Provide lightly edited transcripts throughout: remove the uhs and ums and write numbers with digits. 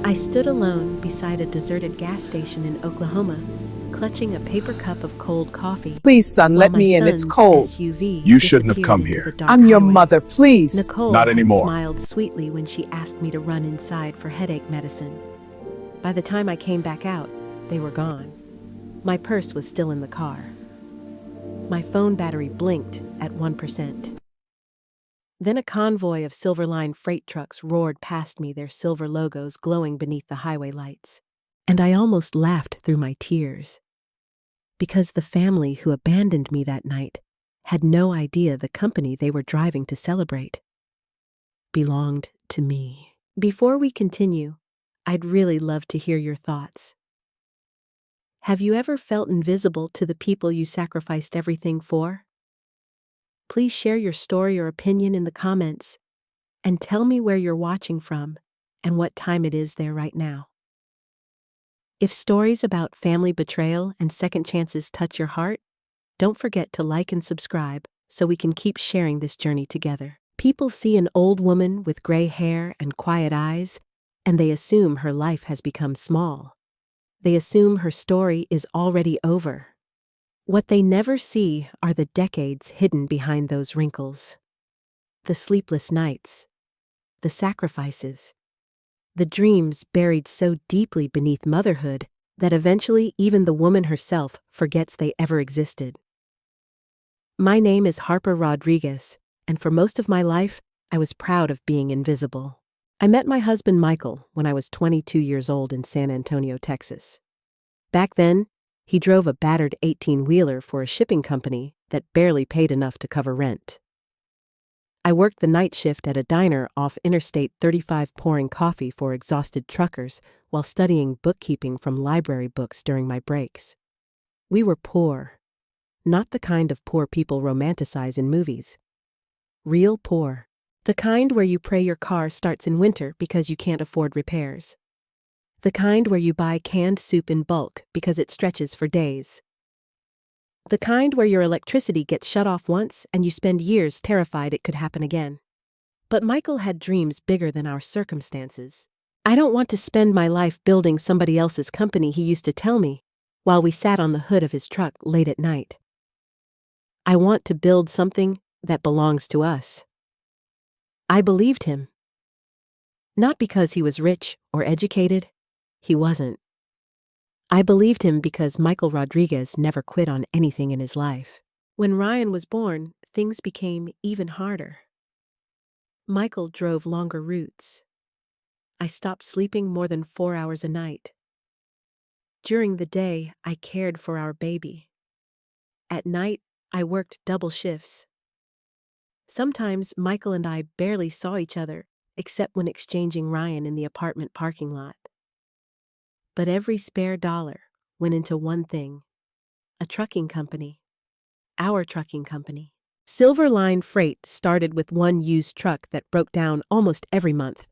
I stood alone beside a deserted gas station in Oklahoma, clutching a paper cup of cold coffee, Please, son, while let my me in. It's son's cold. SUV You shouldn't have disappeared come into the here. dark I'm your highway. mother, please. Nicole Not had anymore. smiled sweetly when she asked me to run inside for headache medicine. By the time I came back out, they were gone. My purse was still in the car. My phone battery blinked at 1%. Then a convoy of Silver Line freight trucks roared past me, their silver logos glowing beneath the highway lights. And I almost laughed through my tears. Because the family who abandoned me that night had no idea the company they were driving to celebrate belonged to me. Before we continue, I'd really love to hear your thoughts. Have you ever felt invisible to the people you sacrificed everything for? Please share your story or opinion in the comments and tell me where you're watching from and what time it is there right now. If stories about family betrayal and second chances touch your heart, don't forget to like and subscribe so we can keep sharing this journey together. People see an old woman with gray hair and quiet eyes, and they assume her life has become small. They assume her story is already over. What they never see are the decades hidden behind those wrinkles. The sleepless nights, the sacrifices, the dreams buried so deeply beneath motherhood that eventually even the woman herself forgets they ever existed. My name is Harper Rodriguez, and for most of my life, I was proud of being invisible. I met my husband Michael when I was 22 years old in San Antonio, Texas. Back then, he drove a battered 18-wheeler for a shipping company that barely paid enough to cover rent. I worked the night shift at a diner off Interstate 35 pouring coffee for exhausted truckers while studying bookkeeping from library books during my breaks. We were poor. Not the kind of poor people romanticize in movies. Real poor. The kind where you pray your car starts in winter because you can't afford repairs. The kind where you buy canned soup in bulk because it stretches for days. The kind where your electricity gets shut off once and you spend years terrified it could happen again. But Michael had dreams bigger than our circumstances. I don't want to spend my life building somebody else's company, he used to tell me, while we sat on the hood of his truck late at night. I want to build something that belongs to us. I believed him. Not because he was rich or educated. He wasn't. I believed him because Michael Rodriguez never quit on anything in his life. When Ryan was born, things became even harder. Michael drove longer routes. I stopped sleeping more than 4 hours a night. During the day, I cared for our baby. At night, I worked double shifts. Sometimes Michael and I barely saw each other, except when exchanging Ryan in the apartment parking lot. But every spare dollar went into one thing: a trucking company. Our trucking company. Silver Line Freight started with one used truck that broke down almost every month.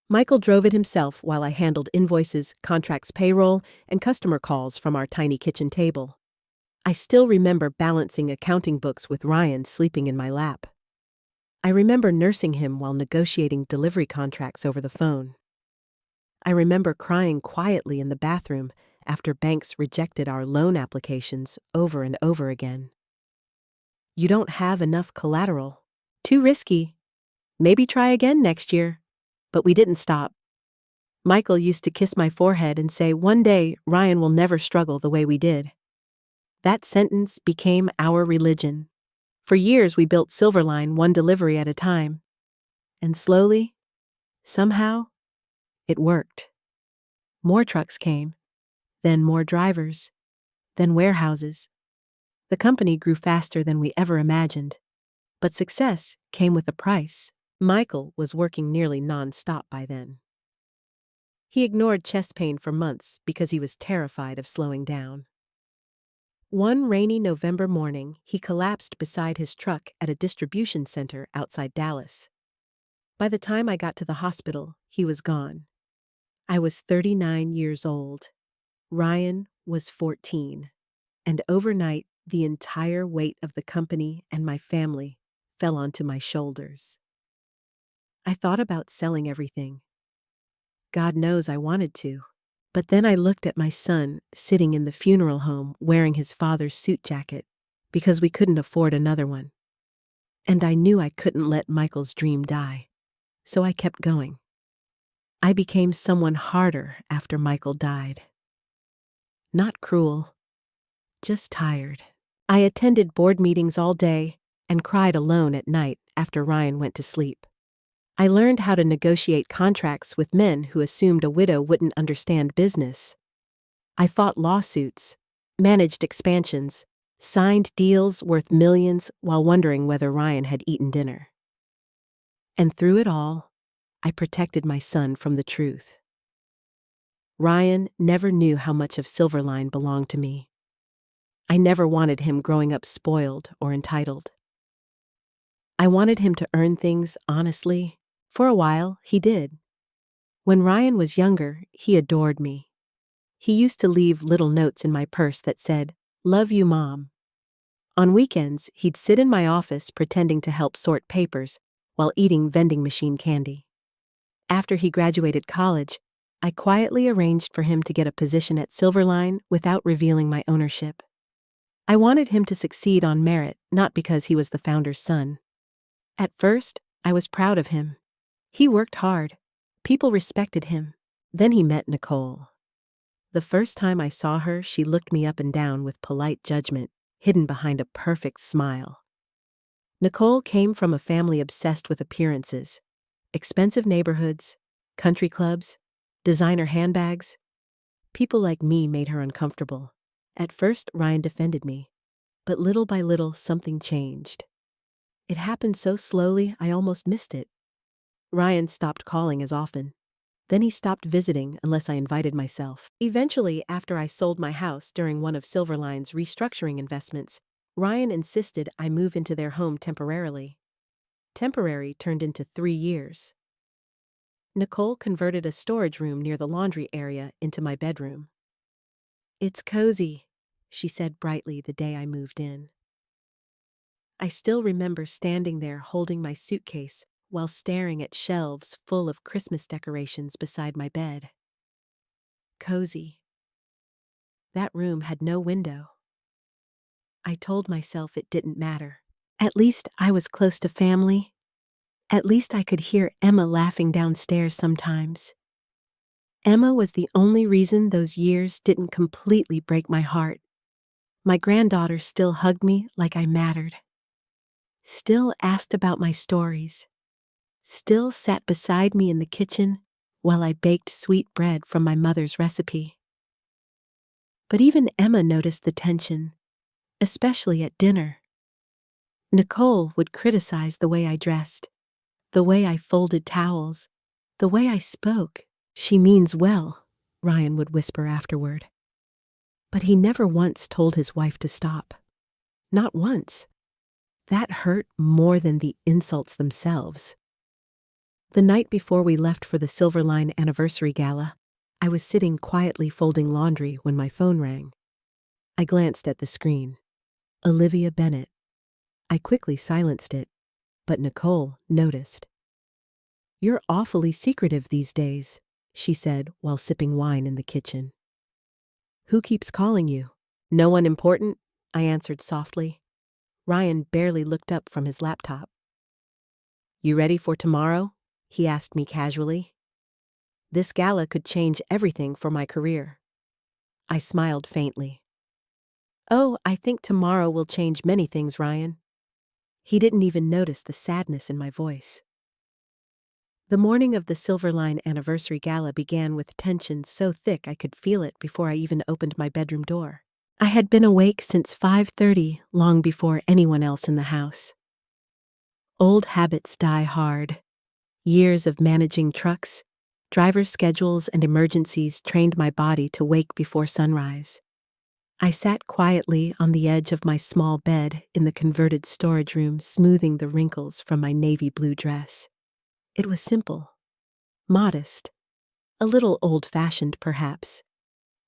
Michael drove it himself while I handled invoices, contracts, payroll, and customer calls from our tiny kitchen table. I still remember balancing accounting books with Ryan sleeping in my lap. I remember nursing him while negotiating delivery contracts over the phone. I remember crying quietly in the bathroom after banks rejected our loan applications over and over again. You don't have enough collateral. Too risky. Maybe try again next year. But we didn't stop. Michael used to kiss my forehead and say, "One day, Ryan will never struggle the way we did." That sentence became our religion. For years, we built Silverline one delivery at a time. And slowly, somehow, it worked. More trucks came, then more drivers, then warehouses. The company grew faster than we ever imagined. But success came with a price. Michael was working nearly non-stop by then. He ignored chest pain for months because he was terrified of slowing down. One rainy November morning, he collapsed beside his truck at a distribution center outside Dallas. By the time I got to the hospital, he was gone. I was 39 years old. Ryan was 14. And overnight, the entire weight of the company and my family fell onto my shoulders. I thought about selling everything. God knows I wanted to. But then I looked at my son sitting in the funeral home wearing his father's suit jacket because we couldn't afford another one. And I knew I couldn't let Michael's dream die. So I kept going. I became someone harder after Michael died. Not cruel, just tired. I attended board meetings all day and cried alone at night after Ryan went to sleep. I learned how to negotiate contracts with men who assumed a widow wouldn't understand business. I fought lawsuits, managed expansions, signed deals worth millions while wondering whether Ryan had eaten dinner. And through it all, I protected my son from the truth. Ryan never knew how much of Silverline belonged to me. I never wanted him growing up spoiled or entitled. I wanted him to earn things honestly. For a while, he did. When Ryan was younger, he adored me. He used to leave little notes in my purse that said, "Love you, Mom." On weekends, he'd sit in my office pretending to help sort papers while eating vending machine candy. After he graduated college, I quietly arranged for him to get a position at Silverline without revealing my ownership. I wanted him to succeed on merit, not because he was the founder's son. At first, I was proud of him. He worked hard. People respected him. Then he met Nicole. The first time I saw her, she looked me up and down with polite judgment, hidden behind a perfect smile. Nicole came from a family obsessed with appearances. Expensive neighborhoods, country clubs, designer handbags. People like me made her uncomfortable. At first, Ryan defended me. But little by little, something changed. It happened so slowly, I almost missed it. Ryan stopped calling as often. Then he stopped visiting unless I invited myself. Eventually, after I sold my house during one of Silverline's restructuring investments, Ryan insisted I move into their home temporarily. Temporary turned into 3 years. Nicole converted a storage room near the laundry area into my bedroom. "It's cozy," she said brightly the day I moved in. I still remember standing there holding my suitcase while staring at shelves full of Christmas decorations beside my bed. Cozy. That room had no window. I told myself it didn't matter. At least I was close to family. At least I could hear Emma laughing downstairs sometimes. Emma was the only reason those years didn't completely break my heart. My granddaughter still hugged me like I mattered. Still asked about my stories. Still sat beside me in the kitchen while I baked sweet bread from my mother's recipe. But even Emma noticed the tension, especially at dinner. Nicole would criticize the way I dressed, the way I folded towels, the way I spoke. "She means well," Ryan would whisper afterward. But he never once told his wife to stop. Not once. That hurt more than the insults themselves. The night before we left for the Silverline anniversary gala, I was sitting quietly folding laundry when my phone rang. I glanced at the screen. Olivia Bennett. I quickly silenced it, but Nicole noticed. "You're awfully secretive these days," she said while sipping wine in the kitchen. "Who keeps calling you?" "No one important," I answered softly. Ryan barely looked up from his laptop. "You ready for tomorrow?" he asked me casually. This gala could change everything for my career. I smiled faintly. "Oh, I think tomorrow will change many things, Ryan." He didn't even notice the sadness in my voice. The morning of the Silverline anniversary gala began with tension so thick I could feel it before I even opened my bedroom door. I had been awake since 5:30, long before anyone else in the house. Old habits die hard. Years of managing trucks, driver schedules, and emergencies trained my body to wake before sunrise. I sat quietly on the edge of my small bed in the converted storage room, smoothing the wrinkles from my navy blue dress. It was simple, modest, a little old-fashioned perhaps,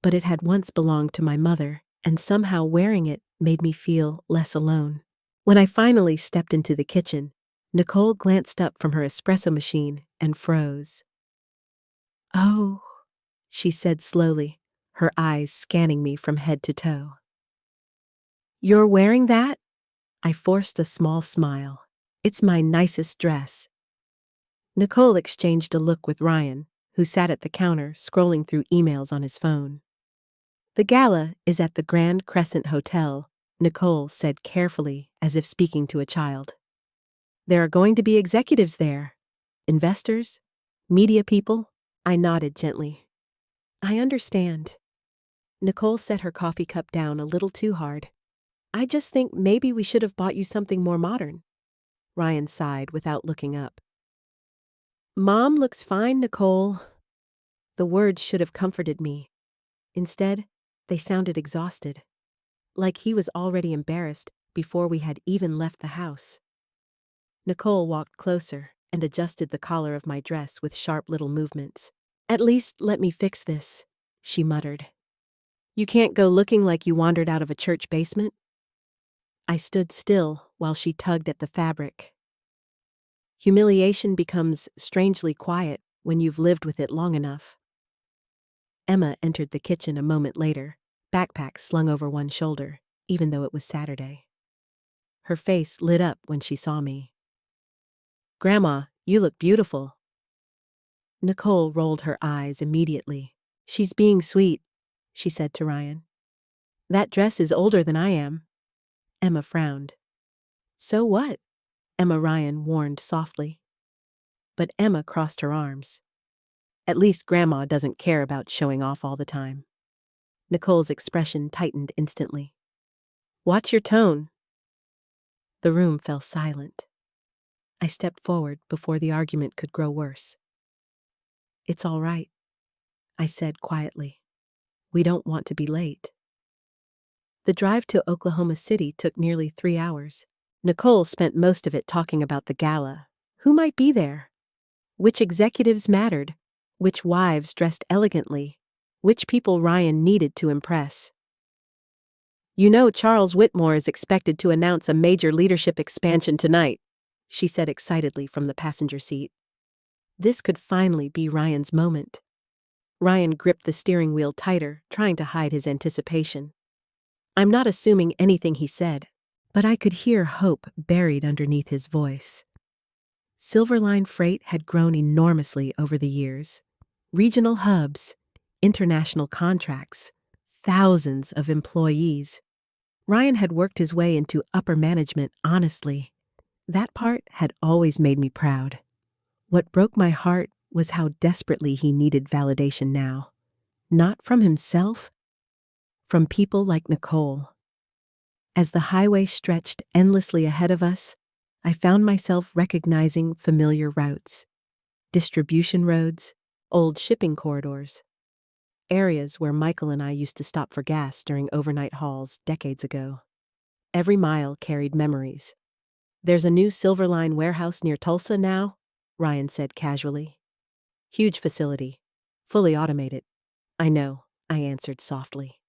but it had once belonged to my mother, and somehow wearing it made me feel less alone. When I finally stepped into the kitchen, Nicole glanced up from her espresso machine and froze. Oh, she said slowly, her eyes scanning me from head to toe. You're wearing that? I forced a small smile. It's my nicest dress. Nicole exchanged a look with Ryan, who sat at the counter scrolling through emails on his phone. The gala is at the Grand Crescent Hotel, Nicole said carefully, as if speaking to a child. There are going to be executives there. Investors? Media people? I nodded gently. I understand. Nicole set her coffee cup down a little too hard. I just think maybe we should have bought you something more modern. Ryan sighed without looking up. Mom looks fine, Nicole. The words should have comforted me. Instead, they sounded exhausted, like he was already embarrassed before we had even left the house. Nicole walked closer and adjusted the collar of my dress with sharp little movements. At least let me fix this, she muttered. You can't go looking like you wandered out of a church basement. I stood still while she tugged at the fabric. Humiliation becomes strangely quiet when you've lived with it long enough. Emma entered the kitchen a moment later, backpack slung over one shoulder, even though it was Saturday. Her face lit up when she saw me. Grandma, you look beautiful. Nicole rolled her eyes immediately. She's being sweet, she said to Ryan. That dress is older than I am. Emma frowned. So what? Emma Ryan warned softly. But Emma crossed her arms. At least Grandma doesn't care about showing off all the time. Nicole's expression tightened instantly. Watch your tone. The room fell silent. I stepped forward before the argument could grow worse. It's all right, I said quietly. We don't want to be late. The drive to Oklahoma City took nearly 3 hours. Nicole spent most of it talking about the gala. Who might be there? Which executives mattered? Which wives dressed elegantly? Which people Ryan needed to impress? You know Charles Whitmore is expected to announce a major leadership expansion tonight, she said excitedly from the passenger seat. This could finally be Ryan's moment. Ryan gripped the steering wheel tighter, trying to hide his anticipation. I'm not assuming anything he said, but I could hear hope buried underneath his voice. Silverline Freight had grown enormously over the years. Regional hubs, international contracts, thousands of employees. Ryan had worked his way into upper management honestly. That part had always made me proud. What broke my heart was how desperately he needed validation now. Not from himself, from people like Nicole. As the highway stretched endlessly ahead of us, I found myself recognizing familiar routes. Distribution roads, old shipping corridors. Areas where Michael and I used to stop for gas during overnight hauls decades ago. Every mile carried memories. There's a new Silverline warehouse near Tulsa now, Ryan said casually. Huge facility, fully automated. I know, I answered softly.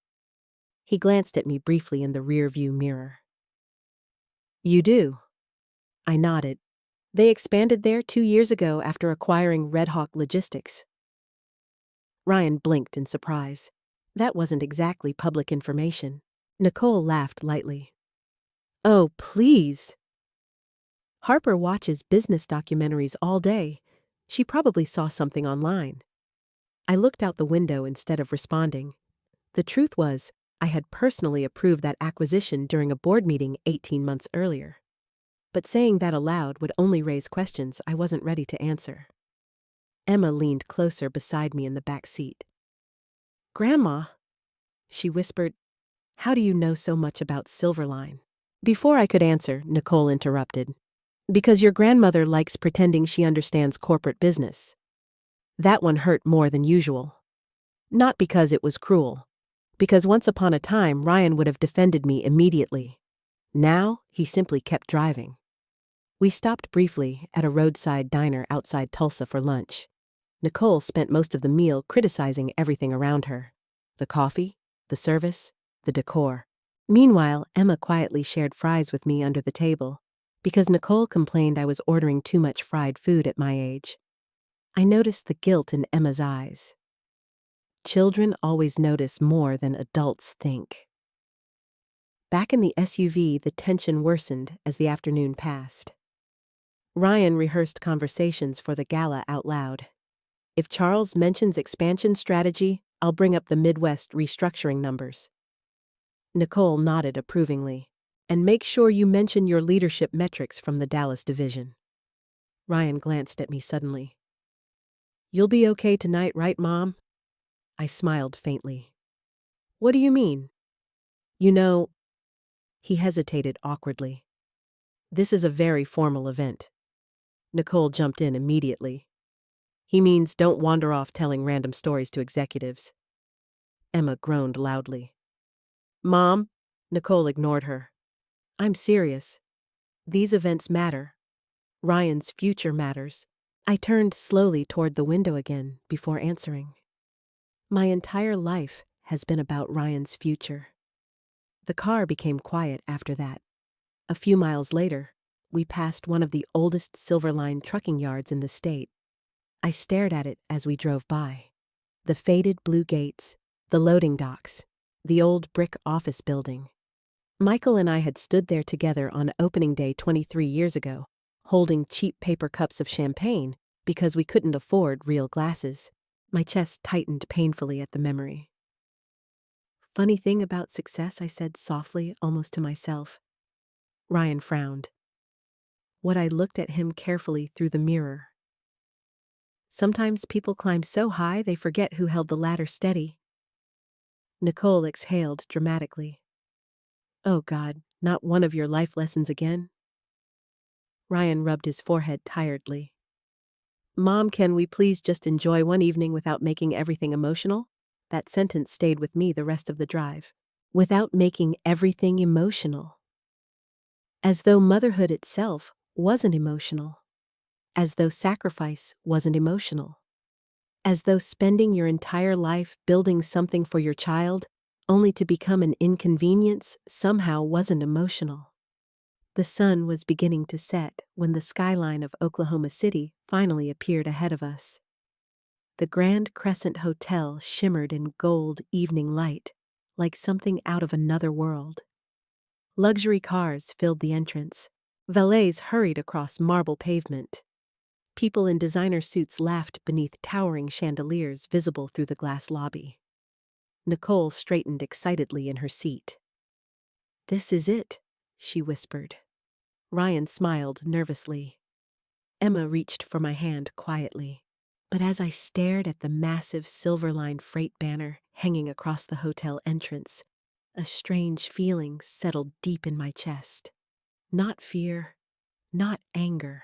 He glanced at me briefly in the rear-view mirror. You do? I nodded. They expanded there 2 years ago after acquiring Red Hawk Logistics. Ryan blinked in surprise. That wasn't exactly public information. Nicole laughed lightly. Oh, please. Harper watches business documentaries all day. She probably saw something online. I looked out the window instead of responding. The truth was, I had personally approved that acquisition during a board meeting 18 months earlier. But saying that aloud would only raise questions I wasn't ready to answer. Emma leaned closer beside me in the back seat. Grandma, she whispered, how do you know so much about Silverline? Before I could answer, Nicole interrupted. Because your grandmother likes pretending she understands corporate business. That one hurt more than usual. Not because it was cruel. Because once upon a time, Ryan would have defended me immediately. Now, he simply kept driving. We stopped briefly at a roadside diner outside Tulsa for lunch. Nicole spent most of the meal criticizing everything around her. The coffee, the service, the decor. Meanwhile, Emma quietly shared fries with me under the table, because Nicole complained I was ordering too much fried food at my age. I noticed the guilt in Emma's eyes. Children always notice more than adults think. Back in the SUV, the tension worsened as the afternoon passed. Ryan rehearsed conversations for the gala out loud. If Charles mentions expansion strategy, I'll bring up the Midwest restructuring numbers. Nicole nodded approvingly. And make sure you mention your leadership metrics from the Dallas division. Ryan glanced at me suddenly. You'll be okay tonight, right, Mom? I smiled faintly. What do you mean? You know, he hesitated awkwardly. This is a very formal event. Nicole jumped in immediately. He means don't wander off telling random stories to executives. Emma groaned loudly. Mom, Nicole ignored her. I'm serious. These events matter. Ryan's future matters. I turned slowly toward the window again before answering. My entire life has been about Ryan's future. The car became quiet after that. A few miles later, we passed one of the oldest Silver Line trucking yards in the state. I stared at it as we drove by. The faded blue gates, the loading docks, the old brick office building. Michael and I had stood there together on opening day 23 years ago, holding cheap paper cups of champagne because we couldn't afford real glasses. My chest tightened painfully at the memory. Funny thing about success, I said softly, almost to myself. Ryan frowned. What I looked at him carefully through the mirror. Sometimes people climb so high they forget who held the ladder steady. Nicole exhaled dramatically. Oh God, not one of your life lessons again? Ryan rubbed his forehead tiredly. Mom, can we please just enjoy one evening without making everything emotional? That sentence stayed with me the rest of the drive. Without making everything emotional. As though motherhood itself wasn't emotional. As though sacrifice wasn't emotional. As though spending your entire life building something for your child only to become an inconvenience somehow wasn't emotional. The sun was beginning to set when the skyline of Oklahoma City finally appeared ahead of us. The Grand Crescent Hotel shimmered in gold evening light, like something out of another world. Luxury cars filled the entrance. Valets hurried across marble pavement. People in designer suits laughed beneath towering chandeliers visible through the glass lobby. Nicole straightened excitedly in her seat. This is it, she whispered. Ryan smiled nervously. Emma reached for my hand quietly. But as I stared at the massive Silver Line freight banner hanging across the hotel entrance, a strange feeling settled deep in my chest. Not fear, not anger.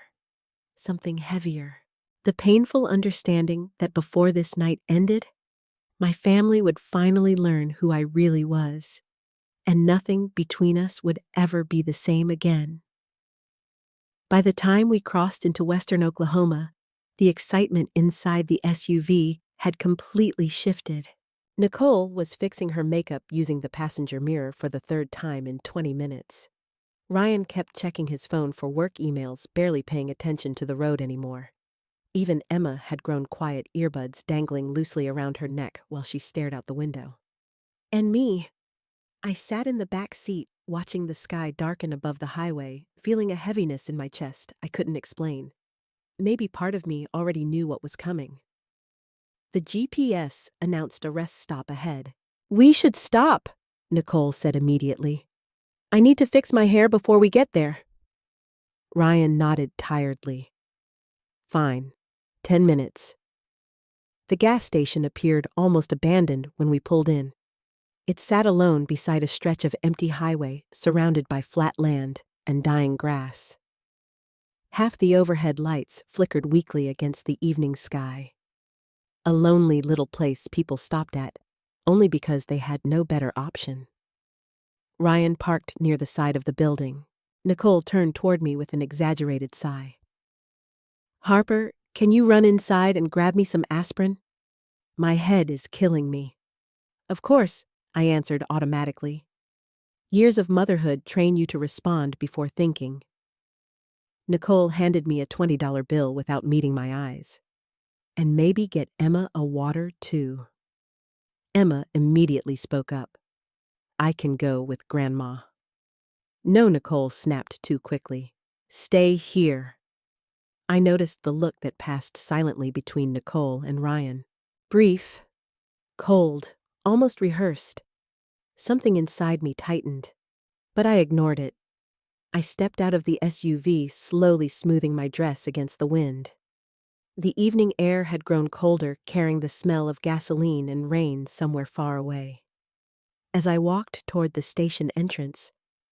Something heavier. The painful understanding that before this night ended, my family would finally learn who I really was, and nothing between us would ever be the same again. By the time we crossed into western Oklahoma, the excitement inside the SUV had completely shifted. Nicole was fixing her makeup using the passenger mirror for the third time in 20 minutes. Ryan kept checking his phone for work emails, barely paying attention to the road anymore. Even Emma had grown quiet, earbuds dangling loosely around her neck while she stared out the window. And me. I sat in the back seat, watching the sky darken above the highway, feeling a heaviness in my chest I couldn't explain. Maybe part of me already knew what was coming. The GPS announced a rest stop ahead. We should stop, Nicole said immediately. I need to fix my hair before we get there. Ryan nodded tiredly. Fine. 10 minutes. The gas station appeared almost abandoned when we pulled in. It sat alone beside a stretch of empty highway surrounded by flat land and dying grass. Half the overhead lights flickered weakly against the evening sky. A lonely little place people stopped at, only because they had no better option. Ryan parked near the side of the building. Nicole turned toward me with an exaggerated sigh. Harper, can you run inside and grab me some aspirin? My head is killing me. Of course, I answered automatically. Years of motherhood train you to respond before thinking. Nicole handed me a $20 bill without meeting my eyes. And maybe get Emma a water too. Emma immediately spoke up. I can go with Grandma. No, Nicole snapped too quickly. Stay here. I noticed the look that passed silently between Nicole and Ryan. Brief, cold, almost rehearsed. Something inside me tightened, but I ignored it. I stepped out of the SUV, slowly smoothing my dress against the wind. The evening air had grown colder, carrying the smell of gasoline and rain somewhere far away. As I walked toward the station entrance,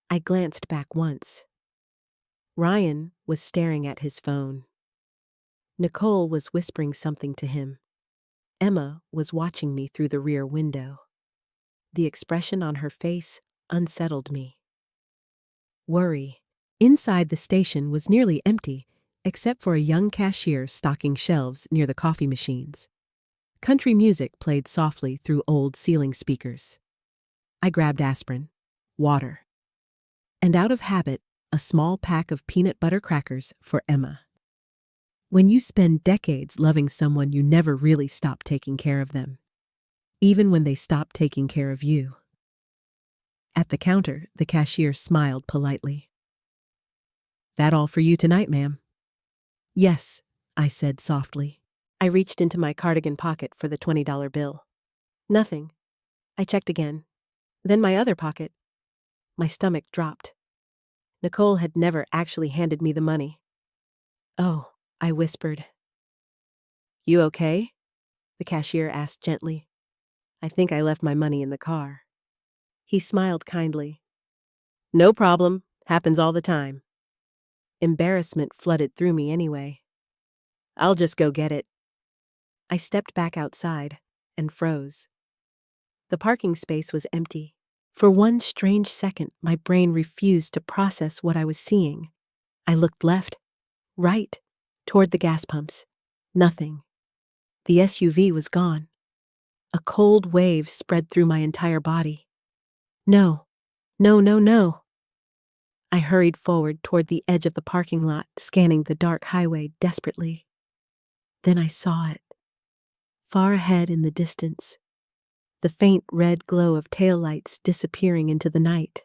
I glanced back once. Ryan was staring at his phone. Nicole was whispering something to him. Emma was watching me through the rear window. The expression on her face unsettled me. Worry. Inside the station was nearly empty, except for a young cashier stocking shelves near the coffee machines. Country music played softly through old ceiling speakers. I grabbed aspirin, water, and out of habit, a small pack of peanut butter crackers for Emma. When you spend decades loving someone, you never really stop taking care of them, even when they stop taking care of you. At the counter, the cashier smiled politely. That all for you tonight, ma'am? Yes, I said softly. I reached into my cardigan pocket for the $20 bill. Nothing. I checked again. Then my other pocket. My stomach dropped. Nicole had never actually handed me the money. Oh, I whispered. You okay? The cashier asked gently. I think I left my money in the car. He smiled kindly. No problem. Happens all the time. Embarrassment flooded through me anyway. I'll just go get it. I stepped back outside and froze. The parking space was empty. For one strange second, my brain refused to process what I was seeing. I looked left, right, toward the gas pumps. Nothing. The SUV was gone. A cold wave spread through my entire body. No, no, no, no. I hurried forward toward the edge of the parking lot, scanning the dark highway desperately. Then I saw it. Far ahead in the distance, the faint red glow of taillights disappearing into the night.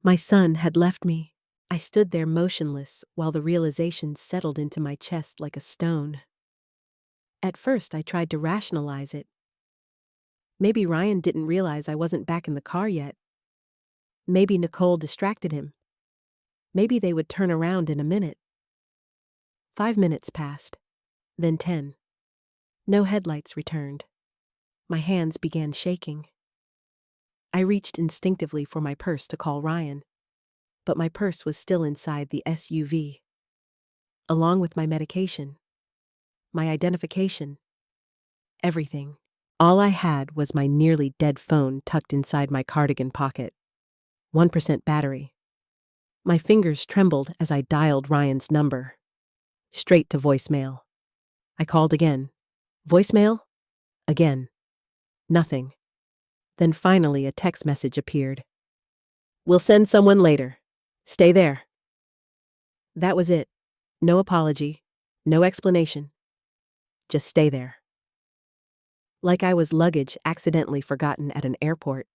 My son had left me. I stood there motionless while the realization settled into my chest like a stone. At first, I tried to rationalize it. Maybe Ryan didn't realize I wasn't back in the car yet. Maybe Nicole distracted him. Maybe they would turn around in a minute. 5 minutes passed, then 10. No headlights returned. My hands began shaking. I reached instinctively for my purse to call Ryan, but my purse was still inside the SUV, along with my medication, my identification, everything. All I had was my nearly dead phone tucked inside my cardigan pocket. 1% battery. My fingers trembled as I dialed Ryan's number. Straight to voicemail. I called again. Voicemail? Again. Nothing. Then finally a text message appeared. We'll send someone later. Stay there. That was it. No apology. No explanation. Just stay there. Like I was luggage accidentally forgotten at an airport.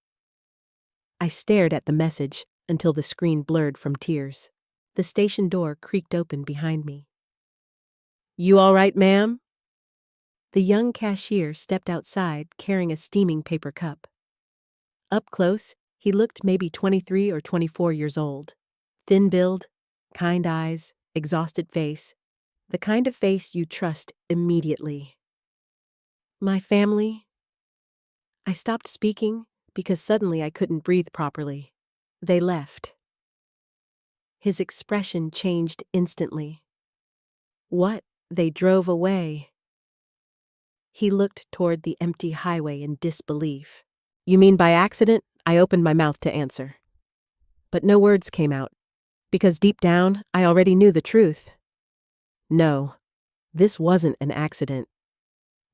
I stared at the message until the screen blurred from tears. The station door creaked open behind me. You all right, ma'am? The young cashier stepped outside carrying a steaming paper cup. Up close, he looked maybe 23 or 24 years old. Thin build, kind eyes, exhausted face. The kind of face you trust immediately. My family? I stopped speaking because suddenly I couldn't breathe properly. They left. His expression changed instantly. What? They drove away. He looked toward the empty highway in disbelief. You mean by accident? I opened my mouth to answer. But no words came out, because deep down, I already knew the truth. No, this wasn't an accident.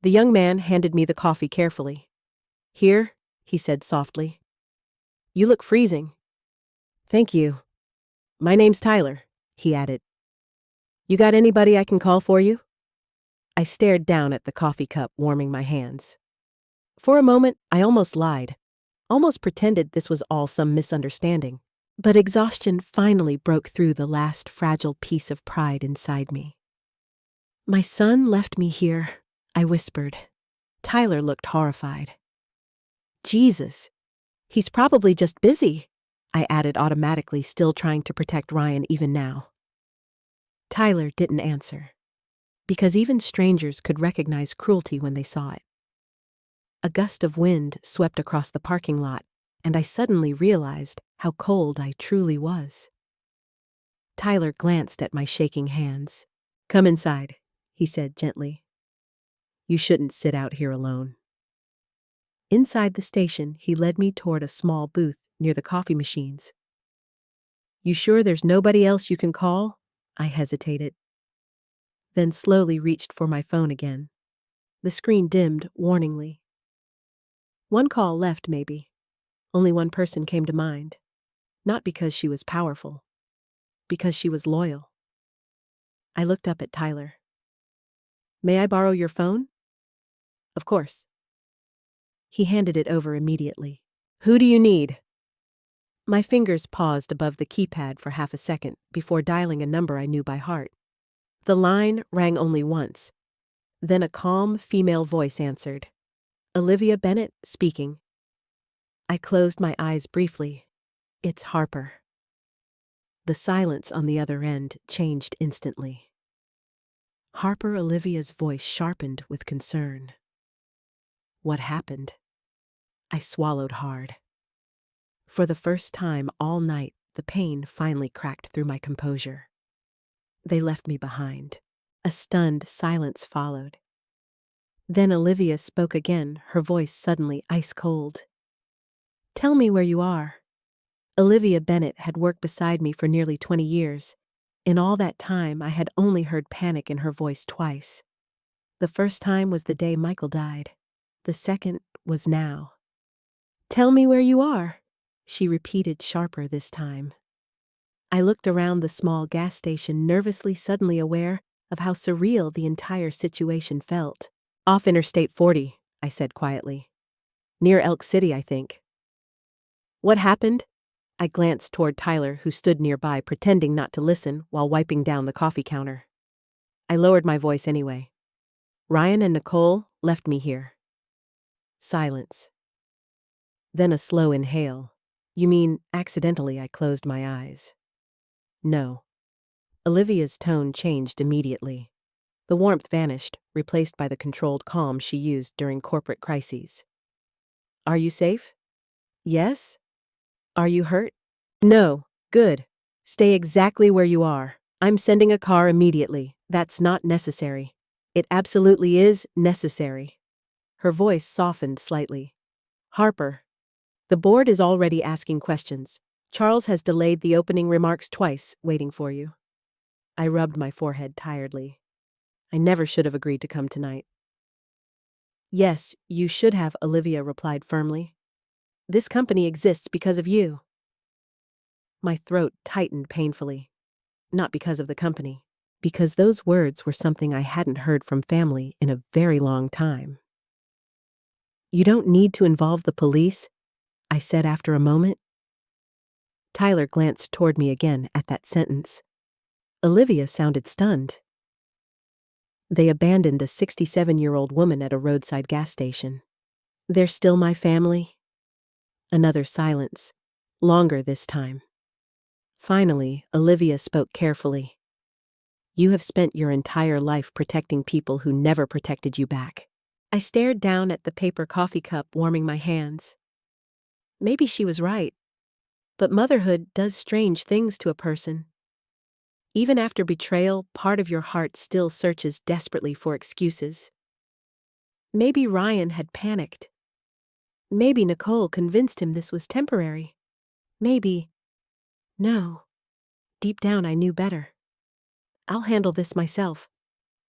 The young man handed me the coffee carefully. Here, he said softly. You look freezing. Thank you. My name's Tyler, he added. You got anybody I can call for you? I stared down at the coffee cup, warming my hands. For a moment, I almost lied, almost pretended this was all some misunderstanding. But exhaustion finally broke through the last fragile piece of pride inside me. "My son left me here," I whispered. Tyler looked horrified. "Jesus, he's probably just busy," I added automatically, still trying to protect Ryan even now. Tyler didn't answer, because even strangers could recognize cruelty when they saw it. A gust of wind swept across the parking lot, and I suddenly realized how cold I truly was. Tyler glanced at my shaking hands. "Come inside," he said gently. "You shouldn't sit out here alone." Inside the station, he led me toward a small booth near the coffee machines. "You sure there's nobody else you can call?" I hesitated, then slowly reached for my phone again. The screen dimmed warningly. One call left, maybe. Only one person came to mind. Not because she was powerful, because she was loyal. I looked up at Tyler. "May I borrow your phone?" "Of course." He handed it over immediately. "Who do you need?" My fingers paused above the keypad for half a second before dialing a number I knew by heart. The line rang only once. Then a calm female voice answered. "Olivia Bennett speaking." I closed my eyes briefly. "It's Harper." The silence on the other end changed instantly. Harper Olivia's voice sharpened with concern. "What happened?" I swallowed hard. For the first time all night, the pain finally cracked through my composure. "They left me behind." A stunned silence followed. Then Olivia spoke again, her voice suddenly ice cold. "Tell me where you are." Olivia Bennett had worked beside me for nearly 20 years. In all that time, I had only heard panic in her voice twice. The first time was the day Michael died. The second was now. "Tell me where you are," she repeated sharper this time. I looked around the small gas station, nervously, suddenly aware of how surreal the entire situation felt. "Off Interstate 40, I said quietly. "Near Elk City, I think." "What happened?" I glanced toward Tyler, who stood nearby, pretending not to listen while wiping down the coffee counter. I lowered my voice anyway. "Ryan and Nicole left me here." Silence. Then a slow inhale. "You mean accidentally?" I closed my eyes. "No." Olivia's tone changed immediately. The warmth vanished, replaced by the controlled calm she used during corporate crises. "Are you safe?" "Yes." "Are you hurt?" "No." "Good. Stay exactly where you are. I'm sending a car immediately." "That's not necessary." "It absolutely is necessary." Her voice softened slightly. "Harper, the board is already asking questions. Charles has delayed the opening remarks twice, waiting for you." I rubbed my forehead tiredly. I never should have agreed to come tonight. "Yes, you should have," Olivia replied firmly. "This company exists because of you." My throat tightened painfully. Not because of the company, because those words were something I hadn't heard from family in a very long time. "You don't need to involve the police," I said after a moment. Tyler glanced toward me again at that sentence. Olivia sounded stunned. "They abandoned a 67-year-old woman at a roadside gas station. They're still my family." Another silence, longer this time. Finally, Olivia spoke carefully. "You have spent your entire life protecting people who never protected you back." I stared down at the paper coffee cup, warming my hands. Maybe she was right. But motherhood does strange things to a person. Even after betrayal, part of your heart still searches desperately for excuses. Maybe Ryan had panicked. Maybe Nicole convinced him this was temporary. Maybe... No. Deep down I knew better. "I'll handle this myself,"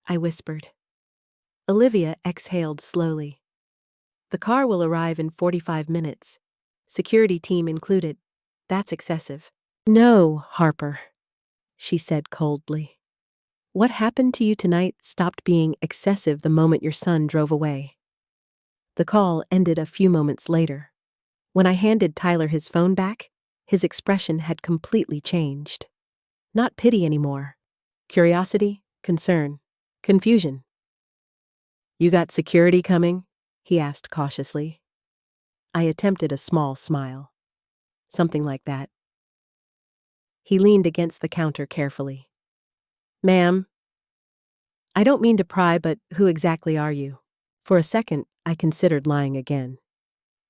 I whispered. Olivia exhaled slowly. "The car will arrive in 45 minutes. Security team included. That's excessive." "No, Harper," she said coldly. What happened to you tonight stopped being excessive the moment your son drove away. The call ended a few moments later. When I handed Tyler his phone back, his expression had completely changed. Not pity anymore. Curiosity, concern, confusion. "You got security coming?" he asked cautiously. I attempted a small smile. Something like that. He leaned against the counter carefully. "Ma'am, I don't mean to pry, but who exactly are you?" For a second, I considered lying again.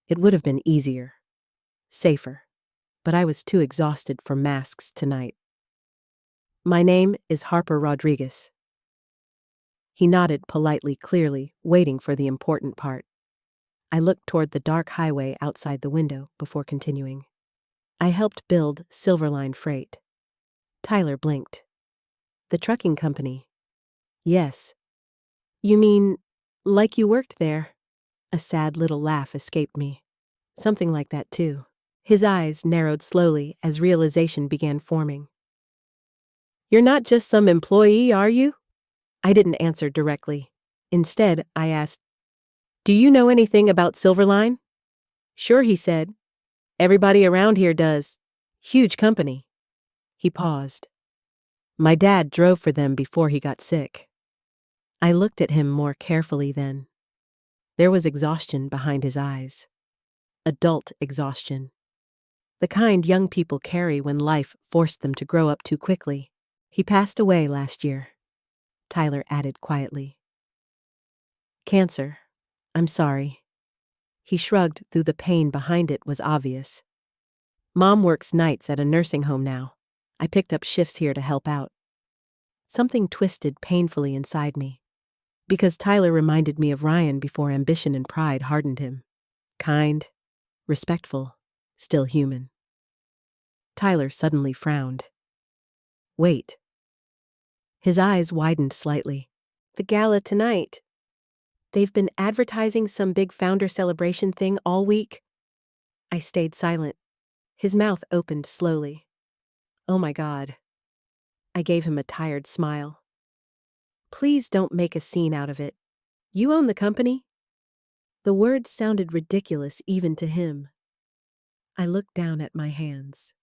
It would have been easier, safer, but I was too exhausted for masks tonight. "My name is Harper Rodriguez." He nodded politely, clearly, waiting for the important part. I looked toward the dark highway outside the window before continuing. "I helped build Silverline Freight." Tyler blinked. "The trucking company?" "Yes." "You mean, like you worked there?" A sad little laugh escaped me. "Something like that, too." His eyes narrowed slowly as realization began forming. "You're not just some employee, are you?" I didn't answer directly. Instead, I asked, "Do you know anything about Silverline?" "Sure," he said. "Everybody around here does. Huge company." He paused. "My dad drove for them before he got sick." I looked at him more carefully then. There was exhaustion behind his eyes. Adult exhaustion. The kind young people carry when life forced them to grow up too quickly. "He passed away last year," Tyler added quietly. "Cancer. I'm sorry." He shrugged, though the pain behind it was obvious. "Mom works nights at a nursing home now. I picked up shifts here to help out." Something twisted painfully inside me. Because Tyler reminded me of Ryan before ambition and pride hardened him. Kind, respectful, still human. Tyler suddenly frowned. "Wait." His eyes widened slightly. "The gala tonight. They've been advertising some big founder celebration thing all week." I stayed silent. His mouth opened slowly. "Oh my God." I gave him a tired smile. "Please don't make a scene out of it. You own the company?" The words sounded ridiculous even to him. I looked down at my hands.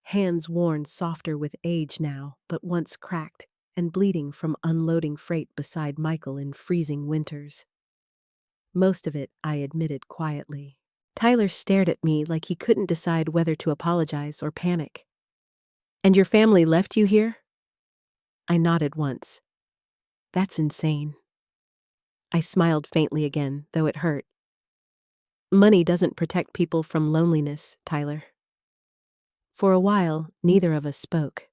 Hands worn softer with age now, but once cracked and bleeding from unloading freight beside Michael in freezing winters. Most of it, I admitted quietly. Tyler stared at me like he couldn't decide whether to apologize or panic. "And your family left you here?" I nodded once. "That's insane." I smiled faintly again, though it hurt. "Money doesn't protect people from loneliness, Tyler." For a while, neither of us spoke.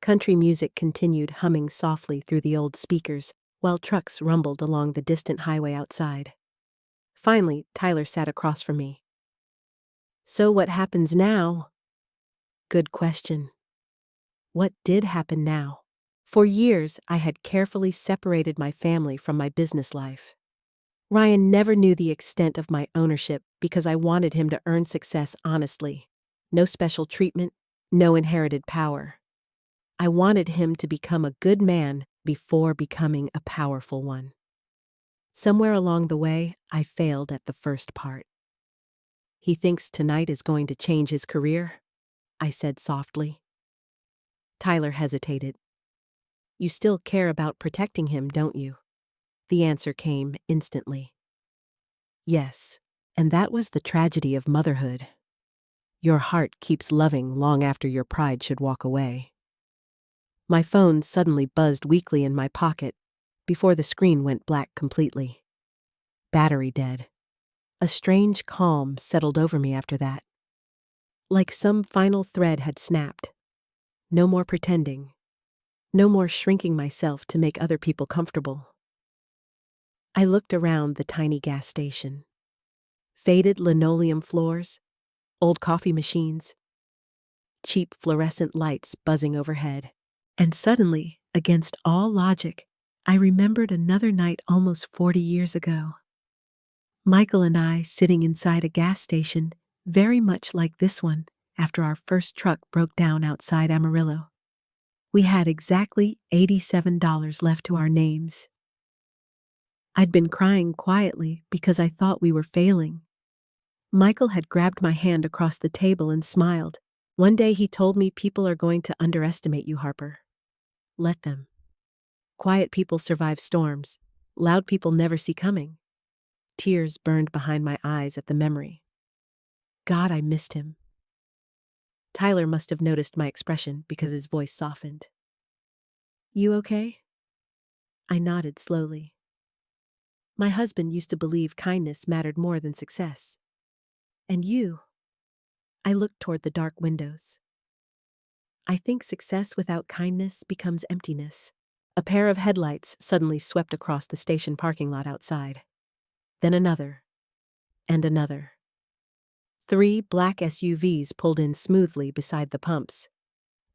Country music continued humming softly through the old speakers, while trucks rumbled along the distant highway outside. Finally, Tyler sat across from me. "So what happens now?" Good question. What did happen now? For years, I had carefully separated my family from my business life. Ryan never knew the extent of my ownership because I wanted him to earn success honestly. No special treatment, no inherited power. I wanted him to become a good man before becoming a powerful one. Somewhere along the way, I failed at the first part. "He thinks tonight is going to change his career?" I said softly. Tyler hesitated. "You still care about protecting him, don't you?" The answer came instantly. "Yes, and that was the tragedy of motherhood. Your heart keeps loving long after your pride should walk away." My phone suddenly buzzed weakly in my pocket before the screen went black completely. Battery dead. A strange calm settled over me after that. Like some final thread had snapped. No more pretending. No more shrinking myself to make other people comfortable. I looked around the tiny gas station. Faded linoleum floors, old coffee machines, cheap fluorescent lights buzzing overhead. And suddenly, against all logic, I remembered another night almost 40 years ago. Michael and I sitting inside a gas station, very much like this one, after our first truck broke down outside Amarillo. We had exactly $87 left to our names. I'd been crying quietly because I thought we were failing. Michael had grabbed my hand across the table and smiled. One day he told me, people are going to underestimate you, Harper. Let them. Quiet people survive storms. Loud people never see coming. Tears burned behind my eyes at the memory. God, I missed him. Tyler must have noticed my expression because his voice softened. You okay? I nodded slowly. My husband used to believe kindness mattered more than success. And you? I looked toward the dark windows. I think success without kindness becomes emptiness. A pair of headlights suddenly swept across the station parking lot outside. Then another. And another. 3 black SUVs pulled in smoothly beside the pumps.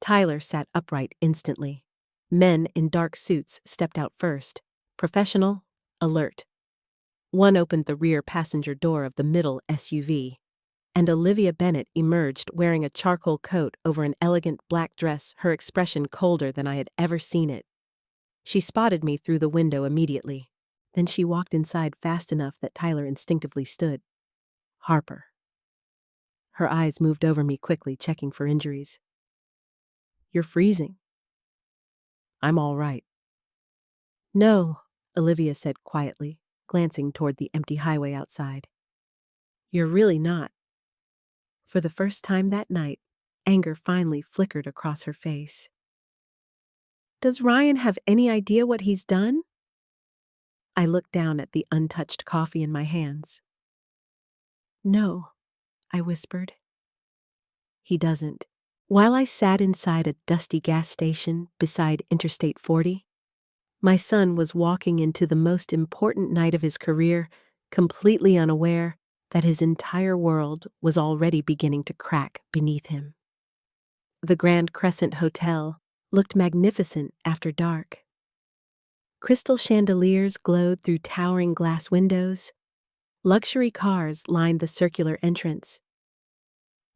Tyler sat upright instantly. Men in dark suits stepped out first, professional, alert. One opened the rear passenger door of the middle SUV, and Olivia Bennett emerged wearing a charcoal coat over an elegant black dress, her expression colder than I had ever seen it. She spotted me through the window immediately. Then she walked inside fast enough that Tyler instinctively stood. Harper. Her eyes moved over me quickly, checking for injuries. You're freezing. I'm all right. No, Olivia said quietly, glancing toward the empty highway outside. You're really not. For the first time that night, anger finally flickered across her face. Does Ryan have any idea what he's done? I looked down at the untouched coffee in my hands. No, I whispered. He doesn't. While I sat inside a dusty gas station beside Interstate 40, my son was walking into the most important night of his career, completely unaware that his entire world was already beginning to crack beneath him. The Grand Crescent Hotel looked magnificent after dark. Crystal chandeliers glowed through towering glass windows. Luxury cars lined the circular entrance.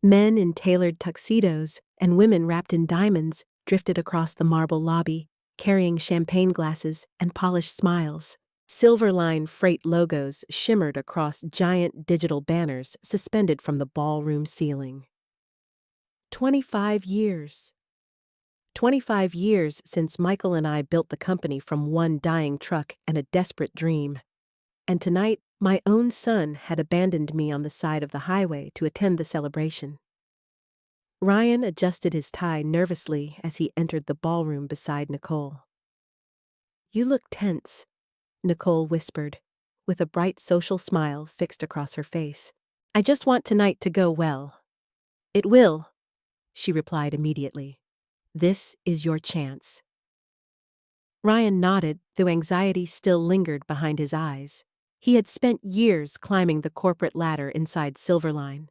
Men in tailored tuxedos and women wrapped in diamonds drifted across the marble lobby, carrying champagne glasses and polished smiles. Silverline freight logos shimmered across giant digital banners suspended from the ballroom ceiling. 25 years. 25 years since Michael and I built the company from one dying truck and a desperate dream. And tonight, my own son had abandoned me on the side of the highway to attend the celebration. Ryan adjusted his tie nervously as he entered the ballroom beside Nicole. You look tense, Nicole whispered, with a bright social smile fixed across her face. I just want tonight to go well. It will, she replied immediately. This is your chance. Ryan nodded, though anxiety still lingered behind his eyes. He had spent years climbing the corporate ladder inside Silverline.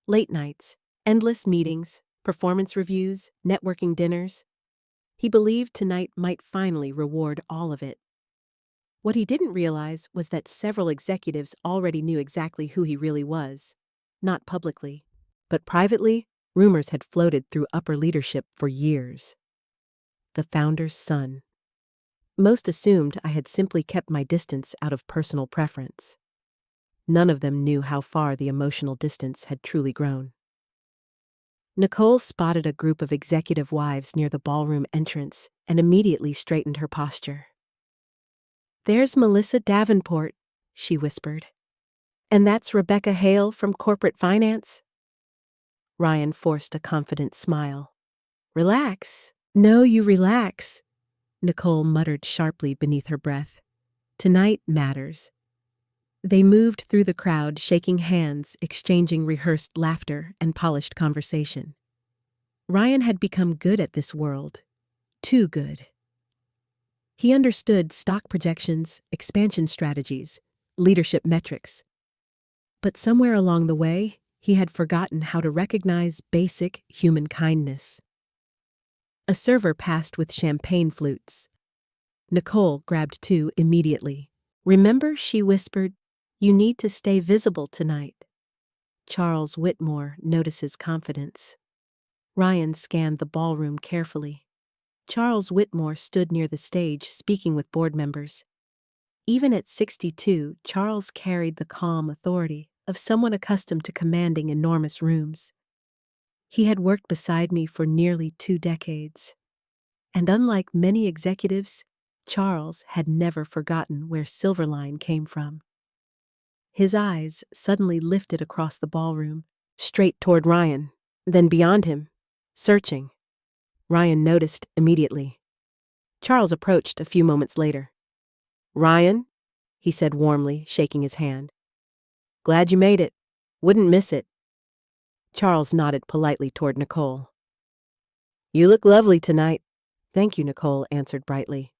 Late nights, endless meetings, performance reviews, networking dinners. He believed tonight might finally reward all of it. What he didn't realize was that several executives already knew exactly who he really was. Not publicly, but privately, rumors had floated through upper leadership for years. The founder's son. Most assumed I had simply kept my distance out of personal preference. None of them knew how far the emotional distance had truly grown. Nicole spotted a group of executive wives near the ballroom entrance and immediately straightened her posture. There's Melissa Davenport, she whispered. And that's Rebecca Hale from corporate finance? Ryan forced a confident smile. Relax. No, you relax, Nicole muttered sharply beneath her breath. Tonight matters. They moved through the crowd, shaking hands, exchanging rehearsed laughter and polished conversation. Ryan had become good at this world. Too good. He understood stock projections, expansion strategies, leadership metrics. But somewhere along the way, he had forgotten how to recognize basic human kindness. A server passed with champagne flutes. Nicole grabbed 2 immediately. Remember, she whispered, you need to stay visible tonight. Charles Whitmore noticed his confidence. Ryan scanned the ballroom carefully. Charles Whitmore stood near the stage speaking with board members. Even at 62, Charles carried the calm authority of someone accustomed to commanding enormous rooms. He had worked beside me for nearly 2 decades. And unlike many executives, Charles had never forgotten where Silverline came from. His eyes suddenly lifted across the ballroom, straight toward Ryan, then beyond him, searching. Ryan noticed immediately. Charles approached a few moments later. "Ryan," he said warmly, shaking his hand. "Glad you made it. Wouldn't miss it." Charles nodded politely toward Nicole. "You look lovely tonight." "Thank you," Nicole answered brightly.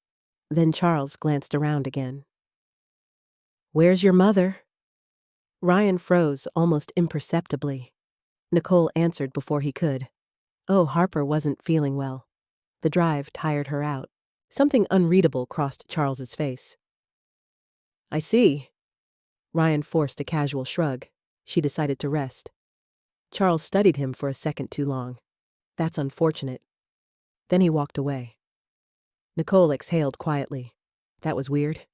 Then Charles glanced around again. "Where's your mother?" Ryan froze almost imperceptibly. Nicole answered before he could. "Oh, Harper wasn't feeling well. The drive tired her out." Something unreadable crossed Charles's face. "I see." Ryan forced a casual shrug. She decided to rest. Charles studied him for a second too long. "That's unfortunate." Then he walked away. Nicole exhaled quietly. "That was weird."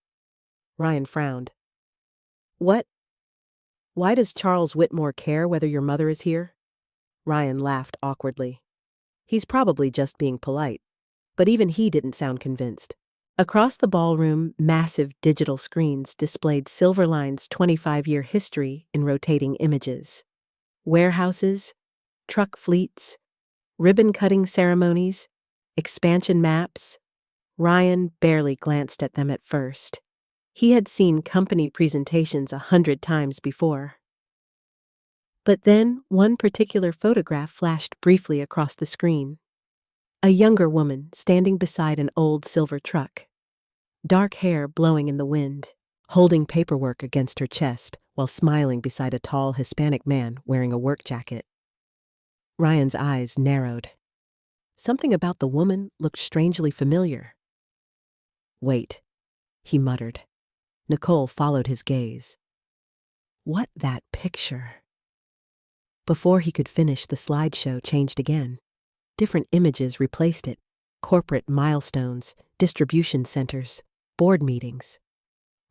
Ryan frowned. "What? Why does Charles Whitmore care whether your mother is here?" Ryan laughed awkwardly. "He's probably just being polite." But even he didn't sound convinced. Across the ballroom, massive digital screens displayed Silverline's 25-year history in rotating images. Warehouses, truck fleets, ribbon-cutting ceremonies, expansion maps. Ryan barely glanced at them at first. He had seen company presentations 100 times before. But then one particular photograph flashed briefly across the screen. A younger woman standing beside an old silver truck. Dark hair blowing in the wind, holding paperwork against her chest while smiling beside a tall Hispanic man wearing a work jacket. Ryan's eyes narrowed. Something about the woman looked strangely familiar. "Wait," he muttered. Nicole followed his gaze. "What that picture?" Before he could finish, the slideshow changed again. Different images replaced it. Corporate milestones, distribution centers, board meetings.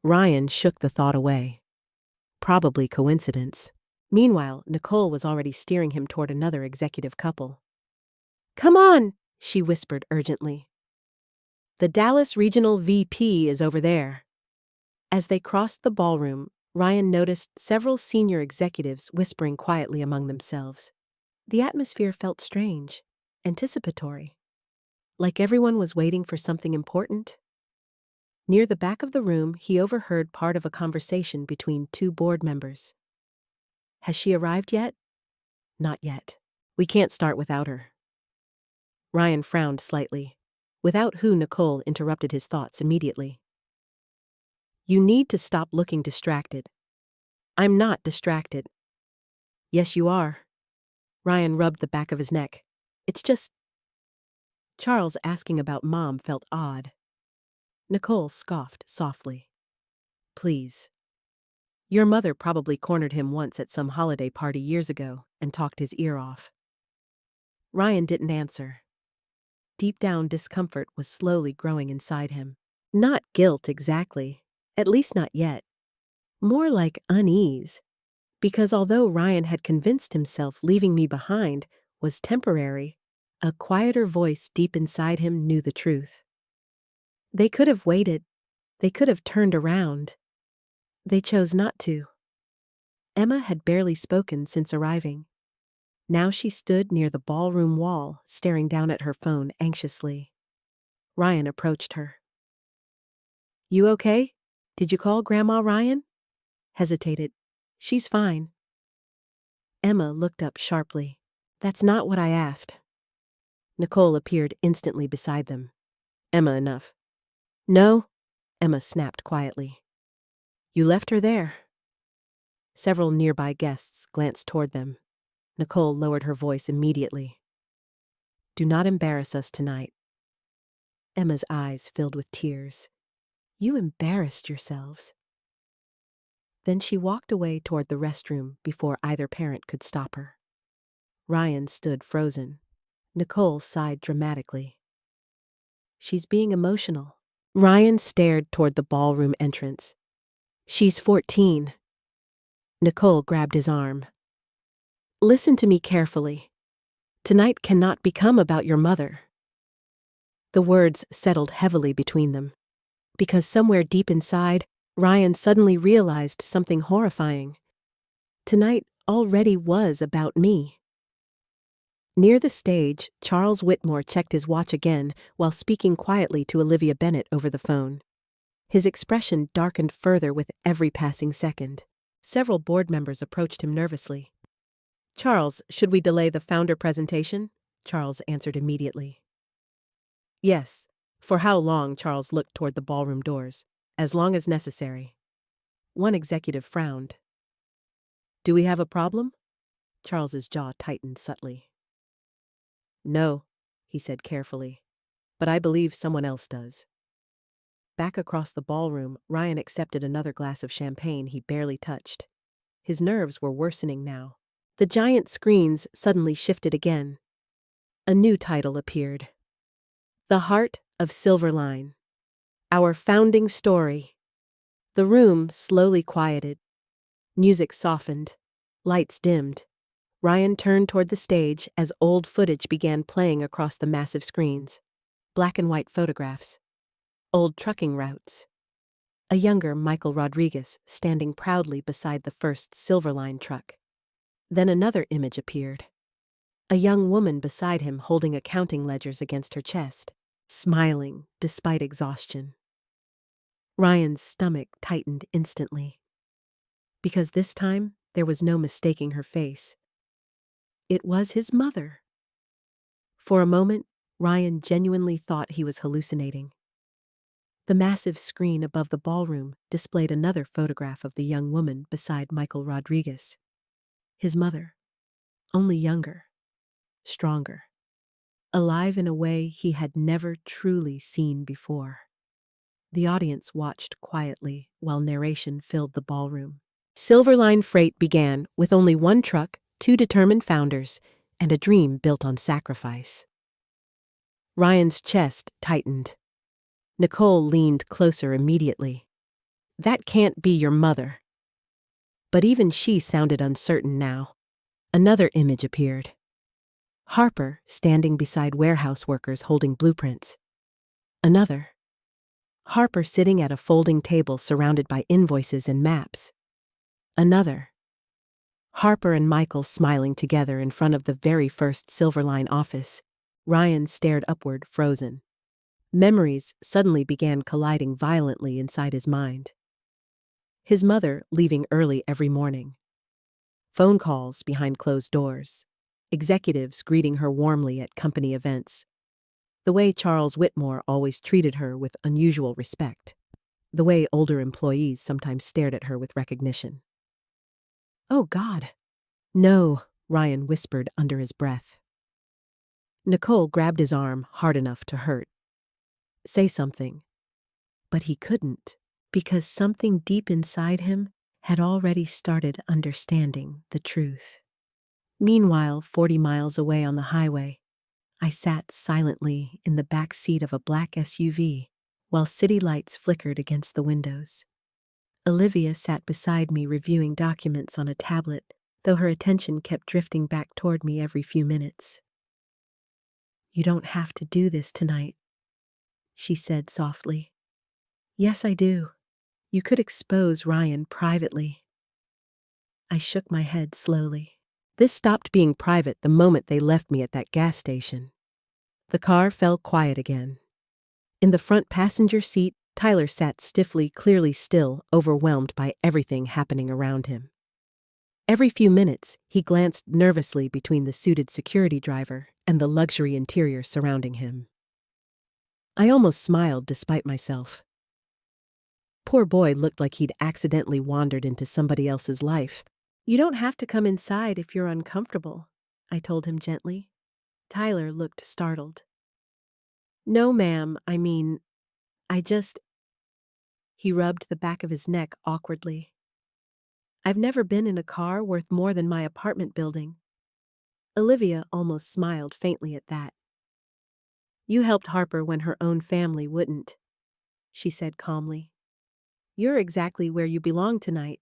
Ryan shook the thought away. Probably coincidence. Meanwhile, Nicole was already steering him toward another executive couple. "Come on," she whispered urgently. "The Dallas Regional VP is over there." As they crossed the ballroom, Ryan noticed several senior executives whispering quietly among themselves. The atmosphere felt strange, anticipatory, like everyone was waiting for something important. Near the back of the room, he overheard part of a conversation between 2 board members. "Has she arrived yet?" "Not yet. We can't start without her." Ryan frowned slightly. Without who, Nicole interrupted his thoughts immediately. "You need to stop looking distracted." "I'm not distracted." "Yes, you are." Ryan rubbed the back of his neck. "It's just..." Charles asking about Mom felt odd. Nicole scoffed softly. "Please. Your mother probably cornered him once at some holiday party years ago and talked his ear off." Ryan didn't answer. Deep down, discomfort was slowly growing inside him. Not guilt exactly, at least not yet. More like unease. Because although Ryan had convinced himself leaving me behind was temporary, a quieter voice deep inside him knew the truth. They could have waited. They could have turned around. They chose not to. Emma had barely spoken since arriving. Now she stood near the ballroom wall, staring down at her phone anxiously. Ryan approached her. "You okay? Did you call Grandma Ryan?" Hesitated. "She's fine." Emma looked up sharply. "That's not what I asked." Nicole appeared instantly beside them. "Emma enough." "No," Emma snapped quietly. "You left her there." Several nearby guests glanced toward them. Nicole lowered her voice immediately. "Do not embarrass us tonight." Emma's eyes filled with tears. "You embarrassed yourselves." Then she walked away toward the restroom before either parent could stop her. Ryan stood frozen. Nicole sighed dramatically. She's being emotional. Ryan stared toward the ballroom entrance. She's 14. Nicole grabbed his arm. Listen to me carefully. Tonight cannot become about your mother. The words settled heavily between them, because somewhere deep inside, Ryan suddenly realized something horrifying. Tonight already was about me. Near the stage, Charles Whitmore checked his watch again while speaking quietly to Olivia Bennett over the phone. His expression darkened further with every passing second. Several board members approached him nervously. Charles, should we delay the founder presentation? Charles answered immediately. Yes. For how long? Charles looked toward the ballroom doors. As long as necessary. One executive frowned. Do we have a problem? Charles's jaw tightened subtly. No, he said carefully, but I believe someone else does. Back across the ballroom, Ryan accepted another glass of champagne he barely touched. His nerves were worsening now. The giant screens suddenly shifted again. A new title appeared. The Heart of Silverline. Our Founding Story. The room slowly quieted. Music softened. Lights dimmed. Ryan turned toward the stage as old footage began playing across the massive screens. Black and white photographs. Old trucking routes. A younger Michael Rodriguez standing proudly beside the first Silverline truck. Then another image appeared. A young woman beside him holding accounting ledgers against her chest, smiling despite exhaustion. Ryan's stomach tightened instantly. Because this time, there was no mistaking her face. It was his mother. For a moment, Ryan genuinely thought he was hallucinating. The massive screen above the ballroom displayed another photograph of the young woman beside Michael Rodriguez. His mother, only younger, stronger, alive in a way he had never truly seen before. The audience watched quietly while narration filled the ballroom. Silverline Freight began with only one truck, 2 determined founders, and a dream built on sacrifice. Ryan's chest tightened. Nicole leaned closer immediately. That can't be your mother. But even she sounded uncertain now. Another image appeared. Harper standing beside warehouse workers holding blueprints. Another. Harper sitting at a folding table surrounded by invoices and maps. Another. Harper and Michael smiling together in front of the very first Silverline office. Ryan stared upward, frozen. Memories suddenly began colliding violently inside his mind. His mother leaving early every morning. Phone calls behind closed doors. Executives greeting her warmly at company events. The way Charles Whitmore always treated her with unusual respect. The way older employees sometimes stared at her with recognition. Oh, God. No, Ryan whispered under his breath. Nicole grabbed his arm hard enough to hurt. Say something. But he couldn't, because something deep inside him had already started understanding the truth. Meanwhile, 40 miles away on the highway, I sat silently in the back seat of a black SUV while city lights flickered against the windows. Olivia sat beside me reviewing documents on a tablet, though her attention kept drifting back toward me every few minutes. You don't have to do this tonight, she said softly. Yes, I do. You could expose Ryan privately. I shook my head slowly. This stopped being private the moment they left me at that gas station. The car fell quiet again. In the front passenger seat, Tyler sat stiffly, clearly still, overwhelmed by everything happening around him. Every few minutes, he glanced nervously between the suited security driver and the luxury interior surrounding him. I almost smiled despite myself. Poor boy looked like he'd accidentally wandered into somebody else's life. You don't have to come inside if you're uncomfortable, I told him gently. Tyler looked startled. No, ma'am, He rubbed the back of his neck awkwardly. I've never been in a car worth more than my apartment building. Olivia almost smiled faintly at that. You helped Harper when her own family wouldn't, she said calmly. You're exactly where you belong tonight.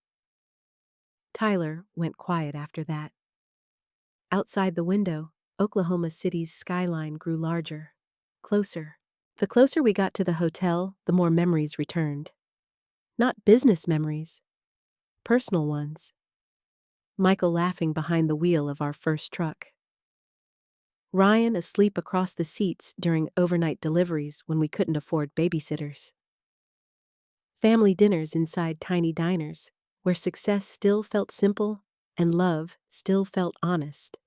Tyler went quiet after that. Outside the window, Oklahoma City's skyline grew larger, closer. The closer we got to the hotel, the more memories returned. Not business memories, personal ones. Michael laughing behind the wheel of our first truck. Ryan asleep across the seats during overnight deliveries when we couldn't afford babysitters. Family dinners inside tiny diners, where success still felt simple and love still felt honest.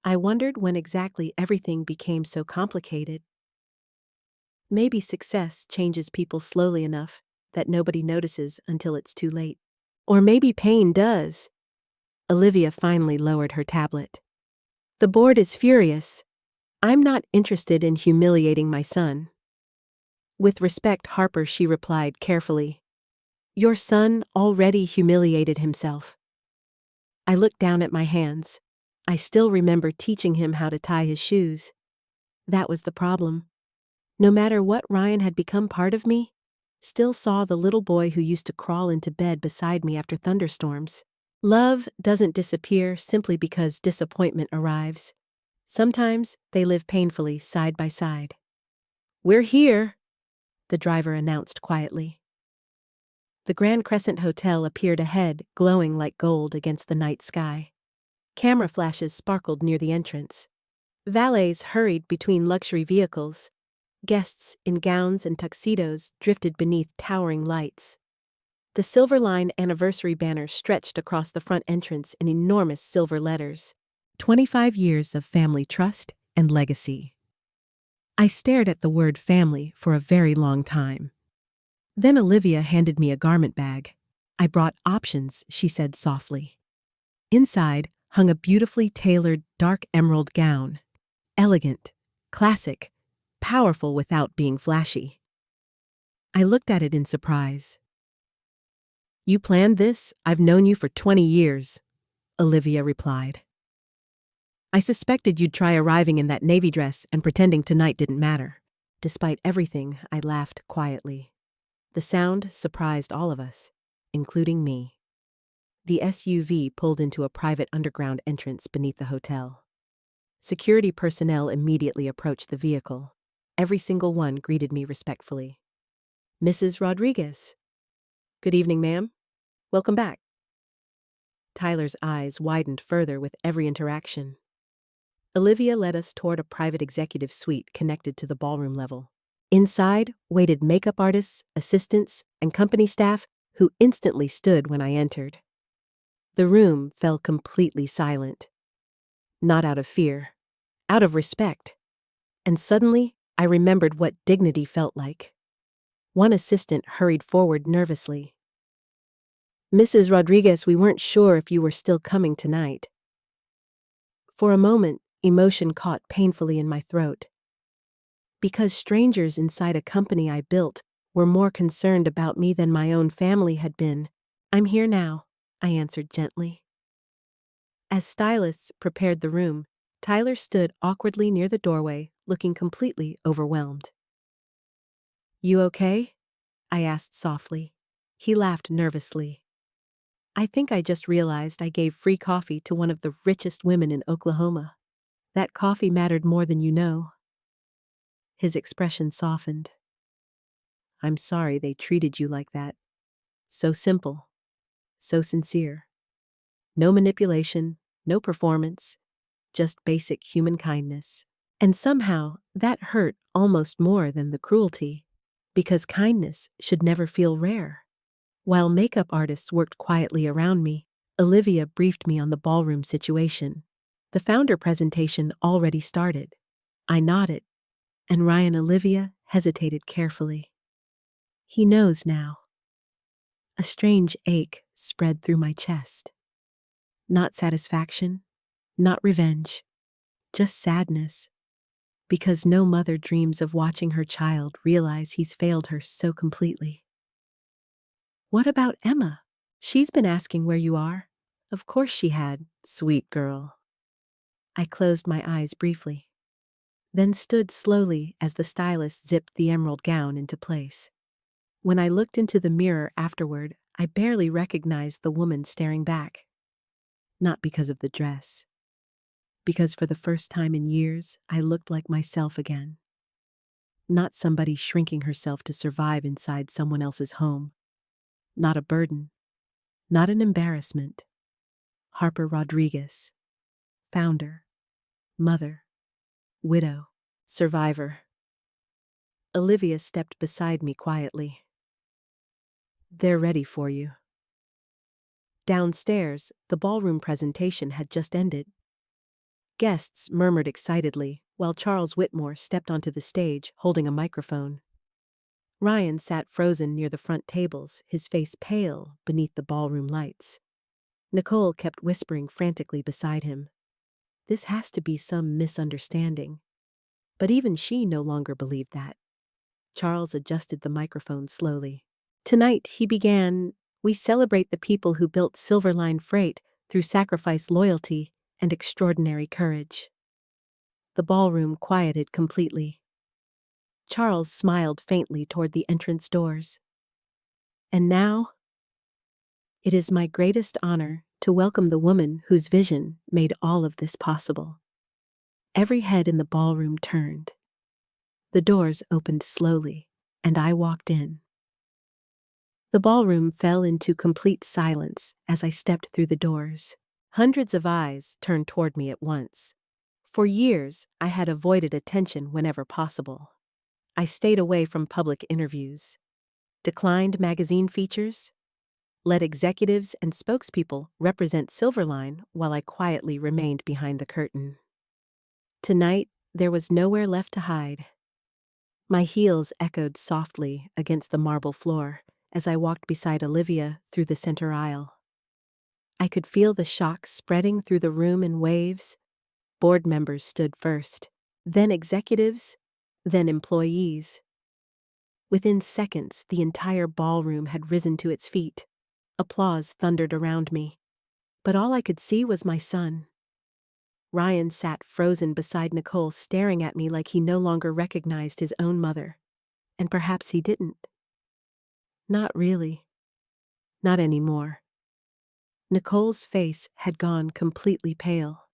I wondered when exactly everything became so complicated. Maybe success changes people slowly enough that nobody notices until it's too late. Or maybe pain does. Olivia finally lowered her tablet. The board is furious. I'm not interested in humiliating my son. With respect, Harper, she replied carefully. Your son already humiliated himself. I looked down at my hands. I still remember teaching him how to tie his shoes. That was the problem. No matter what Ryan had become, part of me still saw the little boy who used to crawl into bed beside me after thunderstorms. Love doesn't disappear simply because disappointment arrives. Sometimes they live painfully side by side. We're here, the driver announced quietly. The Grand Crescent Hotel appeared ahead, glowing like gold against the night sky. Camera flashes sparkled near the entrance. Valets hurried between luxury vehicles. Guests in gowns and tuxedos drifted beneath towering lights. The Silver Line anniversary banner stretched across the front entrance in enormous silver letters. 25 years of family trust and legacy. I stared at the word family for a very long time. Then Olivia handed me a garment bag. I brought options, she said softly. Inside hung a beautifully tailored dark emerald gown. Elegant, classic, powerful without being flashy. I looked at it in surprise. You planned this? I've known you for 20 years, Olivia replied. I suspected you'd try arriving in that navy dress and pretending tonight didn't matter. Despite everything, I laughed quietly. The sound surprised all of us, including me. The SUV pulled into a private underground entrance beneath the hotel. Security personnel immediately approached the vehicle. Every single one greeted me respectfully. Mrs. Rodriguez. Good evening, ma'am. Welcome back. Tyler's eyes widened further with every interaction. Olivia led us toward a private executive suite connected to the ballroom level. Inside waited makeup artists, assistants, and company staff who instantly stood when I entered. The room fell completely silent. Not out of fear, out of respect. And suddenly, I remembered what dignity felt like. One assistant hurried forward nervously. Mrs. Rodriguez, we weren't sure if you were still coming tonight. For a moment, emotion caught painfully in my throat. Because strangers inside a company I built were more concerned about me than my own family had been. I'm here now, I answered gently. As stylists prepared the room, Tyler stood awkwardly near the doorway, looking completely overwhelmed. You okay? I asked softly. He laughed nervously. I think I just realized I gave free coffee to one of the richest women in Oklahoma. That coffee mattered more than you know. His expression softened. I'm sorry they treated you like that. So simple. So sincere. No manipulation, no performance, just basic human kindness. And somehow that hurt almost more than the cruelty, because kindness should never feel rare. While makeup artists worked quietly around me, Olivia briefed me on the ballroom situation. The founder presentation already started. I nodded, and Ryan Olivia hesitated carefully. He knows now. A strange ache spread through my chest. Not satisfaction, not revenge, just sadness. Because no mother dreams of watching her child realize he's failed her so completely. What about Emma? She's been asking where you are. Of course she had, sweet girl. I closed my eyes briefly. then stood slowly as the stylist zipped the emerald gown into place. When I looked into the mirror afterward, I barely recognized the woman staring back. Not because of the dress. Because for the first time in years, I looked like myself again. Not somebody shrinking herself to survive inside someone else's home. Not a burden. Not an embarrassment. Harper Rodriguez. Founder. Mother. Widow. Survivor. Olivia stepped beside me quietly. "They're ready for you." Downstairs, the ballroom presentation had just ended. Guests murmured excitedly, while Charles Whitmore stepped onto the stage holding a microphone. Ryan sat frozen near the front tables, his face pale beneath the ballroom lights. Nicole kept whispering frantically beside him. This has to be some misunderstanding. But even she no longer believed that. Charles adjusted the microphone slowly. "Tonight," he began, "we celebrate the people who built Silverline Freight through sacrifice, loyalty, and extraordinary courage." The ballroom quieted completely. Charles smiled faintly toward the entrance doors. "And now, it is my greatest honor to welcome the woman whose vision made all of this possible." Every head in the ballroom turned. The doors opened slowly, and I walked in. The ballroom fell into complete silence as I stepped through the doors. Hundreds of eyes turned toward me at once. For years, I had avoided attention whenever possible. I stayed away from public interviews, declined magazine features, let executives and spokespeople represent Silverline while I quietly remained behind the curtain. Tonight, there was nowhere left to hide. My heels echoed softly against the marble floor as I walked beside Olivia through the center aisle. I could feel the shock spreading through the room in waves. Board members stood first, then executives, then employees. Within seconds, the entire ballroom had risen to its feet. Applause thundered around me. But all I could see was my son. Ryan sat frozen beside Nicole, staring at me like he no longer recognized his own mother. And perhaps he didn't. Not really. Not anymore. Nicole's face had gone completely pale.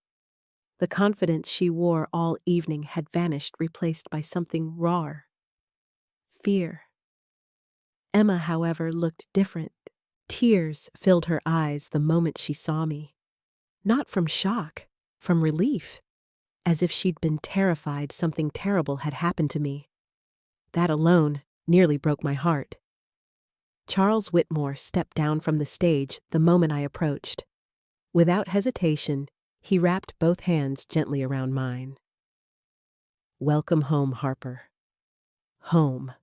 The confidence she wore all evening had vanished, replaced by something rawer. Fear. Emma, however, looked different. Tears filled her eyes the moment she saw me. Not from shock, from relief. As if she'd been terrified something terrible had happened to me. That alone nearly broke my heart. Charles Whitmore stepped down from the stage the moment I approached. Without hesitation, he wrapped both hands gently around mine. "Welcome home, Harper." Home.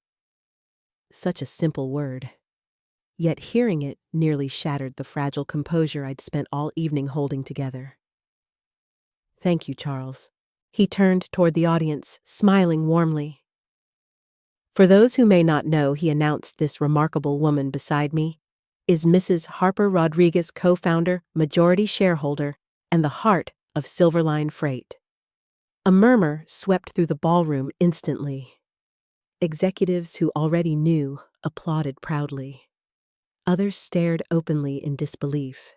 Such a simple word. Yet hearing it nearly shattered the fragile composure I'd spent all evening holding together. "Thank you, Charles." He turned toward the audience, smiling warmly. "For those who may not know," he announced, "this remarkable woman beside me is Mrs. Harper Rodriguez, co-founder, majority shareholder, and the heart of Silverline Freight." A murmur swept through the ballroom instantly. Executives who already knew applauded proudly. Others stared openly in disbelief.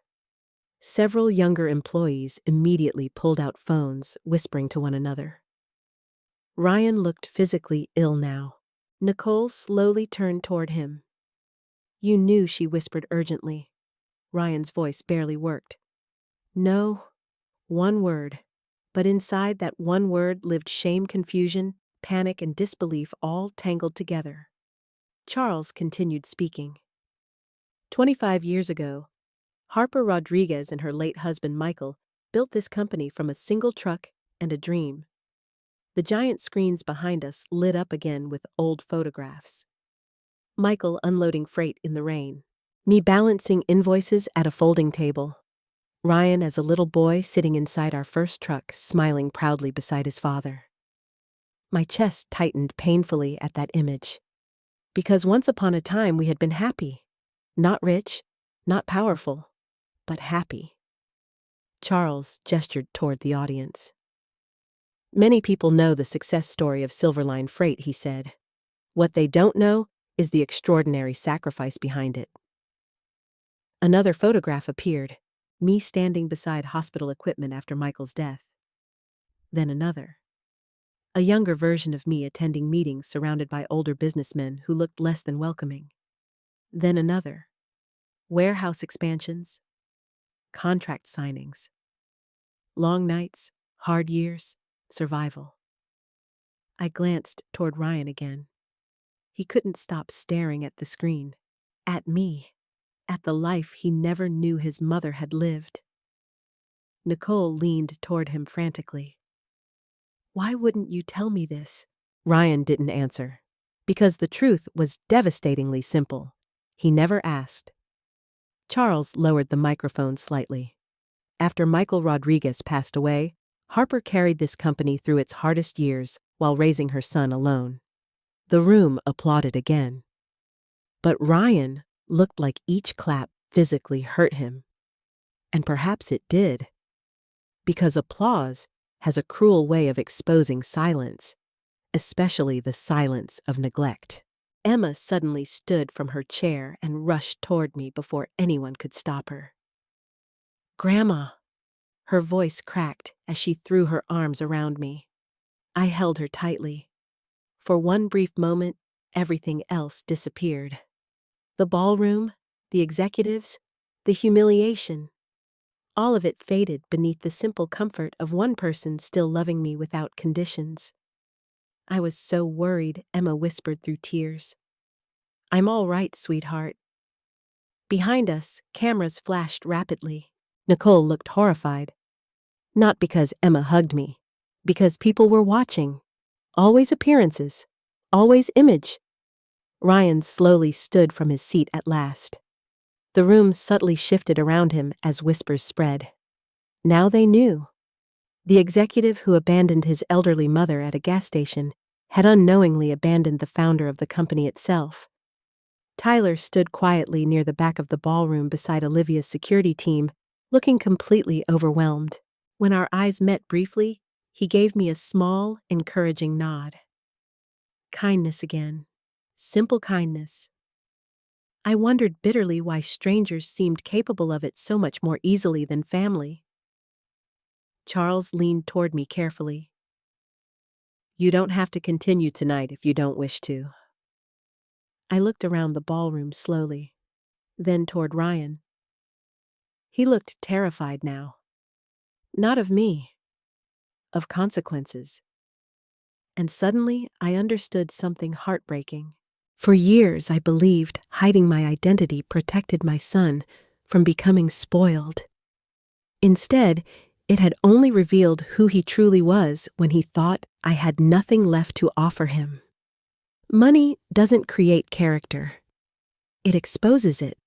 Several younger employees immediately pulled out phones, whispering to one another. Ryan looked physically ill now. Nicole slowly turned toward him. "You knew," she whispered urgently. Ryan's voice barely worked. "No." One word. But inside that one word lived shame, confusion, panic, and disbelief all tangled together. Charles continued speaking. 25 years ago, Harper Rodriguez and her late husband Michael built this company from a single truck and a dream. The giant screens behind us lit up again with old photographs. Michael unloading freight in the rain. Me balancing invoices at a folding table. Ryan as a little boy sitting inside our first truck, smiling proudly beside his father. My chest tightened painfully at that image. Because once upon a time we had been happy. Not rich, not powerful, but happy. Charles gestured toward the audience. Many people know the success story of Silverline Freight, he said. What they don't know is the extraordinary sacrifice behind it. Another photograph appeared, me standing beside hospital equipment after Michael's death. Then another. A younger version of me attending meetings surrounded by older businessmen who looked less than welcoming. Then another. Warehouse expansions, contract signings, long nights, hard years, survival. I glanced toward Ryan again. He couldn't stop staring at the screen, at me, at the life he never knew his mother had lived. Nicole leaned toward him frantically. Why wouldn't you tell me this? Ryan didn't answer, because the truth was devastatingly simple. He never asked. Charles lowered the microphone slightly. After Michael Rodriguez passed away, Harper carried this company through its hardest years while raising her son alone. The room applauded again. But Ryan looked like each clap physically hurt him. And perhaps it did. Because applause has a cruel way of exposing silence, especially the silence of neglect. Emma suddenly stood from her chair and rushed toward me before anyone could stop her. Grandma! Her voice cracked as she threw her arms around me. I held her tightly. For one brief moment, everything else disappeared. The ballroom, the executives, the humiliation. All of it faded beneath the simple comfort of one person still loving me without conditions. I was so worried, Emma whispered through tears. I'm all right, sweetheart. Behind us, cameras flashed rapidly. Nicole looked horrified. Not because Emma hugged me, because people were watching. Always appearances, always image. Ryan slowly stood from his seat at last. The room subtly shifted around him as whispers spread. Now they knew. The executive who abandoned his elderly mother at a gas station had unknowingly abandoned the founder of the company itself. Tyler stood quietly near the back of the ballroom beside Olivia's security team, looking completely overwhelmed. When our eyes met briefly, he gave me a small, encouraging nod. Kindness again. Simple kindness. I wondered bitterly why strangers seemed capable of it so much more easily than family. Charles leaned toward me carefully. You don't have to continue tonight if you don't wish to. I looked around the ballroom slowly, then toward Ryan. He looked terrified now. Not of me, of consequences. And suddenly I understood something heartbreaking. For years I believed hiding my identity protected my son from becoming spoiled. Instead, it had only revealed who he truly was when he thought I had nothing left to offer him. Money doesn't create character. It exposes it.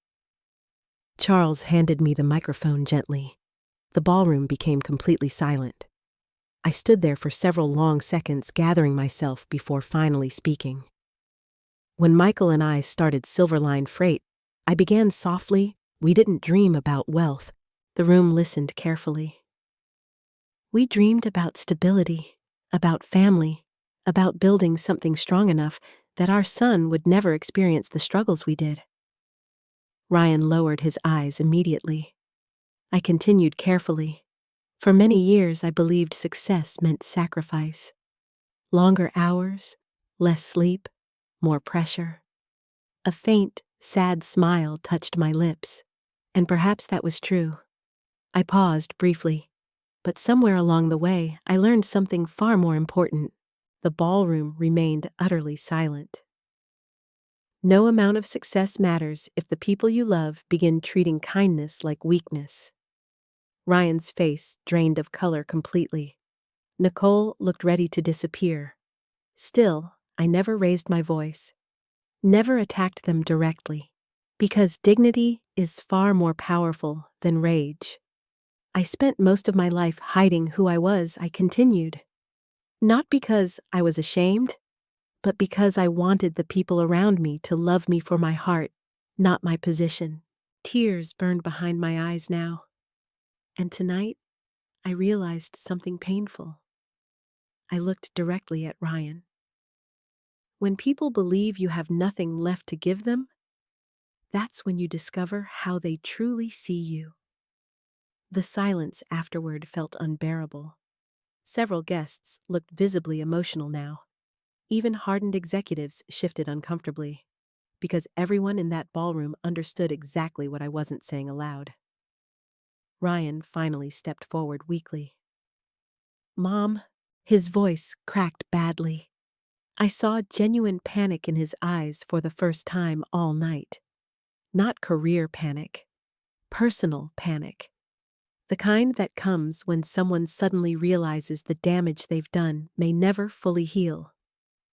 Charles handed me the microphone gently. The ballroom became completely silent. I stood there for several long seconds, gathering myself before finally speaking. When Michael and I started Silverline Freight, I began softly. We didn't dream about wealth. The room listened carefully. We dreamed about stability, about family, about building something strong enough that our son would never experience the struggles we did. Ryan lowered his eyes immediately. I continued carefully. For many years, I believed success meant sacrifice. Longer hours, less sleep, more pressure. A faint, sad smile touched my lips, and perhaps that was true. I paused briefly. But somewhere along the way, I learned something far more important. The ballroom remained utterly silent. No amount of success matters if the people you love begin treating kindness like weakness. Ryan's face drained of color completely. Nicole looked ready to disappear. Still, I never raised my voice. Never attacked them directly. Because dignity is far more powerful than rage. I spent most of my life hiding who I was, I continued. Not because I was ashamed, but because I wanted the people around me to love me for my heart, not my position. Tears burned behind my eyes now. And tonight, I realized something painful. I looked directly at Ryan. When people believe you have nothing left to give them, that's when you discover how they truly see you. The silence afterward felt unbearable. Several guests looked visibly emotional now. Even hardened executives shifted uncomfortably, because everyone in that ballroom understood exactly what I wasn't saying aloud. Ryan finally stepped forward weakly. "Mom," his voice cracked badly. I saw genuine panic in his eyes for the first time all night. Not career panic, personal panic. The kind that comes when someone suddenly realizes the damage they've done may never fully heal.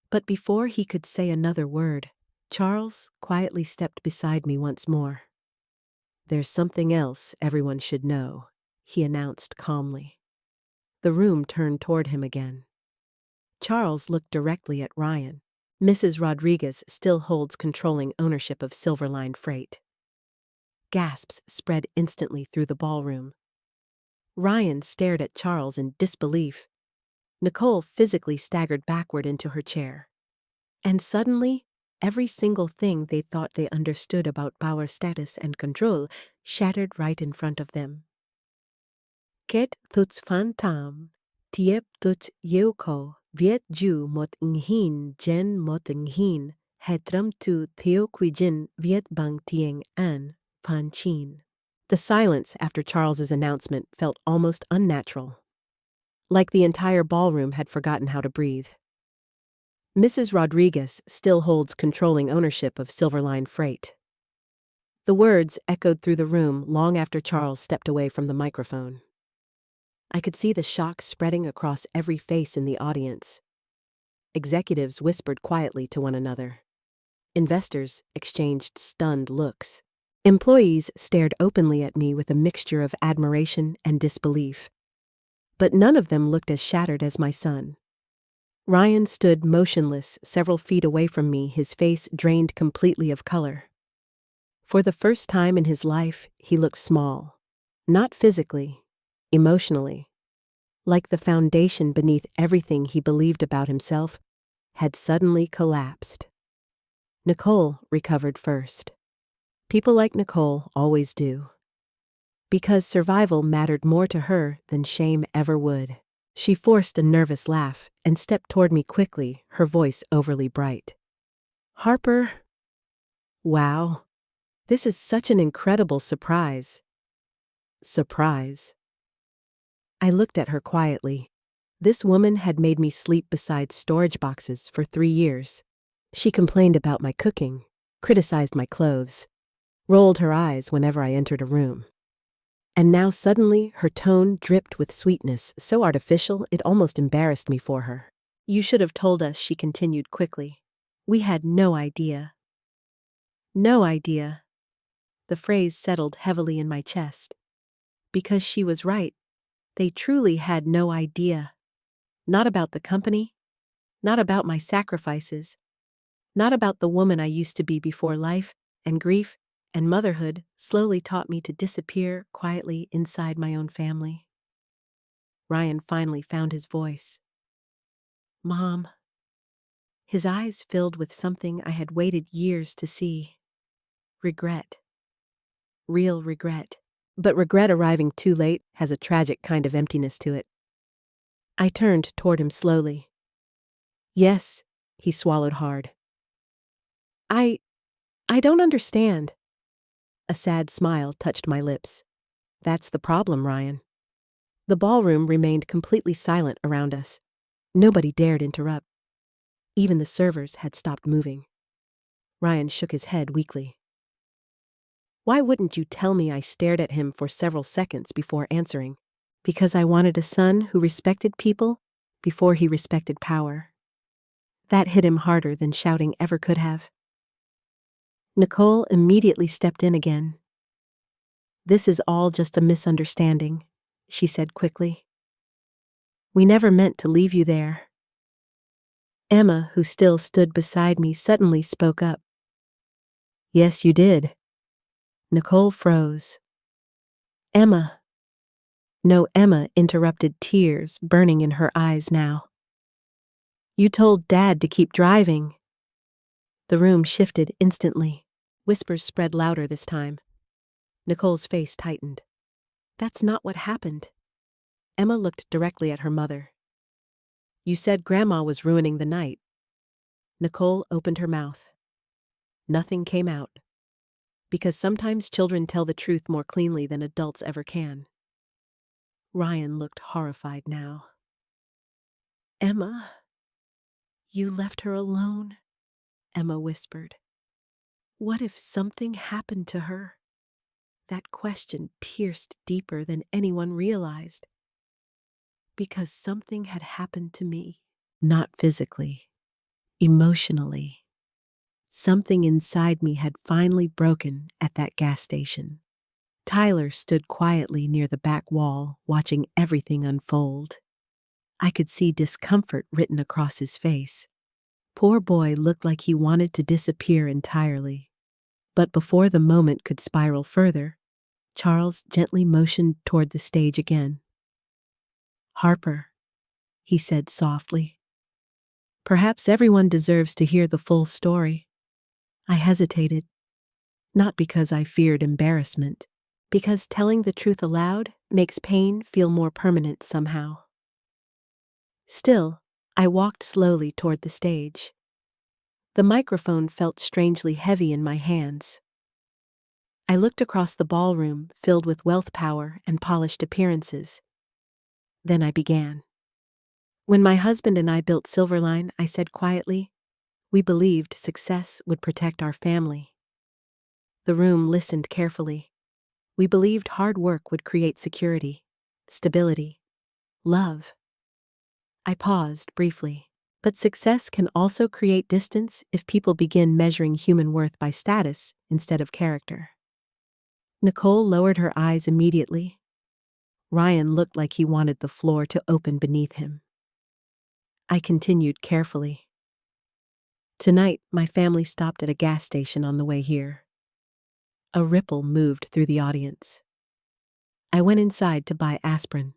But before he could say another word, Charles quietly stepped beside me once more. "There's something else everyone should know," he announced calmly. The room turned toward him again. Charles looked directly at Ryan. "Mrs. Rodriguez still holds controlling ownership of Silverline Freight." Gasps spread instantly through the ballroom. Ryan stared at Charles in disbelief. Nicole physically staggered backward into her chair. And suddenly, every single thing they thought they understood about power status and control shattered right in front of them. "Ket tuts fantam, tiep tuts yeuko, viet ju mot nghin jen mot nghin, hetram tu theoquijin viet bang tieng an, panchin." The silence after Charles's announcement felt almost unnatural, like the entire ballroom had forgotten how to breathe. "Mrs. Rodriguez still holds controlling ownership of Silverline Freight." The words echoed through the room long after Charles stepped away from the microphone. I could see the shock spreading across every face in the audience. Executives whispered quietly to one another. Investors exchanged stunned looks. Employees stared openly at me with a mixture of admiration and disbelief. But none of them looked as shattered as my son. Ryan stood motionless several feet away from me, his face drained completely of color. For the first time in his life, he looked small. Not physically, emotionally. Like the foundation beneath everything he believed about himself had suddenly collapsed. Nicole recovered first. People like Nicole always do. Because survival mattered more to her than shame ever would. She forced a nervous laugh and stepped toward me quickly, her voice overly bright. "Harper, wow, this is such an incredible surprise." Surprise. I looked at her quietly. This woman had made me sleep beside storage boxes for 3 years. She complained about my cooking, criticized my clothes, rolled her eyes whenever I entered a room. And now suddenly her tone dripped with sweetness, so artificial it almost embarrassed me for her. "You should have told us," she continued quickly. "We had no idea." No idea. The phrase settled heavily in my chest. Because she was right. They truly had no idea. Not about the company, not about my sacrifices, not about the woman I used to be before life and grief and motherhood slowly taught me to disappear quietly inside my own family. Ryan finally found his voice. "Mom." His eyes filled with something I had waited years to see. Regret. Real regret. But regret arriving too late has a tragic kind of emptiness to it. I turned toward him slowly. "Yes," he swallowed hard. I don't understand." A sad smile touched my lips. "That's the problem, Ryan." The ballroom remained completely silent around us. Nobody dared interrupt. Even the servers had stopped moving. Ryan shook his head weakly. "Why wouldn't you tell me?" I stared at him for several seconds before answering. "Because I wanted a son who respected people before he respected power." That hit him harder than shouting ever could have. Nicole immediately stepped in again. "This is all just a misunderstanding," she said quickly. "We never meant to leave you there." Emma, who still stood beside me, suddenly spoke up. "Yes, you did." Nicole froze. "Emma." No, Emma interrupted, tears burning in her eyes now. You told Dad to keep driving. The room shifted instantly. Whispers spread louder this time. Nicole's face tightened. That's not what happened. Emma looked directly at her mother. You said Grandma was ruining the night. Nicole opened her mouth. Nothing came out. Because sometimes children tell the truth more cleanly than adults ever can. Ryan looked horrified now. Emma, you left her alone? Emma whispered. What if something happened to her? That question pierced deeper than anyone realized. Because something had happened to me. Not physically, emotionally. Something inside me had finally broken at that gas station. Tyler stood quietly near the back wall, watching everything unfold. I could see discomfort written across his face. Poor boy looked like he wanted to disappear entirely. But before the moment could spiral further, Charles gently motioned toward the stage again. Harper, he said softly. Perhaps everyone deserves to hear the full story. I hesitated, not because I feared embarrassment, because telling the truth aloud makes pain feel more permanent somehow. Still, I walked slowly toward the stage. The microphone felt strangely heavy in my hands. I looked across the ballroom filled with wealth power and polished appearances. Then I began. When my husband and I built Silverline, I said quietly, we believed success would protect our family. The room listened carefully. We believed hard work would create security, stability, love. I paused briefly. But success can also create distance if people begin measuring human worth by status instead of character. Nicole lowered her eyes immediately. Ryan looked like he wanted the floor to open beneath him. I continued carefully. Tonight, my family stopped at a gas station on the way here. A ripple moved through the audience. I went inside to buy aspirin.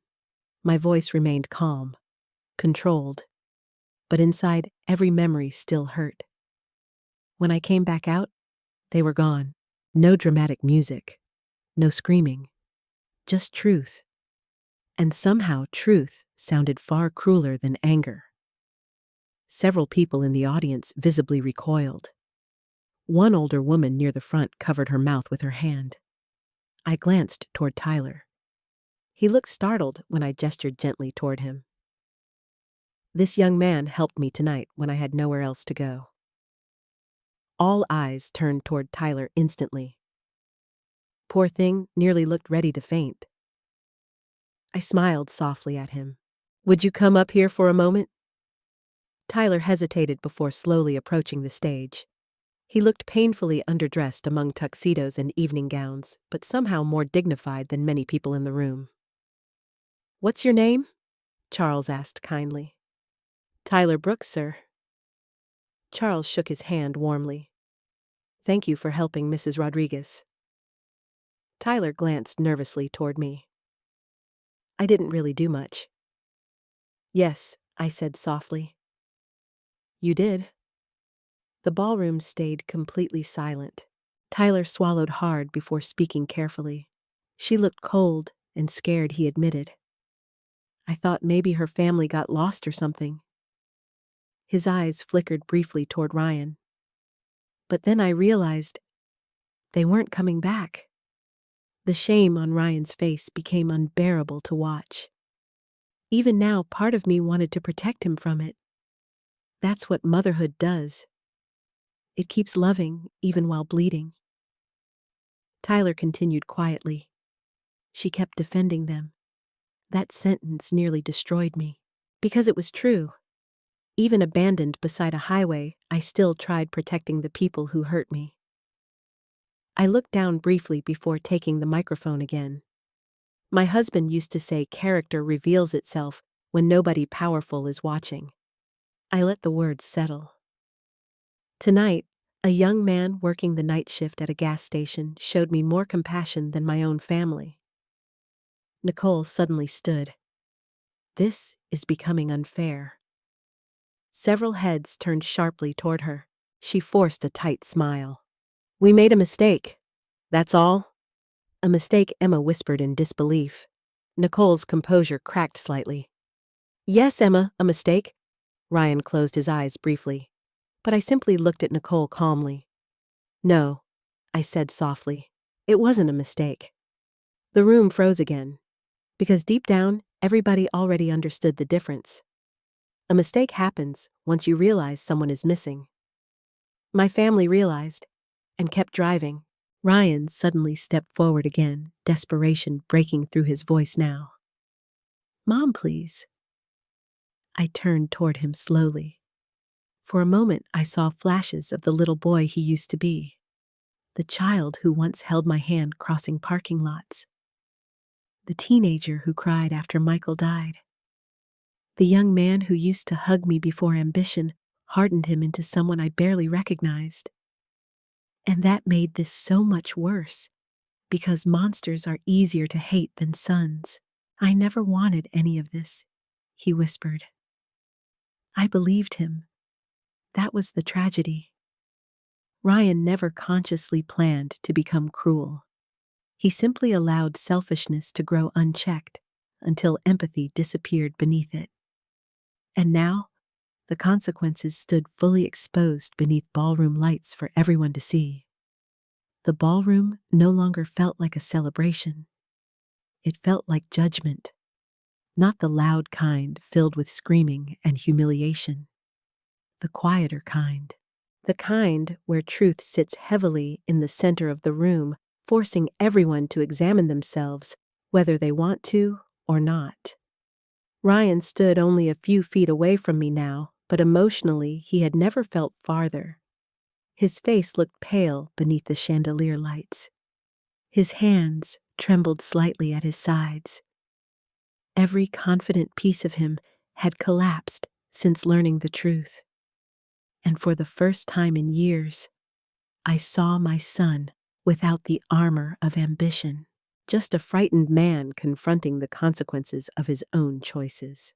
My voice remained calm, controlled. But inside, every memory still hurt. When I came back out, they were gone. No dramatic music, no screaming, just truth. And somehow truth sounded far crueler than anger. Several people in the audience visibly recoiled. One older woman near the front covered her mouth with her hand. I glanced toward Tyler. He looked startled when I gestured gently toward him. This young man helped me tonight when I had nowhere else to go. All eyes turned toward Tyler instantly. Poor thing nearly looked ready to faint. I smiled softly at him. Would you come up here for a moment? Tyler hesitated before slowly approaching the stage. He looked painfully underdressed among tuxedos and evening gowns, but somehow more dignified than many people in the room. What's your name? Charles asked kindly. Tyler Brooks, sir. Charles shook his hand warmly. Thank you for helping Mrs. Rodriguez. Tyler glanced nervously toward me. I didn't really do much. Yes, I said softly. You did. The ballroom stayed completely silent. Tyler swallowed hard before speaking carefully. She looked cold and scared, he admitted. I thought maybe her family got lost or something. His eyes flickered briefly toward Ryan. But then I realized they weren't coming back. The shame on Ryan's face became unbearable to watch. Even now, part of me wanted to protect him from it. That's what motherhood does. It keeps loving, even while bleeding. Tyler continued quietly. She kept defending them. That sentence nearly destroyed me. Because it was true. Even abandoned beside a highway, I still tried protecting the people who hurt me. I looked down briefly before taking the microphone again. My husband used to say character reveals itself when nobody powerful is watching. I let the words settle. Tonight, a young man working the night shift at a gas station showed me more compassion than my own family. Nicole suddenly stood. This is becoming unfair. Several heads turned sharply toward her. She forced a tight smile. "We made a mistake. That's all?" "A mistake," Emma whispered in disbelief. Nicole's composure cracked slightly. "Yes, Emma, a mistake." Ryan closed his eyes briefly. But I simply looked at Nicole calmly. "No," I said softly. "It wasn't a mistake." The room froze again, because deep down, everybody already understood the difference. A mistake happens once you realize someone is missing. My family realized, and kept driving. Ryan suddenly stepped forward again, desperation breaking through his voice now. "Mom, please." I turned toward him slowly. For a moment, I saw flashes of the little boy he used to be. The child who once held my hand crossing parking lots. The teenager who cried after Michael died. The young man who used to hug me before ambition hardened him into someone I barely recognized. And that made this so much worse, because monsters are easier to hate than sons. "I never wanted any of this," he whispered. I believed him. That was the tragedy. Ryan never consciously planned to become cruel. He simply allowed selfishness to grow unchecked until empathy disappeared beneath it. And now, the consequences stood fully exposed beneath ballroom lights for everyone to see. The ballroom no longer felt like a celebration. It felt like judgment, not the loud kind filled with screaming and humiliation. The quieter kind. The kind where truth sits heavily in the center of the room, forcing everyone to examine themselves, whether they want to or not. Ryan stood only a few feet away from me now, but emotionally he had never felt farther. His face looked pale beneath the chandelier lights. His hands trembled slightly at his sides. Every confident piece of him had collapsed since learning the truth. And for the first time in years, I saw my son without the armor of ambition, just a frightened man confronting the consequences of his own choices.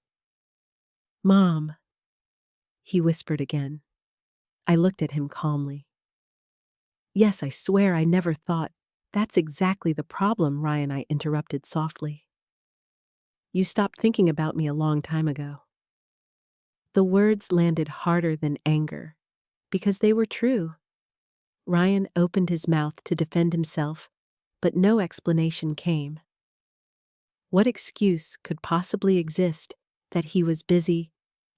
"Mom," he whispered again. I looked at him calmly. "Yes, I swear I never thought." "That's exactly the problem," Ryan, I interrupted softly. "You stopped thinking about me a long time ago." The words landed harder than anger, because they were true. Ryan opened his mouth to defend himself, but no explanation came. What excuse could possibly exist that he was busy,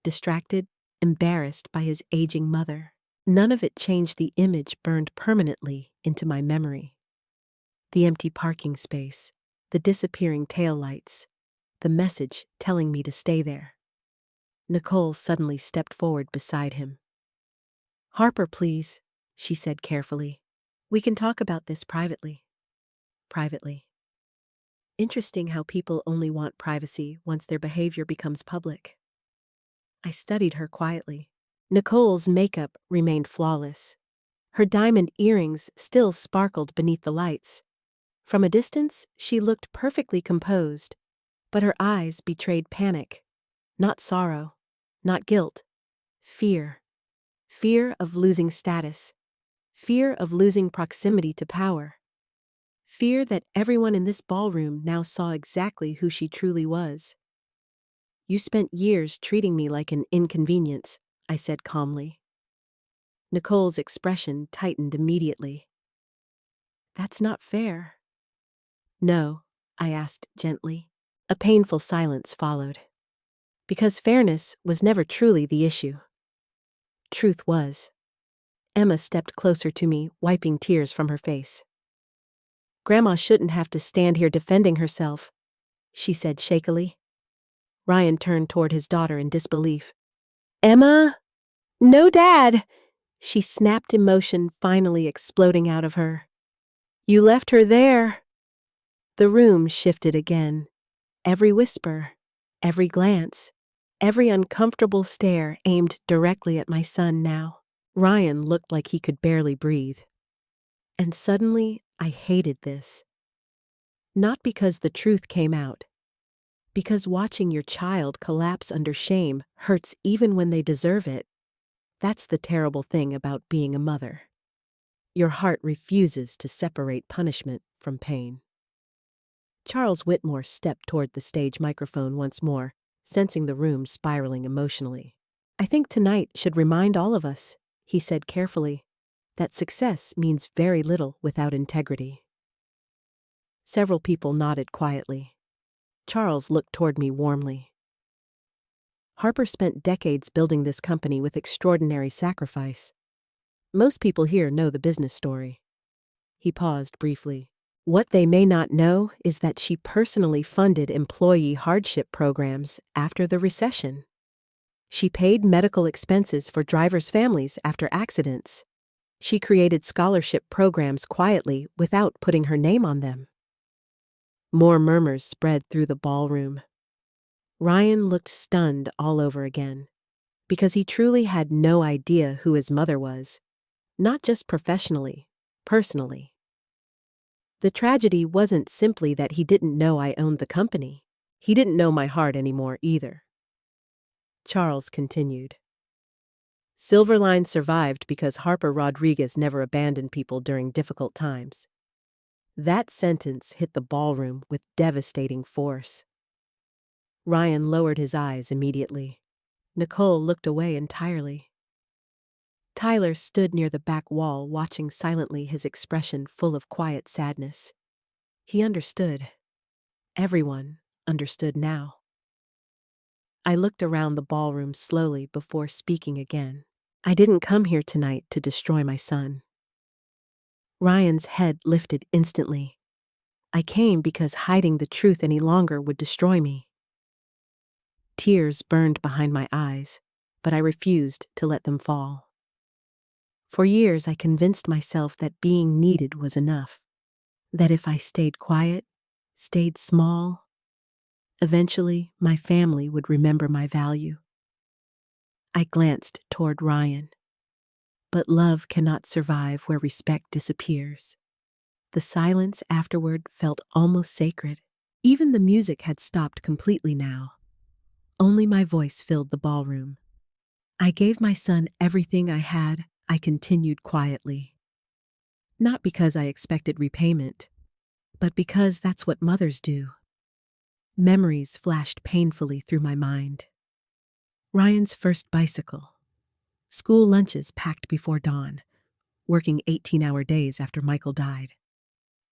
distracted, embarrassed by his aging mother? None of it changed the image burned permanently into my memory. The empty parking space, the disappearing taillights, the message telling me to stay there. Nicole suddenly stepped forward beside him. "Harper, please," she said carefully. "We can talk about this privately." Privately. Interesting how people only want privacy once their behavior becomes public. I studied her quietly. Nicole's makeup remained flawless. Her diamond earrings still sparkled beneath the lights. From a distance, she looked perfectly composed, but her eyes betrayed panic. Not sorrow, not guilt. Fear. Fear of losing status. Fear of losing proximity to power. Fear that everyone in this ballroom now saw exactly who she truly was. "You spent years treating me like an inconvenience," I said calmly. Nicole's expression tightened immediately. "That's not fair." "No," I asked gently. A painful silence followed. Because fairness was never truly the issue. Truth was. Emma stepped closer to me, wiping tears from her face. "Grandma shouldn't have to stand here defending herself," she said shakily. Ryan turned toward his daughter in disbelief. "Emma? No, Dad!" She snapped, emotion finally exploding out of her. "You left her there." The room shifted again. Every whisper, every glance, every uncomfortable stare aimed directly at my son now. Ryan looked like he could barely breathe. And suddenly, I hated this. Not because the truth came out, Because watching your child collapse under shame hurts even when they deserve it. That's the terrible thing about being a mother. Your heart refuses to separate punishment from pain. Charles Whitmore stepped toward the stage microphone once more, sensing the room spiraling emotionally. I think tonight should remind all of us, he said carefully, that success means very little without integrity. Several people nodded quietly. Charles looked toward me warmly. Harper spent decades building this company with extraordinary sacrifice. Most people here know the business story. He paused briefly. What they may not know is that she personally funded employee hardship programs after the recession. She paid medical expenses for drivers' families after accidents. She created scholarship programs quietly without putting her name on them. More murmurs spread through the ballroom. Ryan looked stunned all over again, because he truly had no idea who his mother was, not just professionally, personally. The tragedy wasn't simply that he didn't know I owned the company. He didn't know my heart anymore either. Charles continued. Silverline survived because Harper Rodriguez never abandoned people during difficult times. That sentence hit the ballroom with devastating force. Ryan lowered his eyes immediately. Nicole looked away entirely. Tyler stood near the back wall, watching silently, his expression full of quiet sadness. He understood. Everyone understood now. I looked around the ballroom slowly before speaking again. I didn't come here tonight to destroy my son. Ryan's head lifted instantly. I came because hiding the truth any longer would destroy me. Tears burned behind my eyes, but I refused to let them fall. For years I convinced myself that being needed was enough, that if I stayed quiet, stayed small, eventually my family would remember my value. I glanced toward Ryan. But love cannot survive where respect disappears. The silence afterward felt almost sacred. Even the music had stopped completely now. Only my voice filled the ballroom. I gave my son everything I had, I continued quietly. Not because I expected repayment, but because that's what mothers do. Memories flashed painfully through my mind. Ryan's first bicycle. School lunches packed before dawn. Working 18-hour days after Michael died.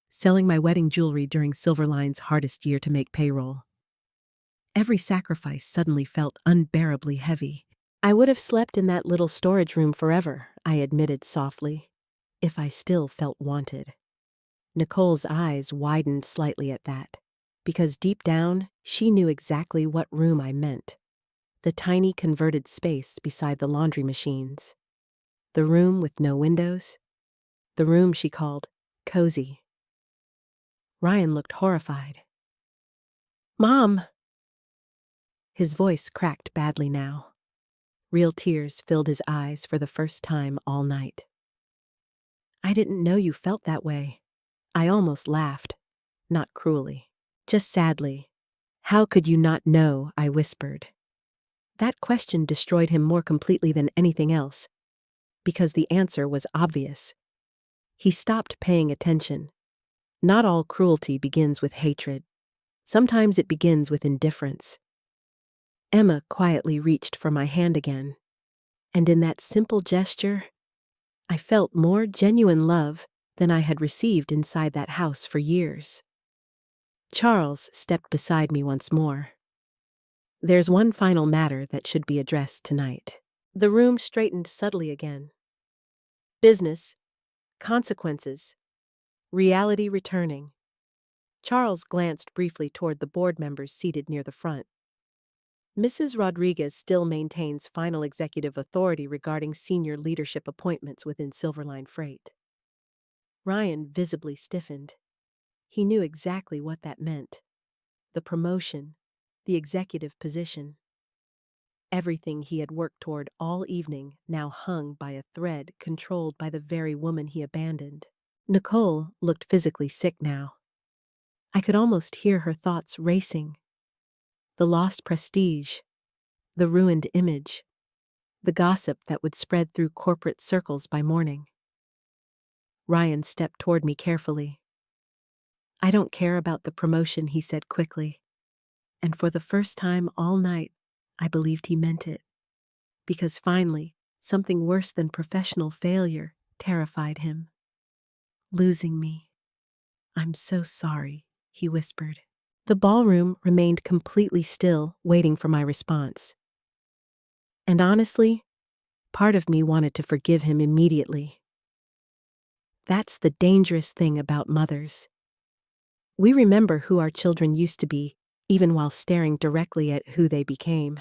Selling my wedding jewelry during Silverline's hardest year to make payroll. Every sacrifice suddenly felt unbearably heavy. I would have slept in that little storage room forever, I admitted softly, if I still felt wanted. Nicole's eyes widened slightly at that, because deep down, she knew exactly what room I meant. The tiny converted space beside the laundry machines. The room with no windows. The room she called cozy. Ryan looked horrified. Mom! His voice cracked badly now. Real tears filled his eyes for the first time all night. I didn't know you felt that way. I almost laughed. Not cruelly. Just sadly. How could you not know, I whispered. That question destroyed him more completely than anything else, because the answer was obvious. He stopped paying attention. Not all cruelty begins with hatred. Sometimes it begins with indifference. Emma quietly reached for my hand again, and in that simple gesture, I felt more genuine love than I had received inside that house for years. Charles stepped beside me once more. There's one final matter that should be addressed tonight. The room straightened subtly again. Business, consequences, reality returning. Charles glanced briefly toward the board members seated near the front. Mrs. Rodriguez still maintains final executive authority regarding senior leadership appointments within Silverline Freight. Ryan visibly stiffened. He knew exactly what that meant. The promotion, the executive position. Everything he had worked toward all evening now hung by a thread controlled by the very woman he abandoned. Nicole looked physically sick now. I could almost hear her thoughts racing. The lost prestige, the ruined image, the gossip that would spread through corporate circles by morning. Ryan stepped toward me carefully. "I don't care about the promotion," he said quickly. And for the first time all night, I believed he meant it. Because finally, something worse than professional failure terrified him. Losing me. "I'm so sorry," he whispered. The ballroom remained completely still, waiting for my response. And honestly, part of me wanted to forgive him immediately. That's the dangerous thing about mothers. We remember who our children used to be, even while staring directly at who they became.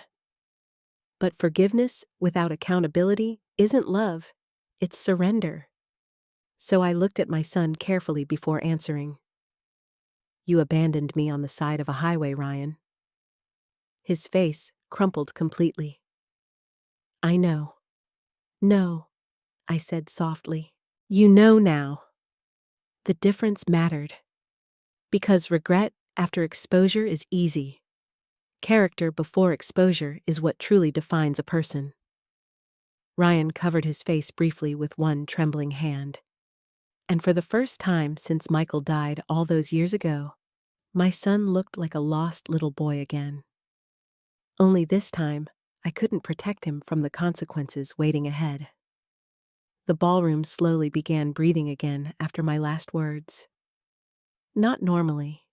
But forgiveness without accountability isn't love, it's surrender. So I looked at my son carefully before answering. "You abandoned me on the side of a highway, Ryan." His face crumpled completely. "I know." "No," I said softly. "You know now." The difference mattered. Because regret after exposure is easy. Character before exposure is what truly defines a person. Ryan covered his face briefly with one trembling hand. And for the first time since Michael died all those years ago, my son looked like a lost little boy again. Only this time, I couldn't protect him from the consequences waiting ahead. The ballroom slowly began breathing again after my last words. Not normally.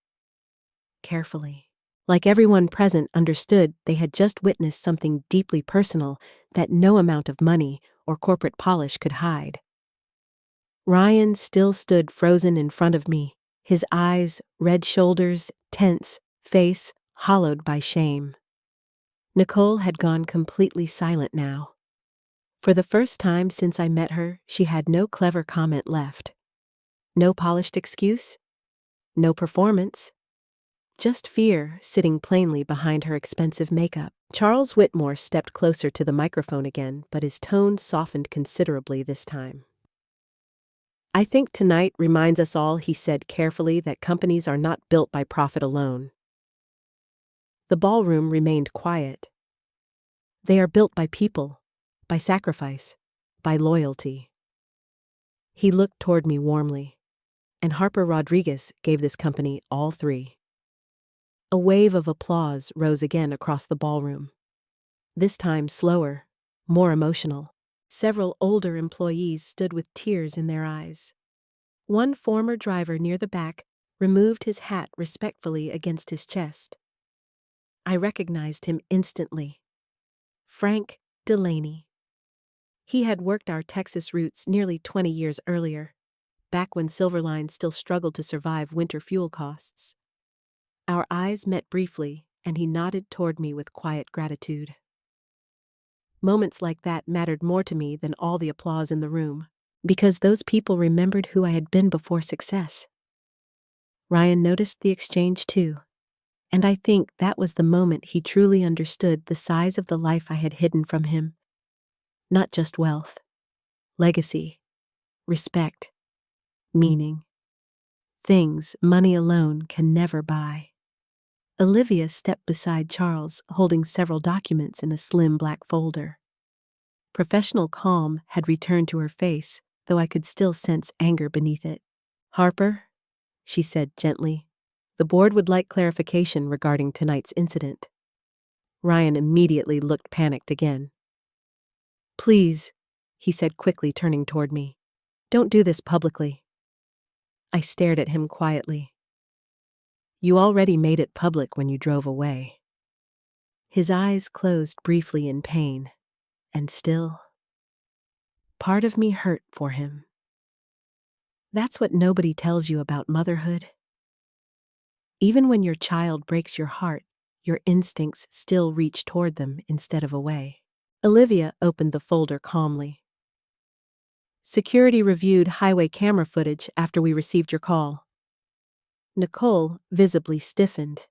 Carefully. Like everyone present understood they had just witnessed something deeply personal that no amount of money or corporate polish could hide. Ryan still stood frozen in front of me, his eyes, red shoulders, tense, face hollowed by shame. Nicole had gone completely silent now. For the first time since I met her, she had no clever comment left. No polished excuse. No performance. Just fear sitting plainly behind her expensive makeup. Charles Whitmore stepped closer to the microphone again, but his tone softened considerably this time. "I think tonight reminds us all," he said carefully, "that companies are not built by profit alone." The ballroom remained quiet. They are built by people, by sacrifice, by loyalty. He looked toward me warmly, and Harper Rodriguez gave this company all three. A wave of applause rose again across the ballroom. This time slower, more emotional. Several older employees stood with tears in their eyes. One former driver near the back removed his hat respectfully against his chest. I recognized him instantly. Frank Delaney. He had worked our Texas routes nearly 20 years earlier, back when Silverline still struggled to survive winter fuel costs. Our eyes met briefly, and he nodded toward me with quiet gratitude. Moments like that mattered more to me than all the applause in the room, because those people remembered who I had been before success. Ryan noticed the exchange too, and I think that was the moment he truly understood the size of the life I had hidden from him. Not just wealth, legacy, respect, meaning. Things money alone can never buy. Olivia stepped beside Charles, holding several documents in a slim black folder. Professional calm had returned to her face, though I could still sense anger beneath it. "Harper," she said gently, "the board would like clarification regarding tonight's incident." Ryan immediately looked panicked again. "Please," he said quickly, turning toward me, "don't do this publicly." I stared at him quietly. "You already made it public when you drove away." His eyes closed briefly in pain, and still, part of me hurt for him. That's what nobody tells you about motherhood. Even when your child breaks your heart, your instincts still reach toward them instead of away. Olivia opened the folder calmly. "Security reviewed highway camera footage after we received your call." Nicole visibly stiffened.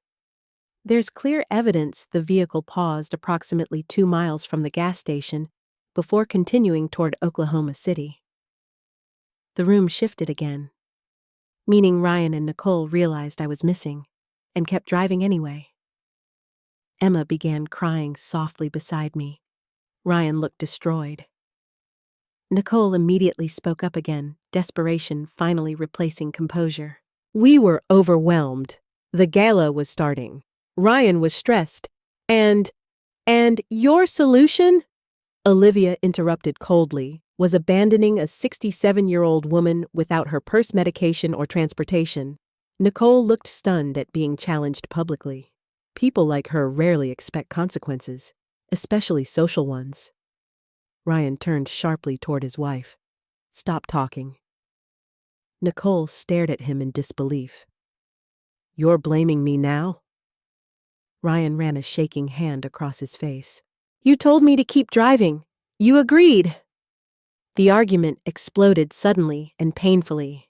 "There's clear evidence the vehicle paused approximately 2 miles from the gas station before continuing toward Oklahoma City." The room shifted again, meaning Ryan and Nicole realized I was missing and kept driving anyway. Emma began crying softly beside me. Ryan looked destroyed. Nicole immediately spoke up again, desperation finally replacing composure. We were overwhelmed. The gala was starting. Ryan was stressed. And your solution? Olivia interrupted coldly, was abandoning a 67-year-old woman without her purse, medication, or transportation. Nicole looked stunned at being challenged publicly. People like her rarely expect consequences, especially social ones. Ryan turned sharply toward his wife. Stop talking. Nicole stared at him in disbelief. You're blaming me now? Ryan ran a shaking hand across his face. You told me to keep driving. You agreed. The argument exploded suddenly and painfully.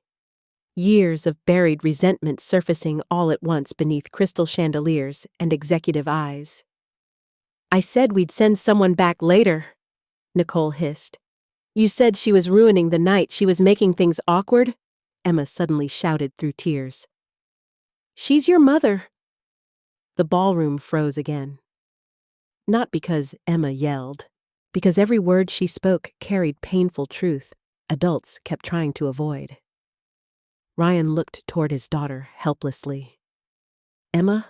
Years of buried resentment surfacing all at once beneath crystal chandeliers and executive eyes. I said we'd send someone back later, Nicole hissed. You said she was ruining the night, she was making things awkward? Emma suddenly shouted through tears. She's your mother. The ballroom froze again. Not because Emma yelled, because every word she spoke carried painful truth adults kept trying to avoid. Ryan looked toward his daughter helplessly. Emma?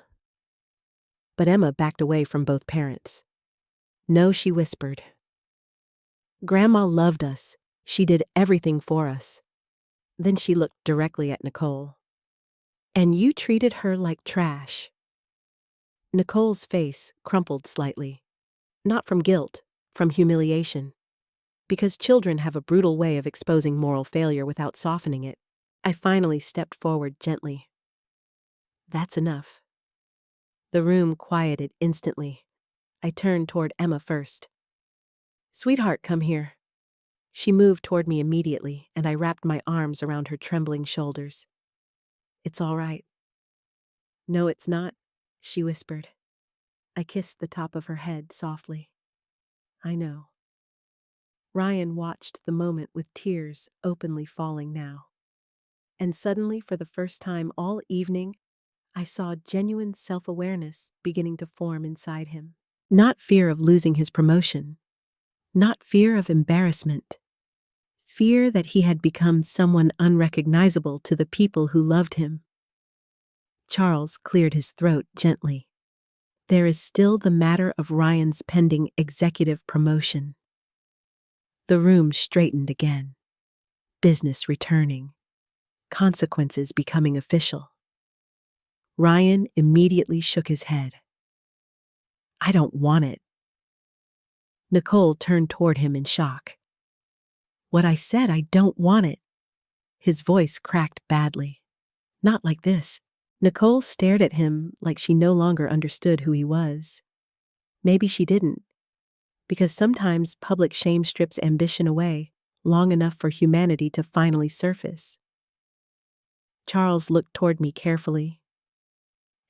But Emma backed away from both parents. No, she whispered. Grandma loved us. She did everything for us. Then she looked directly at Nicole. And you treated her like trash. Nicole's face crumpled slightly. Not from guilt, from humiliation. Because children have a brutal way of exposing moral failure without softening it. I finally stepped forward gently. That's enough. The room quieted instantly. I turned toward Emma first. Sweetheart, come here. She moved toward me immediately, and I wrapped my arms around her trembling shoulders. It's all right. No, it's not, she whispered. I kissed the top of her head softly. I know. Ryan watched the moment with tears openly falling now. And suddenly, for the first time all evening, I saw genuine self-awareness beginning to form inside him. Not fear of losing his promotion. Not fear of embarrassment. Fear that he had become someone unrecognizable to the people who loved him. Charles cleared his throat gently. There is still the matter of Ryan's pending executive promotion. The room straightened again. Business returning. Consequences becoming official. Ryan immediately shook his head. I don't want it. Nicole turned toward him in shock. What I said, I don't want it. His voice cracked badly. Not like this. Nicole stared at him like she no longer understood who he was. Maybe she didn't. Because sometimes public shame strips ambition away long enough for humanity to finally surface. Charles looked toward me carefully.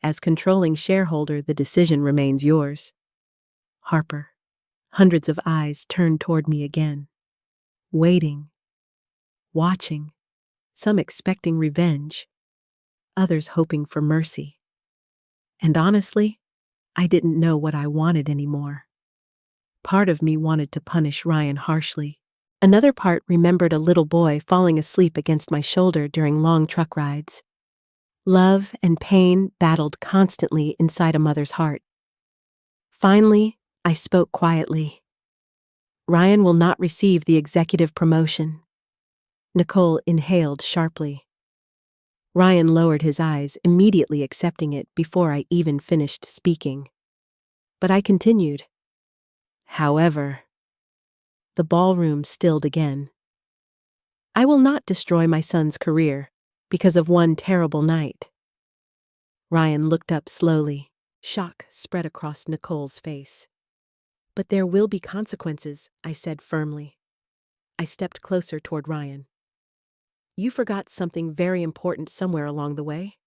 As controlling shareholder, the decision remains yours. Harper. Hundreds of eyes turned toward me again. Waiting. Watching. Some expecting revenge. Others hoping for mercy. And honestly, I didn't know what I wanted anymore. Part of me wanted to punish Ryan harshly. Another part remembered a little boy falling asleep against my shoulder during long truck rides. Love and pain battled constantly inside a mother's heart. Finally, I spoke quietly. Ryan will not receive the executive promotion. Nicole inhaled sharply. Ryan lowered his eyes, immediately accepting it before I even finished speaking. But I continued. However, the ballroom stilled again. I will not destroy my son's career because of one terrible night. Ryan looked up slowly. Shock spread across Nicole's face. But there will be consequences, I said firmly. I stepped closer toward Ryan. You forgot something very important somewhere along the way?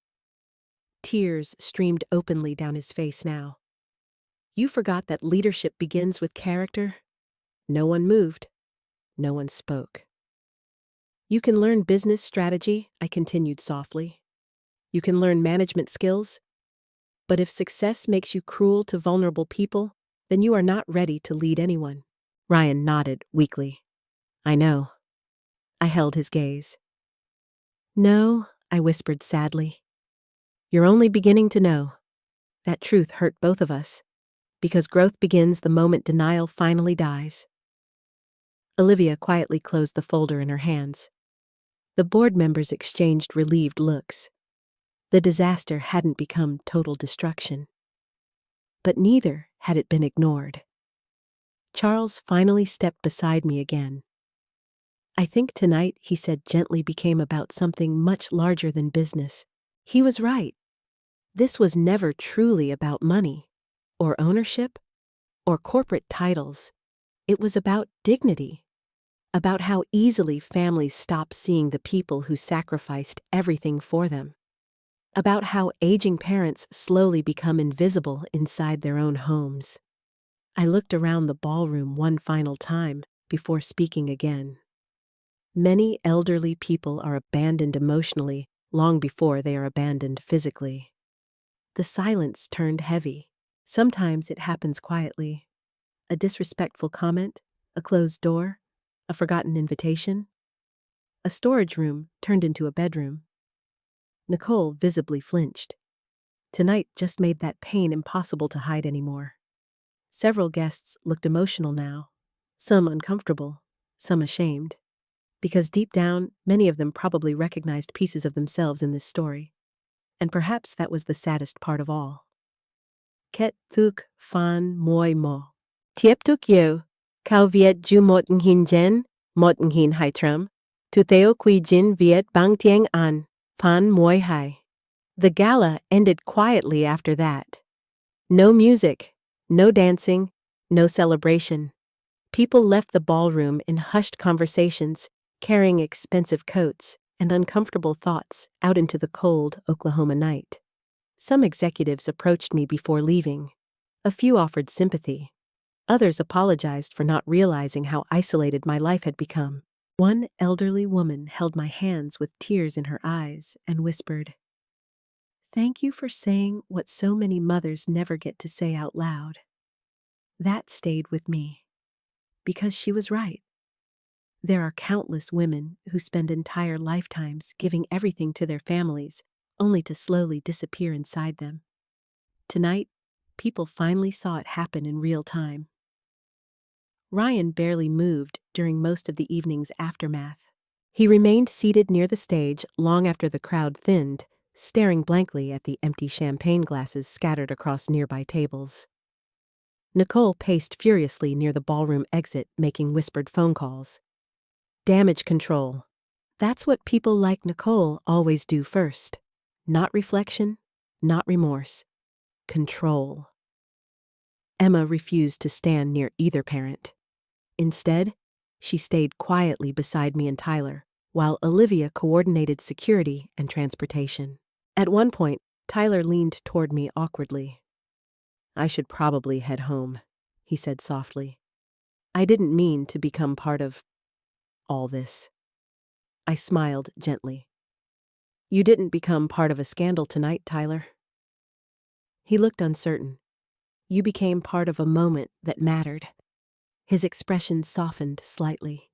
Tears streamed openly down his face now. You forgot that leadership begins with character? No one moved. No one spoke. You can learn business strategy, I continued softly. You can learn management skills. But if success makes you cruel to vulnerable people, then you are not ready to lead anyone. Ryan nodded weakly. I know. I held his gaze. No, I whispered sadly. You're only beginning to know. That truth hurt both of us, because growth begins the moment denial finally dies. Olivia quietly closed the folder in her hands. The board members exchanged relieved looks. The disaster hadn't become total destruction. But neither had it been ignored. Charles finally stepped beside me again. I think tonight, he said gently, became about something much larger than business. He was right. This was never truly about money, or ownership, or corporate titles. It was about dignity, about how easily families stop seeing the people who sacrificed everything for them, about how aging parents slowly become invisible inside their own homes. I looked around the ballroom one final time before speaking again. Many elderly people are abandoned emotionally long before they are abandoned physically. The silence turned heavy. Sometimes it happens quietly. A disrespectful comment, a closed door, a forgotten invitation. A storage room turned into a bedroom. Nicole visibly flinched. Tonight just made that pain impossible to hide anymore. Several guests looked emotional now, some uncomfortable, some ashamed. Because deep down, many of them probably recognized pieces of themselves in this story. And perhaps that was the saddest part of all. Ket thuk fan moi mo. Tiep tuk yo, kau viet ju motn hin jen, motn hin hai trum, tu theo qui jin viet bang tieng an, fan moi hai. The gala ended quietly after that. No music, no dancing, no celebration. People left the ballroom in hushed conversations, carrying expensive coats and uncomfortable thoughts out into the cold Oklahoma night. Some executives approached me before leaving. A few offered sympathy. Others apologized for not realizing how isolated my life had become. One elderly woman held my hands with tears in her eyes and whispered, "Thank you for saying what so many mothers never get to say out loud." That stayed with me, because she was right. There are countless women who spend entire lifetimes giving everything to their families, only to slowly disappear inside them. Tonight, people finally saw it happen in real time. Ryan barely moved during most of the evening's aftermath. He remained seated near the stage long after the crowd thinned, staring blankly at the empty champagne glasses scattered across nearby tables. Nicole paced furiously near the ballroom exit, making whispered phone calls. Damage control. That's what people like Nicole always do first. Not reflection, not remorse. Control. Emma refused to stand near either parent. Instead, she stayed quietly beside me and Tyler, while Olivia coordinated security and transportation. At one point, Tyler leaned toward me awkwardly. "I should probably head home," he said softly. "I didn't mean to become part of all this." I smiled gently. "You didn't become part of a scandal tonight, Tyler." He looked uncertain. "You became part of a moment that mattered." His expression softened slightly.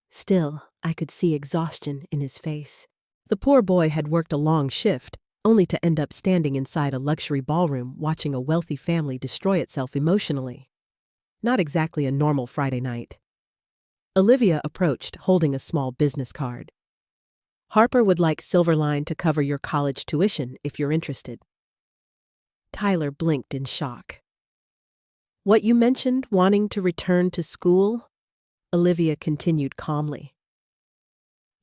Still, I could see exhaustion in his face. The poor boy had worked a long shift, only to end up standing inside a luxury ballroom watching a wealthy family destroy itself emotionally. Not exactly a normal Friday night. Olivia approached, holding a small business card. "Harper would like Silverline to cover your college tuition if you're interested." Tyler blinked in shock. "What you mentioned, wanting to return to school?" Olivia continued calmly.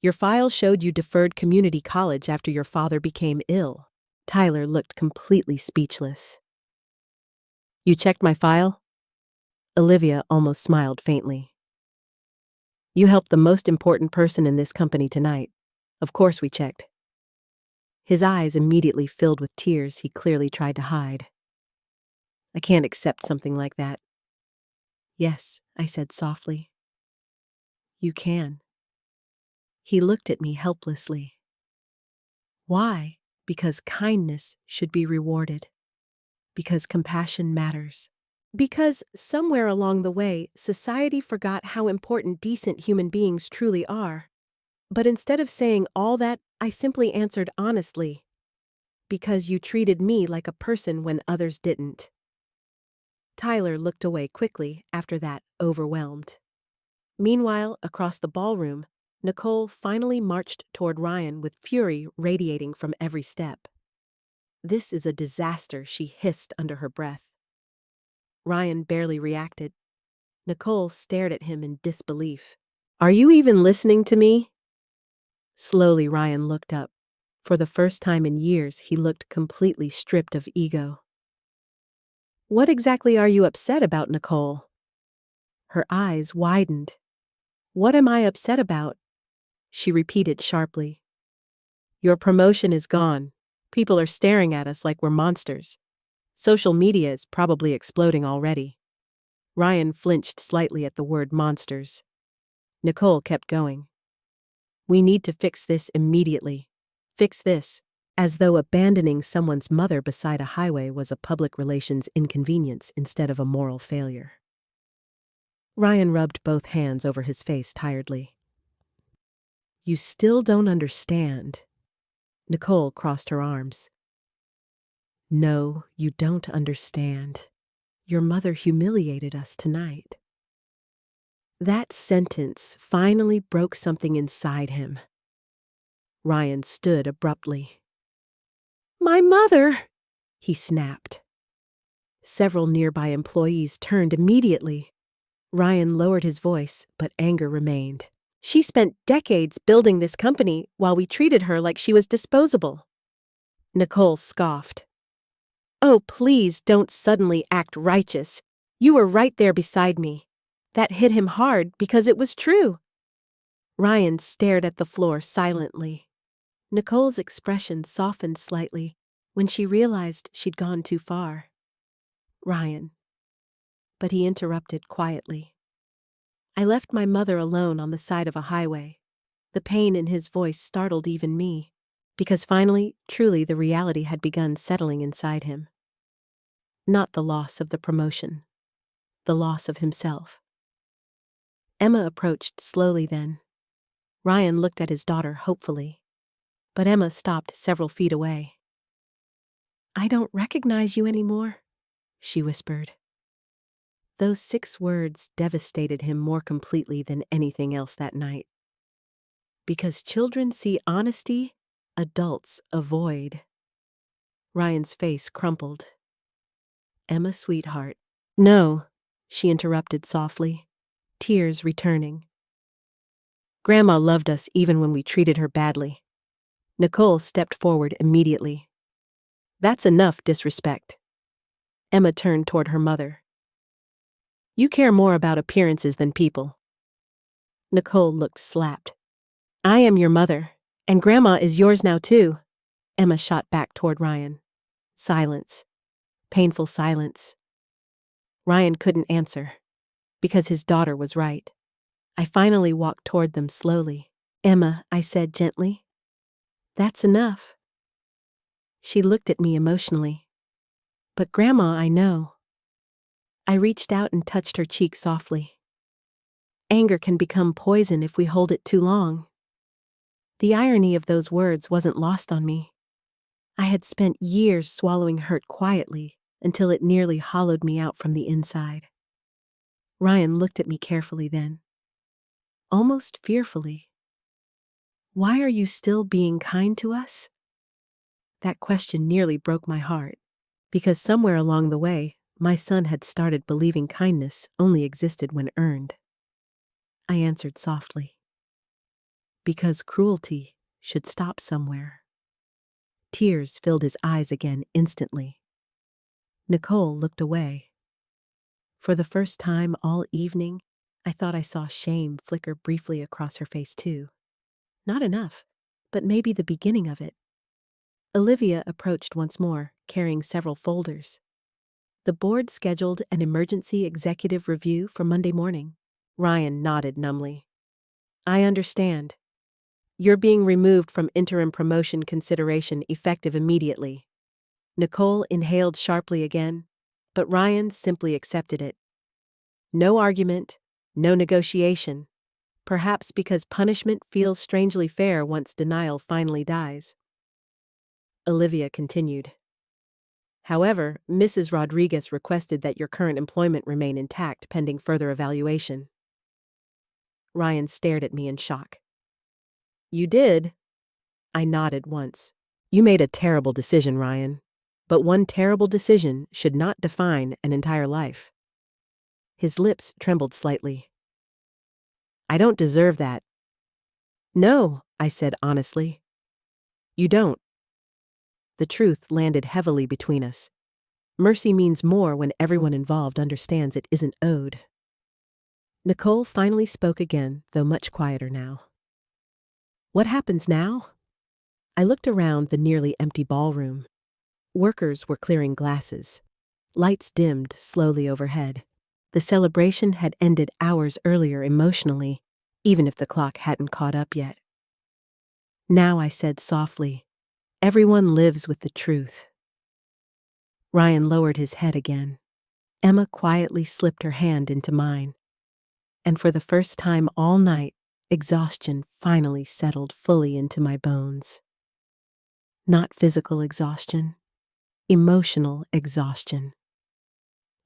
"Your file showed you deferred community college after your father became ill." Tyler looked completely speechless. "You checked my file?" Olivia almost smiled faintly. "You helped the most important person in this company tonight. Of course we checked." His eyes immediately filled with tears he clearly tried to hide. "I can't accept something like that." "Yes," I said softly. "You can." He looked at me helplessly. "Why?" "Because kindness should be rewarded." Because compassion matters. Because somewhere along the way, society forgot how important decent human beings truly are. But instead of saying all that, I simply answered honestly. Because you treated me like a person when others didn't. Tyler looked away quickly after that, overwhelmed. Meanwhile, across the ballroom, Nicole finally marched toward Ryan with fury radiating from every step. "This is a disaster," she hissed under her breath. Ryan barely reacted. Nicole stared at him in disbelief. "Are you even listening to me?" Slowly, Ryan looked up. For the first time in years, he looked completely stripped of ego. "What exactly are you upset about, Nicole?" Her eyes widened. "What am I upset about?" she repeated sharply. "Your promotion is gone. People are staring at us like we're monsters. Social media is probably exploding already." Ryan flinched slightly at the word monsters. Nicole kept going. "We need to fix this immediately. Fix this." As though abandoning someone's mother beside a highway was a public relations inconvenience instead of a moral failure. Ryan rubbed both hands over his face tiredly. "You still don't understand." Nicole crossed her arms. "No, you don't understand. Your mother humiliated us tonight." That sentence finally broke something inside him. Ryan stood abruptly. "My mother!" he snapped. Several nearby employees turned immediately. Ryan lowered his voice, but anger remained. "She spent decades building this company while we treated her like she was disposable." Nicole scoffed. "Oh, please don't suddenly act righteous. You were right there beside me." That hit him hard because it was true. Ryan stared at the floor silently. Nicole's expression softened slightly when she realized she'd gone too far. "Ryan." But he interrupted quietly. "I left my mother alone on the side of a highway." The pain in his voice startled even me, because finally, truly, the reality had begun settling inside him. Not the loss of the promotion, the loss of himself. Emma approached slowly then. Ryan looked at his daughter hopefully, but Emma stopped several feet away. "I don't recognize you anymore," she whispered. Those 6 words devastated him more completely than anything else that night. Because children see honesty, adults avoid. Ryan's face crumpled. "Emma, sweetheart." "No," she interrupted softly, tears returning. "Grandma loved us even when we treated her badly." Nicole stepped forward immediately. "That's enough disrespect." Emma turned toward her mother. "You care more about appearances than people." Nicole looked slapped. "I am your mother, and Grandma is yours now too." Emma shot back toward Ryan. Silence. Painful silence. Ryan couldn't answer, because his daughter was right. I finally walked toward them slowly. "Emma," I said gently. "That's enough." She looked at me emotionally. "But Grandma, I know." I reached out and touched her cheek softly. Anger can become poison if we hold it too long. The irony of those words wasn't lost on me. I had spent years swallowing hurt quietly until it nearly hollowed me out from the inside. Ryan looked at me carefully then, almost fearfully. "Why are you still being kind to us?" That question nearly broke my heart, because somewhere along the way, my son had started believing kindness only existed when earned. I answered softly. "Because cruelty should stop somewhere." Tears filled his eyes again instantly. Nicole looked away. For the first time all evening, I thought I saw shame flicker briefly across her face too. Not enough, but maybe the beginning of it. Olivia approached once more, carrying several folders. The board scheduled an emergency executive review for Monday morning. Ryan nodded numbly. "I understand. You're being removed from interim promotion consideration effective immediately." Nicole inhaled sharply again, but Ryan simply accepted it. No argument, no negotiation, perhaps because punishment feels strangely fair once denial finally dies. Olivia continued. However, Mrs. Rodriguez requested that your current employment remain intact pending further evaluation. Ryan stared at me in shock. You did? I nodded once. You made a terrible decision, Ryan. But one terrible decision should not define an entire life. His lips trembled slightly. I don't deserve that. No, I said honestly. You don't. The truth landed heavily between us. Mercy means more when everyone involved understands it isn't owed. Nicole finally spoke again, though much quieter now. What happens now? I looked around the nearly empty ballroom. Workers were clearing glasses. Lights dimmed slowly overhead. The celebration had ended hours earlier emotionally, even if the clock hadn't caught up yet. Now, I said softly, everyone lives with the truth. Ryan lowered his head again. Emma quietly slipped her hand into mine. And for the first time all night, exhaustion finally settled fully into my bones. Not physical exhaustion, emotional exhaustion.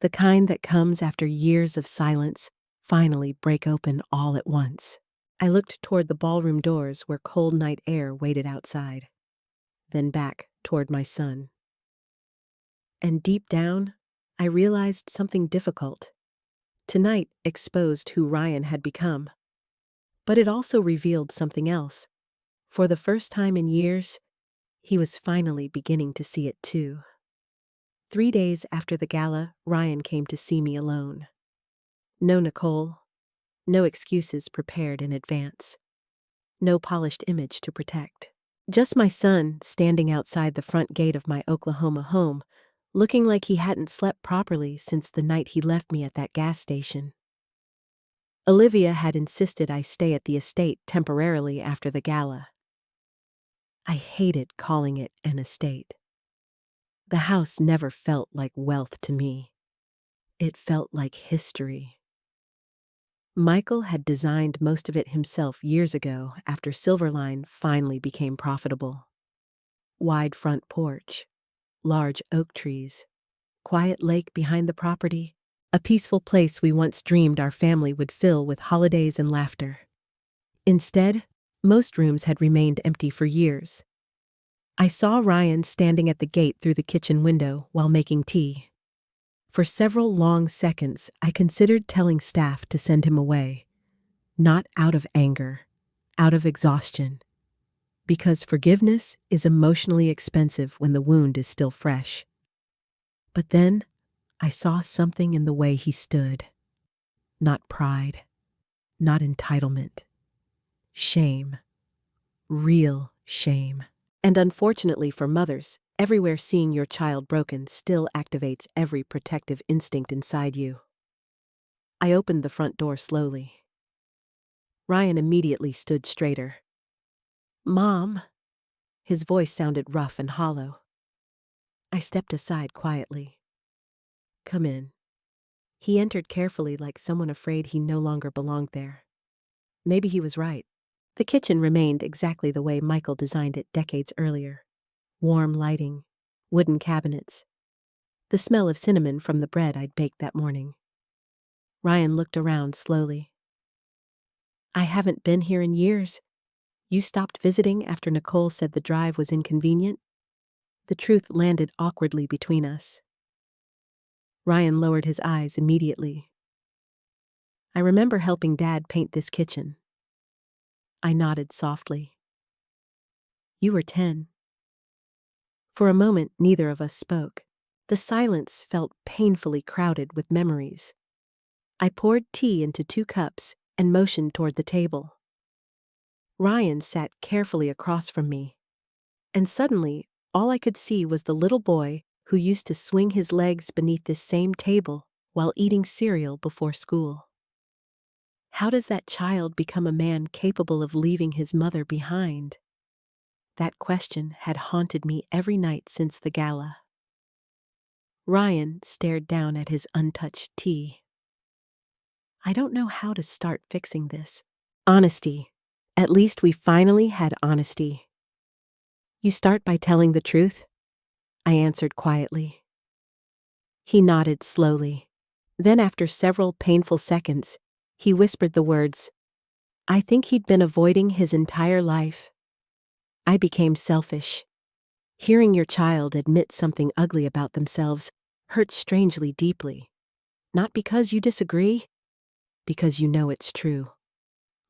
The kind that comes after years of silence finally break open all at once. I looked toward the ballroom doors where cold night air waited outside, then back toward my son. And deep down, I realized something difficult. Tonight exposed who Ryan had become. But it also revealed something else. For the first time in years, he was finally beginning to see it too. 3 days after the gala, Ryan came to see me alone. No Nicole, no excuses prepared in advance, no polished image to protect. Just my son standing outside the front gate of my Oklahoma home, looking like he hadn't slept properly since the night he left me at that gas station. Olivia had insisted I stay at the estate temporarily after the gala. I hated calling it an estate. The house never felt like wealth to me. It felt like history. Michael had designed most of it himself years ago after Silverline finally became profitable. Wide front porch, large oak trees, quiet lake behind the property, a peaceful place we once dreamed our family would fill with holidays and laughter. Instead, most rooms had remained empty for years. I saw Ryan standing at the gate through the kitchen window while making tea. For several long seconds, I considered telling staff to send him away. Not out of anger, out of exhaustion. Because forgiveness is emotionally expensive when the wound is still fresh. But then, I saw something in the way he stood. Not pride, not entitlement. Shame. Real shame. And unfortunately for mothers, everywhere seeing your child broken still activates every protective instinct inside you. I opened the front door slowly. Ryan immediately stood straighter. Mom. His voice sounded rough and hollow. I stepped aside quietly. Come in. He entered carefully like someone afraid he no longer belonged there. Maybe he was right. The kitchen remained exactly the way Michael designed it decades earlier. Warm lighting, wooden cabinets, the smell of cinnamon from the bread I'd baked that morning. Ryan looked around slowly. I haven't been here in years. You stopped visiting after Nicole said the drive was inconvenient? The truth landed awkwardly between us. Ryan lowered his eyes immediately. I remember helping Dad paint this kitchen. I nodded softly. You were 10. For a moment, neither of us spoke. The silence felt painfully crowded with memories. I poured tea into 2 cups and motioned toward the table. Ryan sat carefully across from me, and suddenly, all I could see was the little boy who used to swing his legs beneath this same table while eating cereal before school. How does that child become a man capable of leaving his mother behind? That question had haunted me every night since the gala. Ryan stared down at his untouched tea. I don't know how to start fixing this. Honesty. At least we finally had honesty. You start by telling the truth? I answered quietly. He nodded slowly. Then after several painful seconds, he whispered the words, I think he'd been avoiding his entire life. I became selfish. Hearing your child admit something ugly about themselves hurts strangely deeply. Not because you disagree, because you know it's true.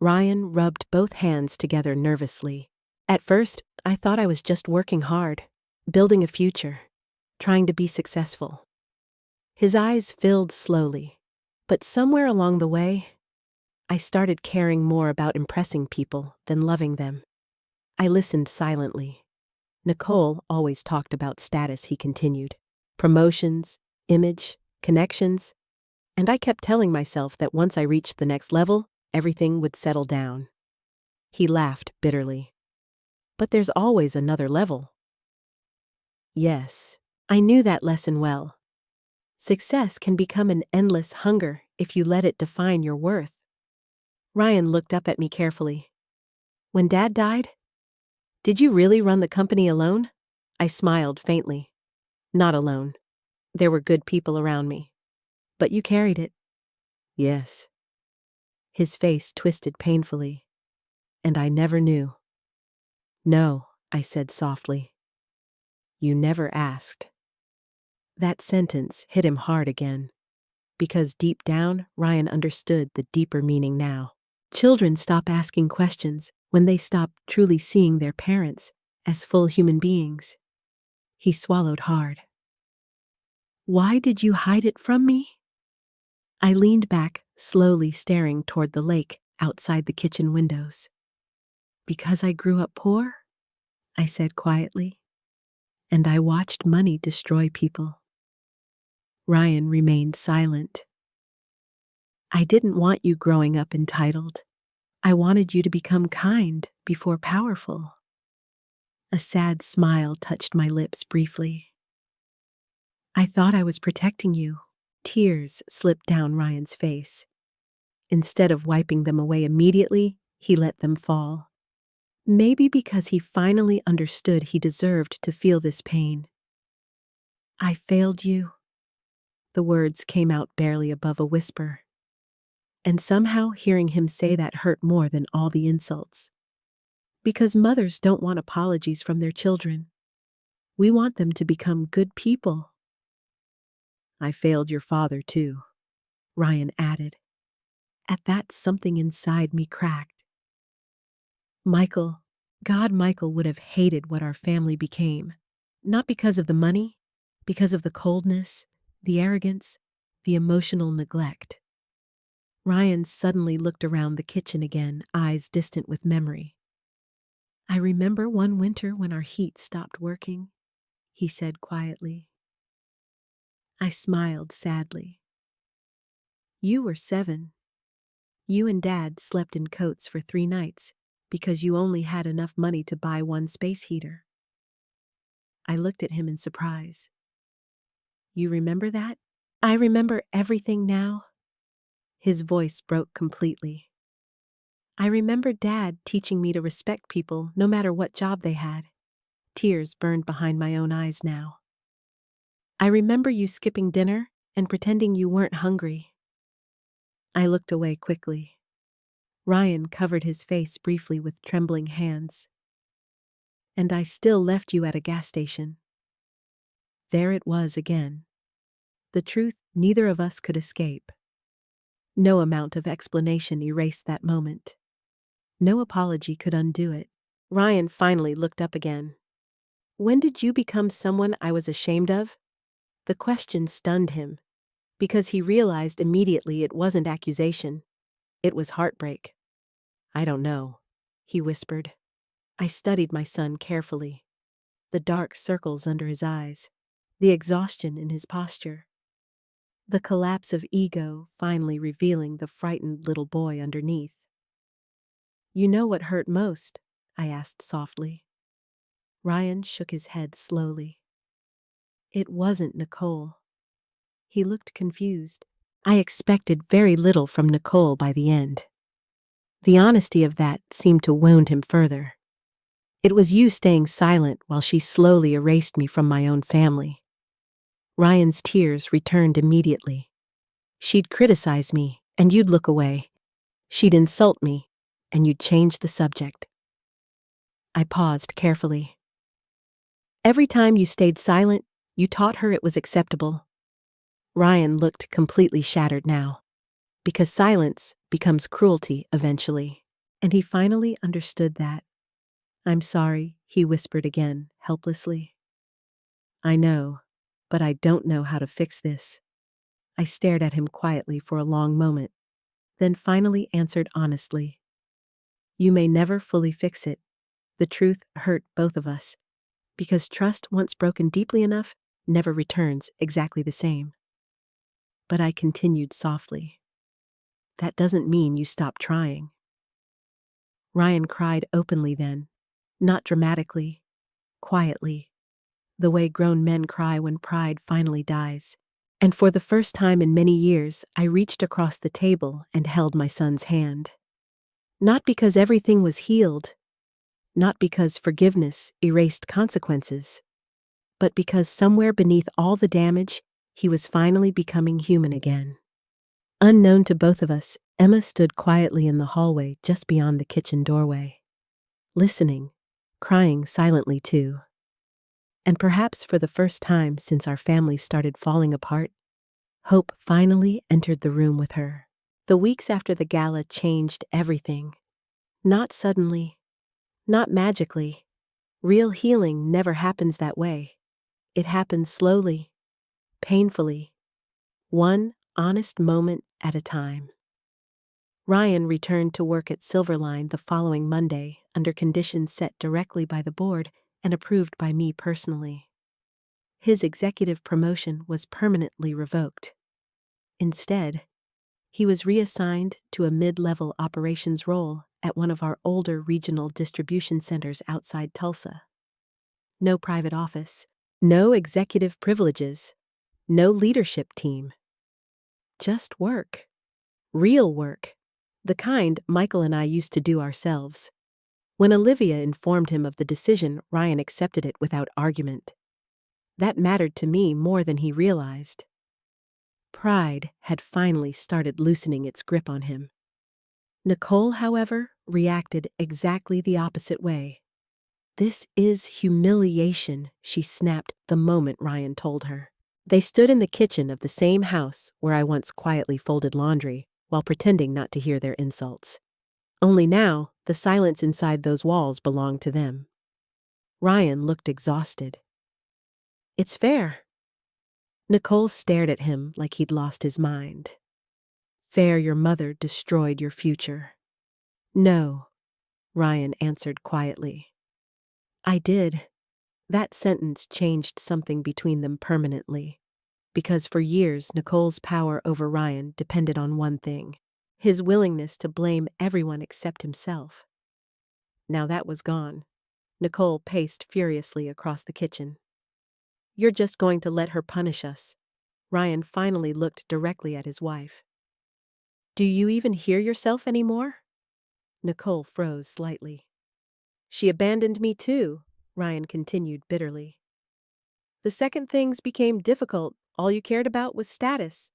Ryan rubbed both hands together nervously. At first, I thought I was just working hard, building a future, trying to be successful. His eyes filled slowly, but somewhere along the way, I started caring more about impressing people than loving them. I listened silently. Nicole always talked about status, he continued. Promotions, image, connections. And I kept telling myself that once I reached the next level, everything would settle down. He laughed bitterly. But there's always another level. Yes, I knew that lesson well. Success can become an endless hunger if you let it define your worth. Ryan looked up at me carefully. When Dad died, did you really run the company alone? I smiled faintly. Not alone. There were good people around me. But you carried it. Yes. His face twisted painfully. And I never knew. No, I said softly. You never asked. That sentence hit him hard again. Because deep down, Ryan understood the deeper meaning now. Children stop asking questions when they stop truly seeing their parents as full human beings. He swallowed hard. Why did you hide it from me? I leaned back, slowly staring toward the lake outside the kitchen windows. Because I grew up poor? I said quietly. And I watched money destroy people. Ryan remained silent. I didn't want you growing up entitled. I wanted you to become kind before powerful. A sad smile touched my lips briefly. I thought I was protecting you. Tears slipped down Ryan's face. Instead of wiping them away immediately, he let them fall. Maybe because he finally understood he deserved to feel this pain. I failed you. The words came out barely above a whisper. And somehow hearing him say that hurt more than all the insults. Because mothers don't want apologies from their children. We want them to become good people. I failed your father too, Ryan added. At that, something inside me cracked. Michael would have hated what our family became. Not because of the money, because of the coldness, the arrogance, the emotional neglect. Ryan suddenly looked around the kitchen again, eyes distant with memory. I remember one winter when our heat stopped working, he said quietly. I smiled sadly. You were 7. You and Dad slept in coats for 3 nights because you only had enough money to buy one space heater. I looked at him in surprise. You remember that? I remember everything now. His voice broke completely. I remember Dad teaching me to respect people no matter what job they had. Tears burned behind my own eyes now. I remember you skipping dinner and pretending you weren't hungry. I looked away quickly. Ryan covered his face briefly with trembling hands. And I still left you at a gas station. There it was again. The truth neither of us could escape. No amount of explanation erased that moment. No apology could undo it. Ryan finally looked up again. When did you become someone I was ashamed of? The question stunned him, because he realized immediately it wasn't accusation. It was heartbreak. I don't know, he whispered. I studied my son carefully. The dark circles under his eyes, the exhaustion in his posture. The collapse of ego finally revealing the frightened little boy underneath. You know what hurt most? I asked softly. Ryan shook his head slowly. It wasn't Nicole. He looked confused. I expected very little from Nicole by the end. The honesty of that seemed to wound him further. It was you staying silent while she slowly erased me from my own family. Ryan's tears returned immediately. She'd criticize me, and you'd look away. She'd insult me, and you'd change the subject. I paused carefully. Every time you stayed silent, you taught her it was acceptable. Ryan looked completely shattered now, because silence becomes cruelty eventually, and he finally understood that. I'm sorry, he whispered again, helplessly. I know, but I don't know how to fix this. I stared at him quietly for a long moment, then finally answered honestly. You may never fully fix it. The truth hurt both of us, because trust once broken deeply enough never returns exactly the same. But I continued softly. That doesn't mean you stop trying. Ryan cried openly then, not dramatically, quietly, the way grown men cry when pride finally dies. And for the first time in many years, I reached across the table and held my son's hand. Not because everything was healed, not because forgiveness erased consequences, but because somewhere beneath all the damage, he was finally becoming human again. Unknown to both of us, Emma stood quietly in the hallway just beyond the kitchen doorway, listening, crying silently too. And perhaps for the first time since our family started falling apart, hope finally entered the room with her. The weeks after the gala changed everything. Not suddenly, not magically. Real healing never happens that way. It happens slowly, painfully, one honest moment at a time. Ryan returned to work at Silverline the following Monday under conditions set directly by the board and approved by me personally. His executive promotion was permanently revoked. Instead, he was reassigned to a mid-level operations role at one of our older regional distribution centers outside Tulsa. No private office, no executive privileges, no leadership team. Just work. Real work. The kind Michael and I used to do ourselves. When Olivia informed him of the decision, Ryan accepted it without argument. That mattered to me more than he realized. Pride had finally started loosening its grip on him. Nicole, however, reacted exactly the opposite way. This is humiliation, she snapped the moment Ryan told her. They stood in the kitchen of the same house where I once quietly folded laundry while pretending not to hear their insults. Only now, the silence inside those walls belonged to them. Ryan looked exhausted. It's fair. Nicole stared at him like he'd lost his mind. Fair your mother destroyed your future. No, Ryan answered quietly. I did. That sentence changed something between them permanently, because for years Nicole's power over Ryan depended on one thing: his willingness to blame everyone except himself. Now that was gone. Nicole paced furiously across the kitchen. You're just going to let her punish us. Ryan finally looked directly at his wife. Do you even hear yourself anymore? Nicole froze slightly. She abandoned me too, Ryan continued bitterly. The second things became difficult, all you cared about was status.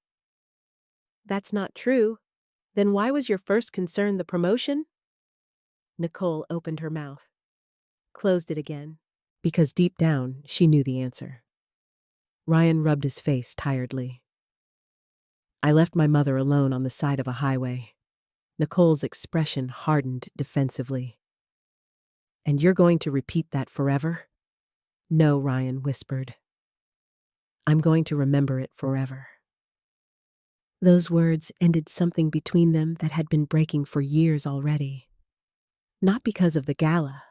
That's not true. Then why was your first concern the promotion? Nicole opened her mouth, closed it again, because deep down she knew the answer. Ryan rubbed his face tiredly. I left my mother alone on the side of a highway. Nicole's expression hardened defensively. And you're going to repeat that forever? No, Ryan whispered. I'm going to remember it forever. Those words ended something between them that had been breaking for years already. Not because of the gala,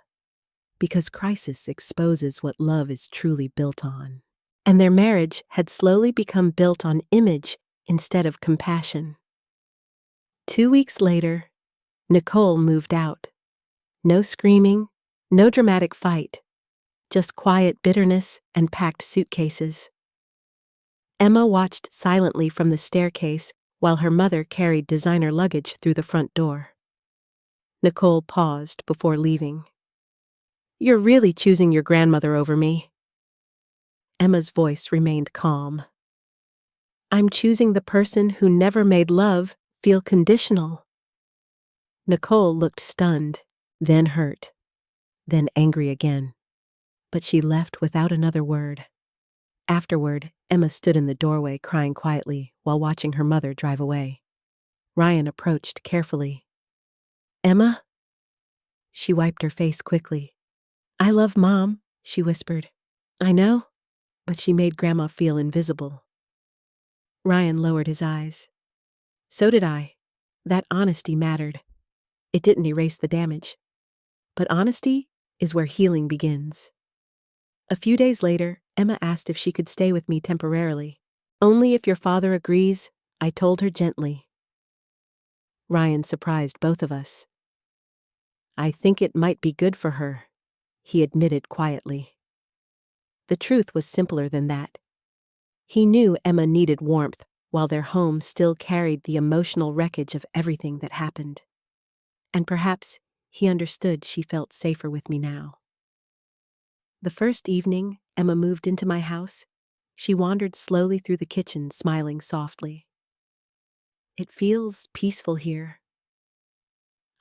because crisis exposes what love is truly built on. And their marriage had slowly become built on image instead of compassion. 2 weeks later, Nicole moved out. No screaming, no dramatic fight, just quiet bitterness and packed suitcases. Emma watched silently from the staircase while her mother carried designer luggage through the front door. Nicole paused before leaving. "You're really choosing your grandmother over me." Emma's voice remained calm. "I'm choosing the person who never made love feel conditional." Nicole looked stunned, then hurt, then angry again. But she left without another word. Afterward, Emma stood in the doorway crying quietly while watching her mother drive away. Ryan approached carefully. "Emma?" She wiped her face quickly. "I love Mom," she whispered. "I know," but she made Grandma feel invisible. Ryan lowered his eyes. "So did I. That honesty mattered. It didn't erase the damage. But honesty is where healing begins." A few days later, Emma asked if she could stay with me temporarily. "Only if your father agrees," I told her gently. Ryan surprised both of us. "I think it might be good for her," he admitted quietly. The truth was simpler than that. He knew Emma needed warmth, while their home still carried the emotional wreckage of everything that happened. And perhaps he understood she felt safer with me now. The first evening Emma moved into my house, she wandered slowly through the kitchen, smiling softly. "It feels peaceful here."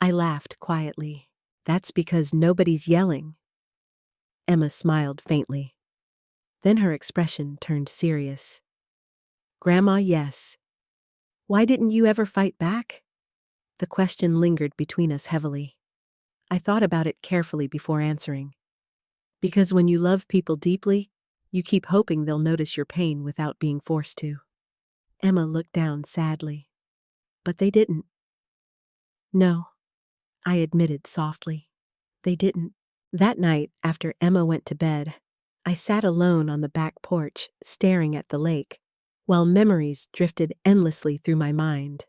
I laughed quietly. "That's because nobody's yelling." Emma smiled faintly. Then her expression turned serious. "Grandma, yes. Why didn't you ever fight back?" The question lingered between us heavily. I thought about it carefully before answering. Because when you love people deeply, you keep hoping they'll notice your pain without being forced to. Emma looked down sadly. "But they didn't." "No," I admitted softly. "They didn't." That night, after Emma went to bed, I sat alone on the back porch, staring at the lake, while memories drifted endlessly through my mind.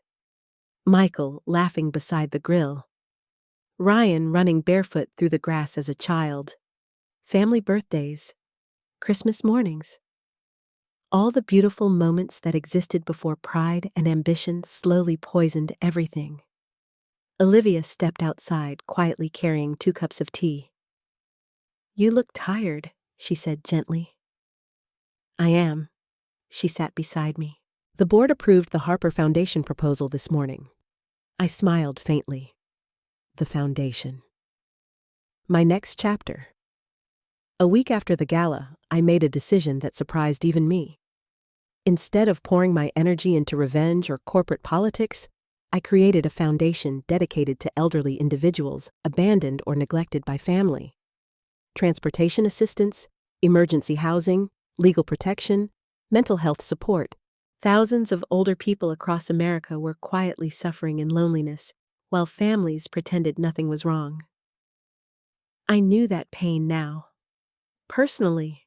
Michael laughing beside the grill. Ryan running barefoot through the grass as a child. Family birthdays. Christmas mornings. All the beautiful moments that existed before pride and ambition slowly poisoned everything. Olivia stepped outside, quietly carrying 2 cups of tea. "You look tired," she said gently. "I am." She sat beside me. "The board approved the Harper Foundation proposal this morning." I smiled faintly. The foundation. My next chapter. A week after the gala, I made a decision that surprised even me. Instead of pouring my energy into revenge or corporate politics, I created a foundation dedicated to elderly individuals abandoned or neglected by family. Transportation assistance, emergency housing, legal protection, mental health support. Thousands of older people across America were quietly suffering in loneliness, while families pretended nothing was wrong. I knew that pain now. Personally.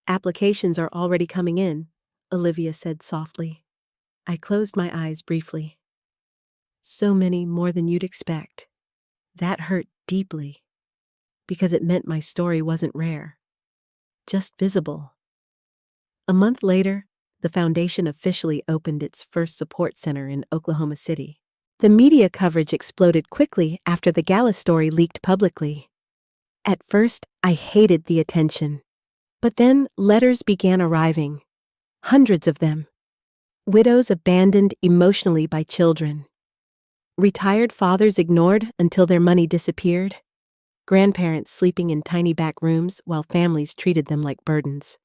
"Applications are already coming in," Olivia said softly. I closed my eyes briefly. "So many more than you'd expect." That hurt deeply, because it meant my story wasn't rare, just visible. A month later, the foundation officially opened its first support center in Oklahoma City. The media coverage exploded quickly after the gala story leaked publicly. At first, I hated the attention. But then letters began arriving. Hundreds of them. Widows abandoned emotionally by children. Retired fathers ignored until their money disappeared. Grandparents sleeping in tiny back rooms while families treated them like burdens.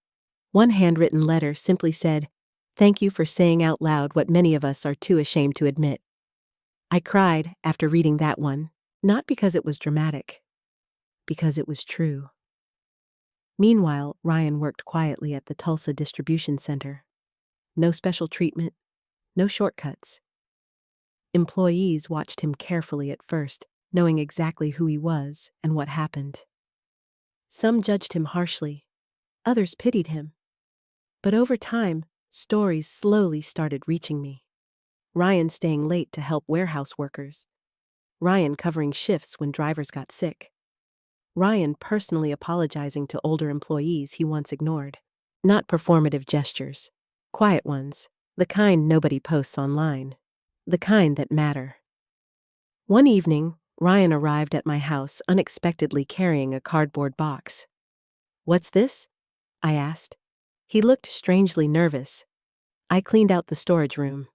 One handwritten letter simply said, "Thank you for saying out loud what many of us are too ashamed to admit." I cried after reading that one, not because it was dramatic, because it was true. Meanwhile, Ryan worked quietly at the Tulsa distribution center. No special treatment, no shortcuts. Employees watched him carefully at first, knowing exactly who he was and what happened. Some judged him harshly, others pitied him. But over time, stories slowly started reaching me. Ryan staying late to help warehouse workers. Ryan covering shifts when drivers got sick. Ryan personally apologizing to older employees he once ignored. Not performative gestures, Quiet ones, the kind nobody posts online, the kind that matter. One evening, Ryan arrived at my house unexpectedly carrying a cardboard box. "What's this?" I asked. He looked strangely nervous. I cleaned out the storage room.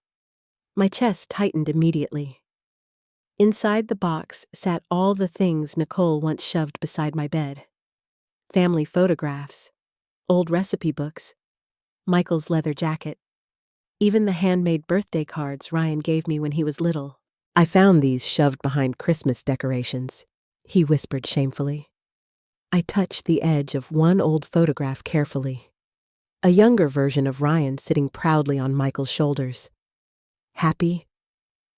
My chest tightened immediately. Inside the box sat all the things Nicole once shoved beside my bed. Family photographs, old recipe books, Michael's leather jacket, even the handmade birthday cards Ryan gave me when he was little. "I found these shoved behind Christmas decorations," he whispered shamefully. I touched the edge of one old photograph carefully. A younger version of Ryan sitting proudly on Michael's shoulders. Happy,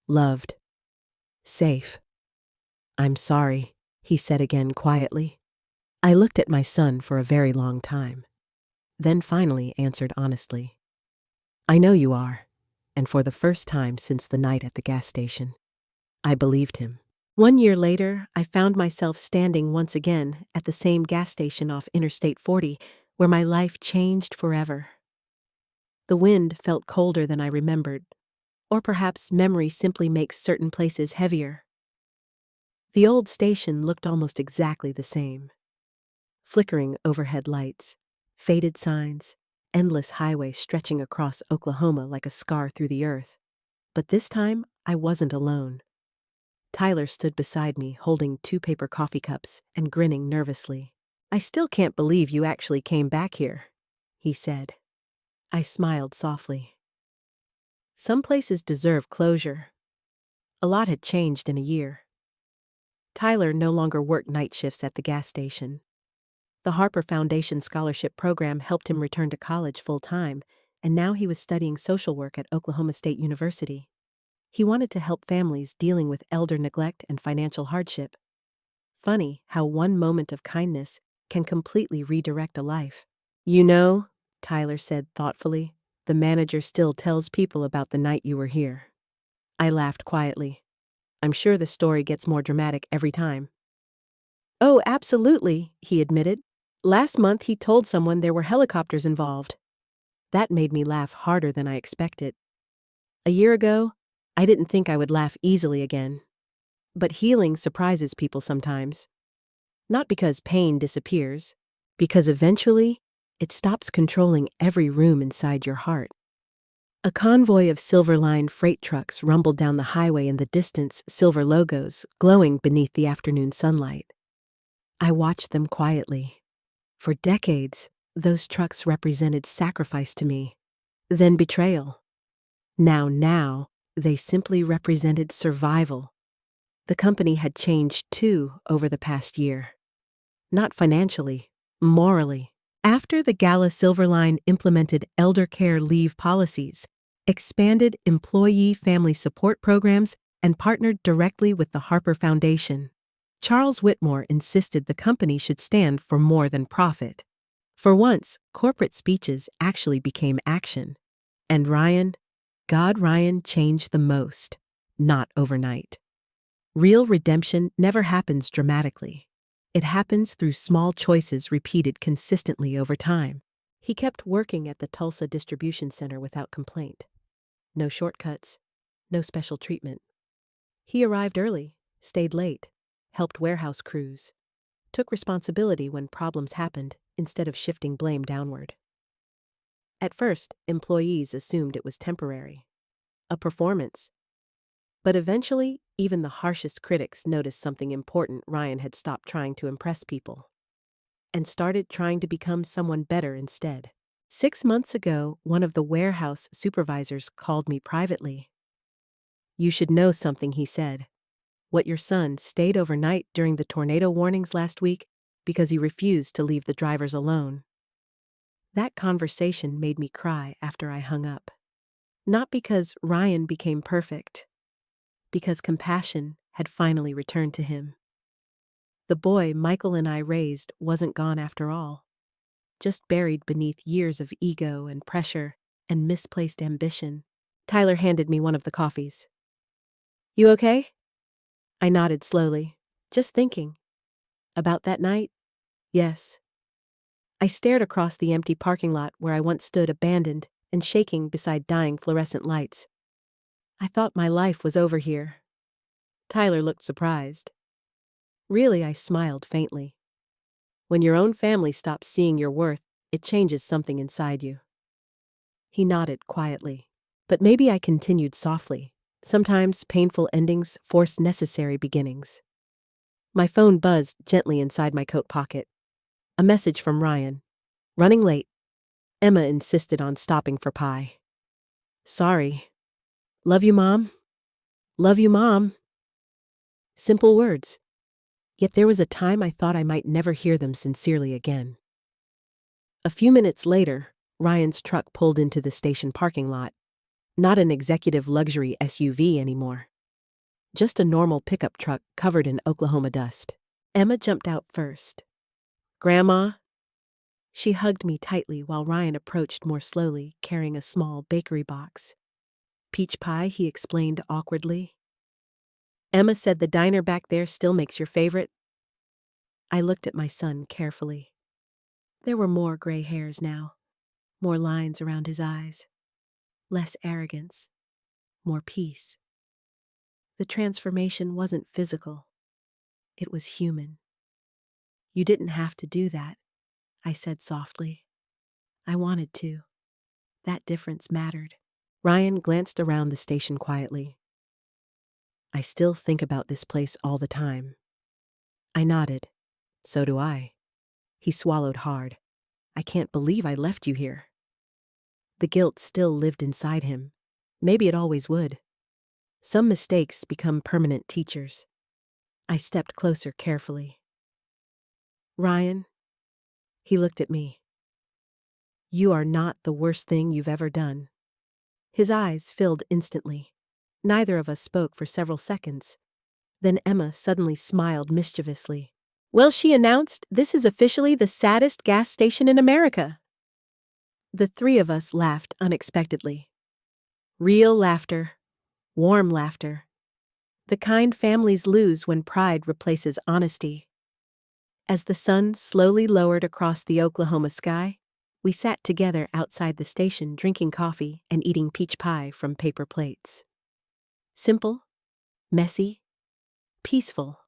loved, safe. "I'm sorry," he said again quietly. I looked at my son for a very long time, then finally answered honestly. "I know you are," and for the first time since the night at the gas station. I believed him. 1 year later, I found myself standing once again at the same gas station off Interstate 40, where my life changed forever. The wind felt colder than I remembered, or perhaps memory simply makes certain places heavier. The old station looked almost exactly the same. Flickering overhead lights, faded signs, endless highway stretching across Oklahoma like a scar through the earth. But this time, I wasn't alone. Tyler stood beside me, holding 2 paper coffee cups and grinning nervously. "I still can't believe you actually came back here," he said. I smiled softly. Some places deserve closure. A lot had changed in a year. Tyler no longer worked night shifts at the gas station. The Harper Foundation Scholarship Program helped him return to college full-time, and now he was studying social work at Oklahoma State University. He wanted to help families dealing with elder neglect and financial hardship. Funny how one moment of kindness can completely redirect a life. "You know," Tyler said thoughtfully, "the manager still tells people about the night you were here." I laughed quietly. "I'm sure the story gets more dramatic every time." "Oh, absolutely," he admitted. "Last month he told someone there were helicopters involved." That made me laugh harder than I expected. A year ago, I didn't think I would laugh easily again. But healing surprises people sometimes. Not because pain disappears, because eventually it stops controlling every room inside your heart. A convoy of silver-lined freight trucks rumbled down the highway in the distance, silver logos glowing beneath the afternoon sunlight. I watched them quietly. For decades, those trucks represented sacrifice to me, then betrayal. Now, they simply represented survival. The company had changed too over the past year. Not financially, morally. After the Gala Silver Line implemented elder care leave policies, expanded employee family support programs, and partnered directly with the Harper Foundation, Charles Whitmore insisted the company should stand for more than profit. For once, corporate speeches actually became action. And Ryan changed the most, not overnight. Real redemption never happens dramatically. It happens through small choices repeated consistently over time. He kept working at the Tulsa distribution center without complaint. No shortcuts, no special treatment. He arrived early, stayed late, helped warehouse crews, took responsibility when problems happened instead of shifting blame downward. At first, employees assumed it was temporary, a performance. But eventually, even the harshest critics noticed something important. Ryan had stopped trying to impress people and started trying to become someone better instead. 6 months ago, one of the warehouse supervisors called me privately. "You should know something," he said. "What your son stayed overnight during the tornado warnings last week because he refused to leave the drivers alone." That conversation made me cry after I hung up. Not because Ryan became perfect, because compassion had finally returned to him. The boy Michael and I raised wasn't gone after all, just buried beneath years of ego and pressure and misplaced ambition. Tyler handed me one of the coffees. "You okay?" I nodded slowly, just thinking. "About that night?" "Yes." I stared across the empty parking lot where I once stood abandoned, and shaking beside dying fluorescent lights. I thought my life was over here. Tyler looked surprised. Really, I smiled faintly. When your own family stops seeing your worth, it changes something inside you. He nodded quietly. But maybe I continued softly. Sometimes painful endings force necessary beginnings. My phone buzzed gently inside my coat pocket. A message from Ryan. Running late. Emma insisted on stopping for pie. Sorry. Love you, Mom. Love you, Mom. Simple words. Yet there was a time I thought I might never hear them sincerely again. A few minutes later, Ryan's truck pulled into the station parking lot. Not an executive luxury SUV anymore. Just a normal pickup truck covered in Oklahoma dust. Emma jumped out first. Grandma? She hugged me tightly while Ryan approached more slowly, carrying a small bakery box. Peach pie, he explained awkwardly. Emma said the diner back there still makes your favorite. I looked at my son carefully. There were more gray hairs now, more lines around his eyes, less arrogance, more peace. The transformation wasn't physical. It was human. You didn't have to do that, I said softly. I wanted to. That difference mattered. Ryan glanced around the station quietly. I still think about this place all the time. I nodded. So do I. He swallowed hard. I can't believe I left you here. The guilt still lived inside him. Maybe it always would. Some mistakes become permanent teachers. I stepped closer carefully. Ryan, he looked at me. You are not the worst thing you've ever done. His eyes filled instantly. Neither of us spoke for several seconds. Then Emma suddenly smiled mischievously. Well, she announced, this is officially the saddest gas station in America. The three of us laughed unexpectedly. Real laughter. Warm laughter. The kind families lose when pride replaces honesty. As the sun slowly lowered across the Oklahoma sky, we sat together outside the station drinking coffee and eating peach pie from paper plates. Simple, messy, peaceful.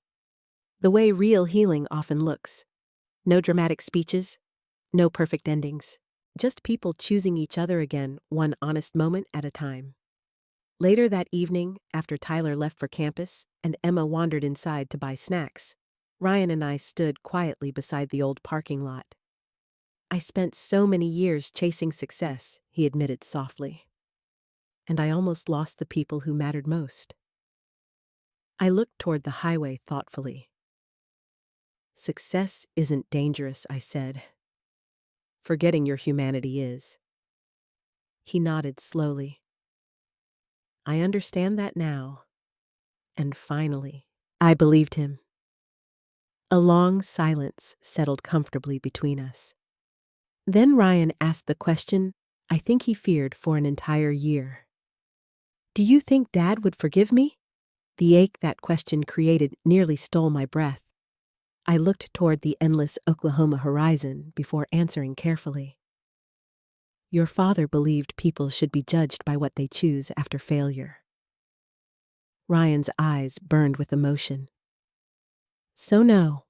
The way real healing often looks. No dramatic speeches, no perfect endings. Just people choosing each other again, one honest moment at a time. Later that evening, after Tyler left for campus and Emma wandered inside to buy snacks, Ryan and I stood quietly beside the old parking lot. I spent so many years chasing success, he admitted softly. And I almost lost the people who mattered most. I looked toward the highway thoughtfully. Success isn't dangerous, I said. Forgetting your humanity is. He nodded slowly. I understand that now. And finally, I believed him. A long silence settled comfortably between us. Then Ryan asked the question I think he feared for an entire year. Do you think Dad would forgive me? The ache that question created nearly stole my breath. I looked toward the endless Oklahoma horizon before answering carefully. Your father believed people should be judged by what they choose after failure. Ryan's eyes burned with emotion. So no,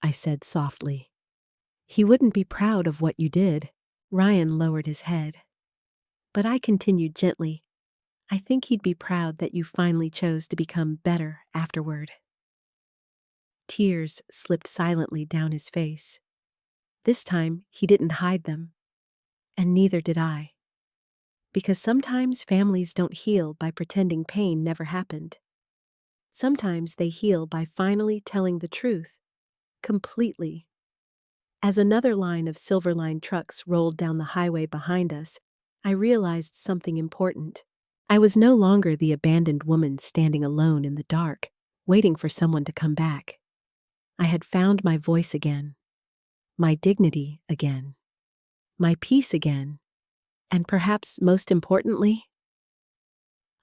I said softly. He wouldn't be proud of what you did. Ryan lowered his head. But I continued gently. I think he'd be proud that you finally chose to become better afterward. Tears slipped silently down his face. This time, he didn't hide them. And neither did I. Because sometimes families don't heal by pretending pain never happened. Sometimes they heal by finally telling the truth. Completely. As another line of silver-lined trucks rolled down the highway behind us, I realized something important. I was no longer the abandoned woman standing alone in the dark, waiting for someone to come back. I had found my voice again, my dignity again, my peace again, and perhaps most importantly,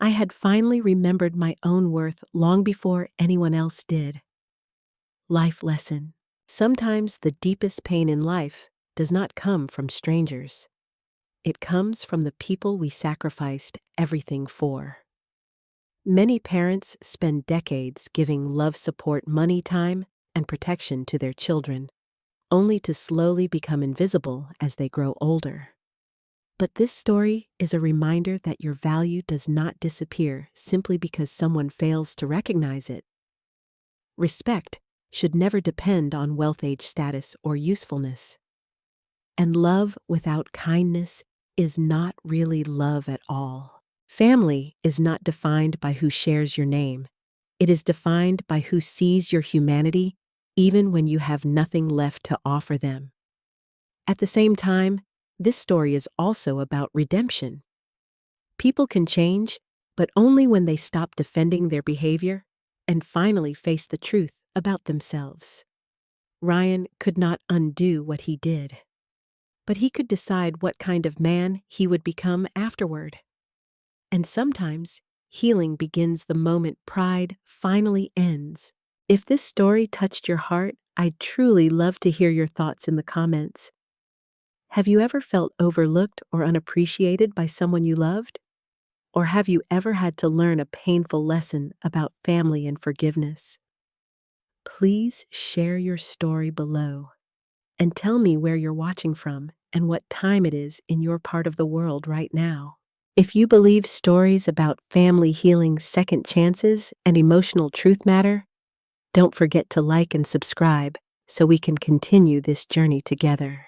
I had finally remembered my own worth long before anyone else did. Life lesson. Sometimes the deepest pain in life does not come from strangers. It comes from the people we sacrificed everything for. Many parents spend decades giving love, support, money, time, and protection to their children, only to slowly become invisible as they grow older. But this story is a reminder that your value does not disappear simply because someone fails to recognize it. Respect should never depend on wealth, age, status, or usefulness. And love without kindness is not really love at all. Family is not defined by who shares your name. It is defined by who sees your humanity, even when you have nothing left to offer them. At the same time, this story is also about redemption. People can change, but only when they stop defending their behavior and finally face the truth about themselves. Ryan could not undo what he did, but he could decide what kind of man he would become afterward. And sometimes, healing begins the moment pride finally ends. If this story touched your heart, I'd truly love to hear your thoughts in the comments. Have you ever felt overlooked or unappreciated by someone you loved? Or have you ever had to learn a painful lesson about family and forgiveness? Please share your story below and tell me where you're watching from and what time it is in your part of the world right now. If you believe stories about family healing, second chances, and emotional truth matter, don't forget to like and subscribe so we can continue this journey together.